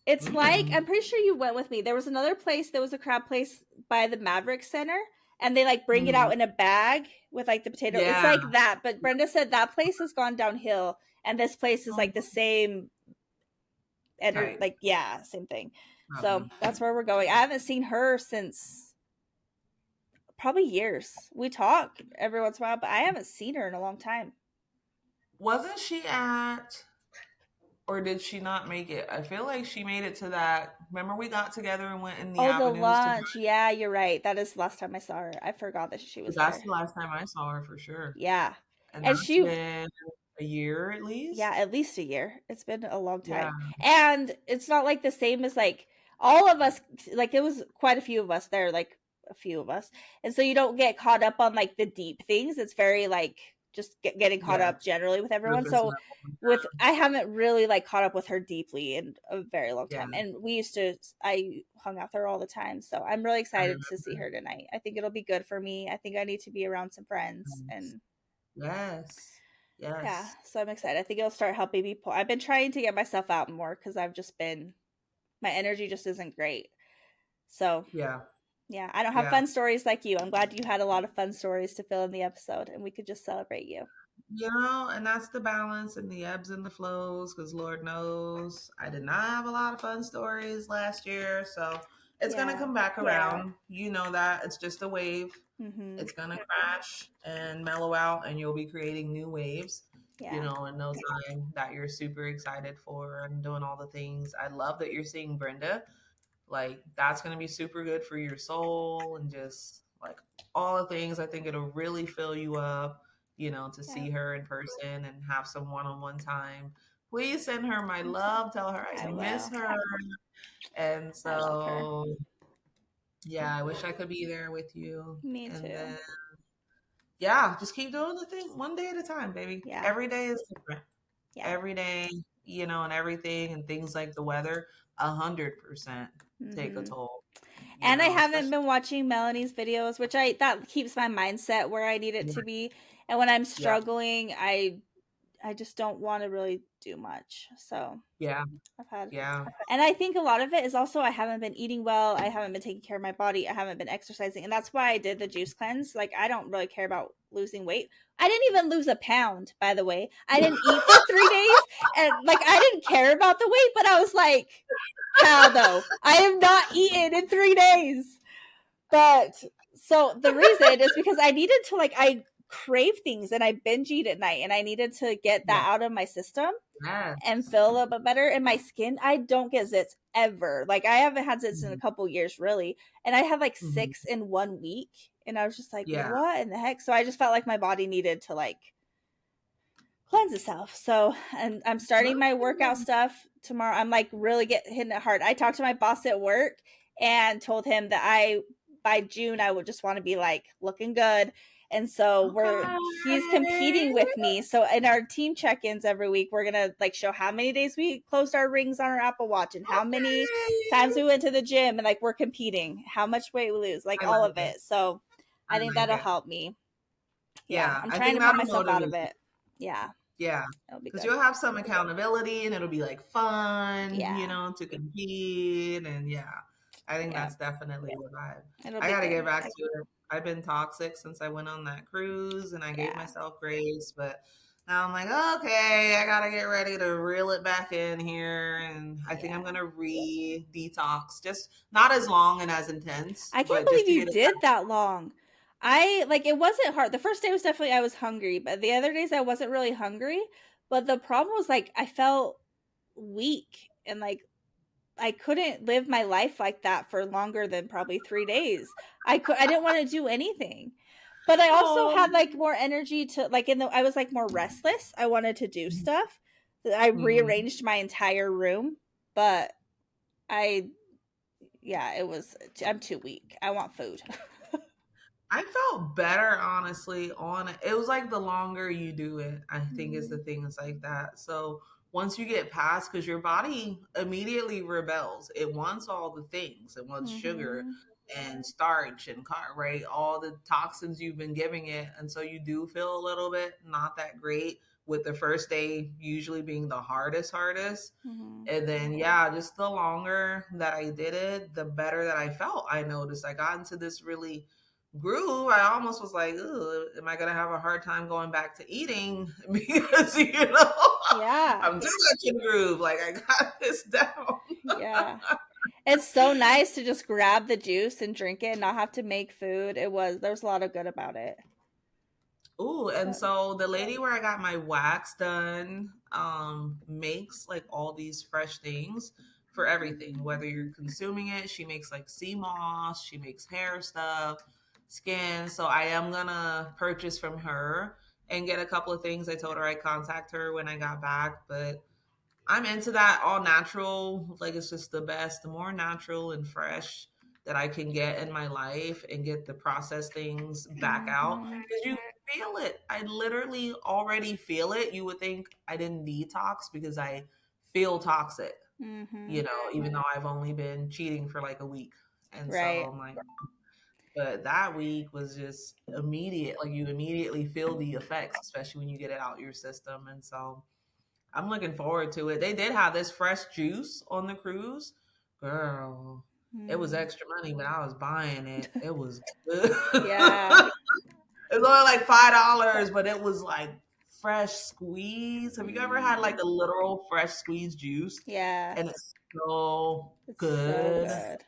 Speaker 1: It's like, I'm pretty sure you went with me. There was another place, there was a crab place by the Maverick Center, and they like bring it out in a bag with like the potato.
Speaker 2: Yeah.
Speaker 1: It's like that, but Brenda said that place has gone downhill, and this place is like the same,
Speaker 2: Type.
Speaker 1: like, yeah, same thing. So that's where we're going. I haven't seen her since probably years. We talk every once in a while, but I haven't seen her in a long time.
Speaker 2: Wasn't she at, or did she not make it? I feel like she made it to that. Remember we got together and went in the avenues.
Speaker 1: The lunch. Yeah, you're right. That is the last time I saw her. I forgot that she was
Speaker 2: That's
Speaker 1: there.
Speaker 2: the last time I saw her for sure.
Speaker 1: Yeah.
Speaker 2: And that's
Speaker 1: she
Speaker 2: been a year at least.
Speaker 1: Yeah, at least a year. It's been a long time.
Speaker 2: Yeah.
Speaker 1: And it's not like the same as like all of us, like it was quite a few of us there, like a few of us. And so you don't get caught up on like the deep things. It's very like just getting caught up generally with everyone. So I haven't really like caught up with her deeply in a very long time. And I hung out there all the time. So I'm really excited to see her tonight. I think it'll be good for me. I think I need to be around some friends and
Speaker 2: Yes.
Speaker 1: Yeah, so I'm excited. I think it'll start helping me pull. I've been trying to get myself out more because I've just been, my energy just isn't great. So yeah, I don't have fun stories like you. I'm glad you had a lot of fun stories to fill in the episode, and we could just celebrate you.
Speaker 2: You know, and that's the balance and the ebbs and the flows. Because Lord knows, I did not have a lot of fun stories last year, so it's gonna come back around. You know that it's just a wave. Mm-hmm. It's gonna crash and mellow out, and you'll be creating new waves. You know, in no time that you're super excited for and doing all the things. I love that you're seeing Brenda. Like that's gonna be super good for your soul and just like all the things. I think it'll really fill you up. You know, to see her in person and have some one-on-one time. Please send her my love. Tell her I miss her. And so, yeah, I wish I could be there with you.
Speaker 1: Me too.
Speaker 2: Then, yeah, just keep doing the thing one day at a time, baby. Every day is different. Every day, you know, and everything and things like the weather. 100% take a
Speaker 1: Mm-hmm.
Speaker 2: toll,
Speaker 1: And I haven't
Speaker 2: especially.
Speaker 1: been watching Melanie's videos, which that keeps my mindset where I need it to be. And when I'm
Speaker 2: Yeah.
Speaker 1: struggling, I just don't want to really do much. So
Speaker 2: Yeah.
Speaker 1: I've had,
Speaker 2: Yeah.
Speaker 1: and I think a lot of it is also I haven't been eating well. I haven't been taking care of my body. I haven't been exercising. And that's why I did the juice cleanse. Like, I don't really care about losing weight. I didn't even lose a pound, by the way. I didn't eat for 3 days. And, like, I didn't care about the weight, but I was like, how though? I have not eaten in 3 days. But so the reason is because I needed to, like, I crave things and I binge eat at night and I needed to get
Speaker 2: Yeah.
Speaker 1: that out of my system and
Speaker 2: Yes.
Speaker 1: feel a little bit better. In my skin, I don't get zits ever. Like, I haven't had zits in a
Speaker 2: Mhm.
Speaker 1: couple years, really. And I had like
Speaker 2: Mhm.
Speaker 1: 6 in 1 week. And I was just like,
Speaker 2: Yeah.
Speaker 1: what in the heck? So I just felt like my body needed to, like, cleanse itself. So, and I'm starting my workout stuff tomorrow. I'm like really hitting it hard. I talked to my boss at work and told him that by June I would just want to be like looking good. And so he's
Speaker 2: Okay.
Speaker 1: competing with me. So in our team check-ins every week, we're gonna like show how many days we closed our rings on our Apple Watch and how many times
Speaker 2: Okay.
Speaker 1: we went to the gym, and like we're competing, how much weight we lose, like
Speaker 2: I
Speaker 1: all
Speaker 2: like
Speaker 1: of
Speaker 2: it.
Speaker 1: it. So
Speaker 2: I
Speaker 1: I think
Speaker 2: like
Speaker 1: that'll
Speaker 2: it.
Speaker 1: help me. Yeah,
Speaker 2: Yeah.
Speaker 1: I'm
Speaker 2: I
Speaker 1: trying
Speaker 2: think
Speaker 1: to put
Speaker 2: that'll
Speaker 1: myself out
Speaker 2: motivate
Speaker 1: of
Speaker 2: you.
Speaker 1: it. Yeah,
Speaker 2: Yeah.
Speaker 1: it'll be
Speaker 2: Because
Speaker 1: good.
Speaker 2: you'll have some accountability and it'll be like fun,
Speaker 1: Yeah.
Speaker 2: to compete. And yeah, I think
Speaker 1: Yeah,
Speaker 2: that's definitely the vibe.
Speaker 1: it'll
Speaker 2: I
Speaker 1: be
Speaker 2: got to
Speaker 1: good.
Speaker 2: get back to it. I've been toxic since I went on that cruise and I gave
Speaker 1: Yeah,
Speaker 2: myself grace. But now I'm like, okay, I got to get ready to reel it back in here. And I think I'm
Speaker 1: yeah.
Speaker 2: going to re detox, just not as long and as intense,
Speaker 1: I can't
Speaker 2: but just
Speaker 1: believe
Speaker 2: to
Speaker 1: you
Speaker 2: get it
Speaker 1: did that long. I like it wasn't hard. The first day was definitely I was hungry, but the other days I wasn't really hungry. But the problem was like I felt weak and like I couldn't live my life like that for longer than probably 3 days. I didn't want to do anything. But I also
Speaker 2: Oh,
Speaker 1: had like more energy to like I was like more restless. I wanted to do stuff. I
Speaker 2: mhm.
Speaker 1: rearranged my entire room, but I yeah, it was I'm too weak. I want food.
Speaker 2: I felt better honestly on it. It was like the longer you do it, I think is the
Speaker 1: Mhm.
Speaker 2: thing is like that. So once you get past, because your body immediately rebels, it wants all the things. It wants sugar
Speaker 1: Mhm.
Speaker 2: and starch and right, all the toxins you've been giving it, and so you do feel a little bit not that great. With the first day usually being the hardest,
Speaker 1: Mhm.
Speaker 2: and then yeah, just the longer that I did it, the better that I felt. I noticed I got into this really groove. I almost was like, "Ooh, am I gonna have a hard time going back to eating?" Because
Speaker 1: Yeah.
Speaker 2: I'm too much in groove. Like I got this down.
Speaker 1: Yeah. It's so nice to just grab the juice and drink it and not have to make food. There was a lot of good about it.
Speaker 2: Ooh, and
Speaker 1: But
Speaker 2: so the lady where I got my wax done makes like all these fresh things for everything. Whether you're consuming it, she makes like sea moss, she makes hair stuff, skin. So I am gonna purchase from her and get a couple of things. I told her I'd contact her when I got back, but I'm into that all natural. Like it's just the best, the more natural and fresh that I can get in my life and get the processed things back out.
Speaker 1: mhm.
Speaker 2: Because you feel it. I literally already feel it. You would think I didn't detox because I feel toxic,
Speaker 1: Mhm.
Speaker 2: even though I've only been cheating for like a week. And so
Speaker 1: Right.
Speaker 2: I'm like, but that week was just immediate. Like you immediately feel the effects, especially when you get it out your system. And so I'm looking forward to it. They did have this fresh juice on the cruise. Girl, it was
Speaker 1: Mm.
Speaker 2: extra money, but I was buying it. It was good.
Speaker 1: Yeah.
Speaker 2: It was only like $5, but it was like fresh squeeze. Have you ever had like
Speaker 1: Mm.
Speaker 2: a literal fresh squeeze juice?
Speaker 1: Yeah.
Speaker 2: And it's so
Speaker 1: It's so
Speaker 2: good.
Speaker 1: good.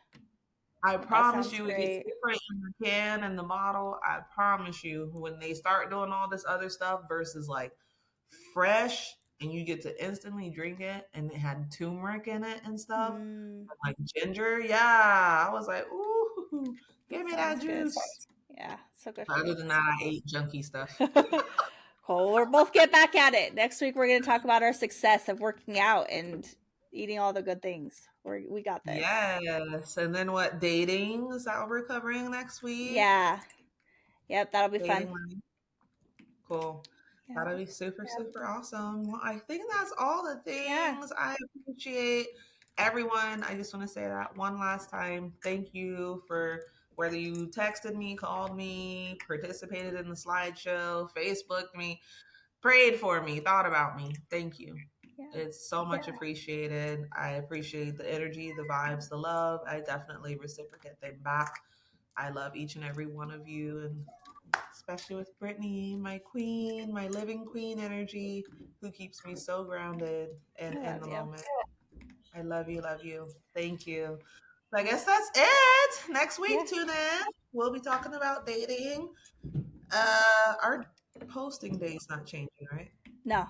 Speaker 2: I
Speaker 1: That
Speaker 2: promise
Speaker 1: sounds
Speaker 2: you, it gets
Speaker 1: great.
Speaker 2: different in the can and the bottle. I promise you, when they start doing all this other stuff versus like fresh and you get to instantly drink it and it had turmeric in it and stuff,
Speaker 1: Mm.
Speaker 2: like ginger. Yeah. I was like, ooh, give me that
Speaker 1: Sounds good.
Speaker 2: juice.
Speaker 1: Yeah, so good for
Speaker 2: Other
Speaker 1: you.
Speaker 2: than that, I ate junky stuff.
Speaker 1: Cool. We're both get back at it. Next week we're going to talk about our success of working out and eating all the good things. We got this.
Speaker 2: Yes. And then what? Dating? Is that what we're covering next week?
Speaker 1: Yeah. Yep, that'll be fun.
Speaker 2: Dating life. Cool. That'll
Speaker 1: Yeah.
Speaker 2: be super, super awesome. Well, I think that's all the
Speaker 1: Yeah.
Speaker 2: things I appreciate. everyone, I just want to say that one last time. Thank you for whether you texted me, called me, participated in the slideshow, Facebooked me, prayed for me, thought about me. Thank you.
Speaker 1: Yeah.
Speaker 2: It's so much appreciated. I appreciate the energy, the vibes, the love. I definitely reciprocate them back. I love each and every one of you, and especially with Britney, my queen, my living queen energy, who keeps me so grounded and
Speaker 1: I
Speaker 2: in
Speaker 1: love
Speaker 2: the
Speaker 1: you.
Speaker 2: moment. I love you, love you. Thank you. So I guess that's it. Next week, tune in. We'll be talking about dating. Our posting day's not changing, right?
Speaker 1: No,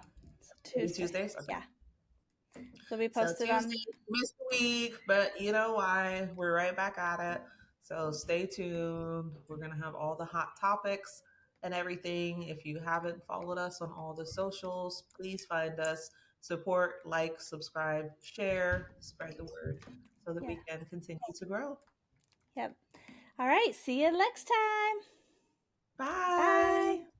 Speaker 2: Maybe
Speaker 1: Tuesday.
Speaker 2: Tuesdays? Okay.
Speaker 1: Yeah. So we
Speaker 2: So
Speaker 1: posted
Speaker 2: Tuesday,
Speaker 1: on.
Speaker 2: missed a week, but you know why? We're right back at it. So stay tuned. We're gonna have all the hot topics and everything. If you haven't followed us on all the socials, please find us, support, like, subscribe, share, spread the word so that we can continue to grow.
Speaker 1: Yep. All right. See you next time.
Speaker 2: Bye.
Speaker 1: Bye.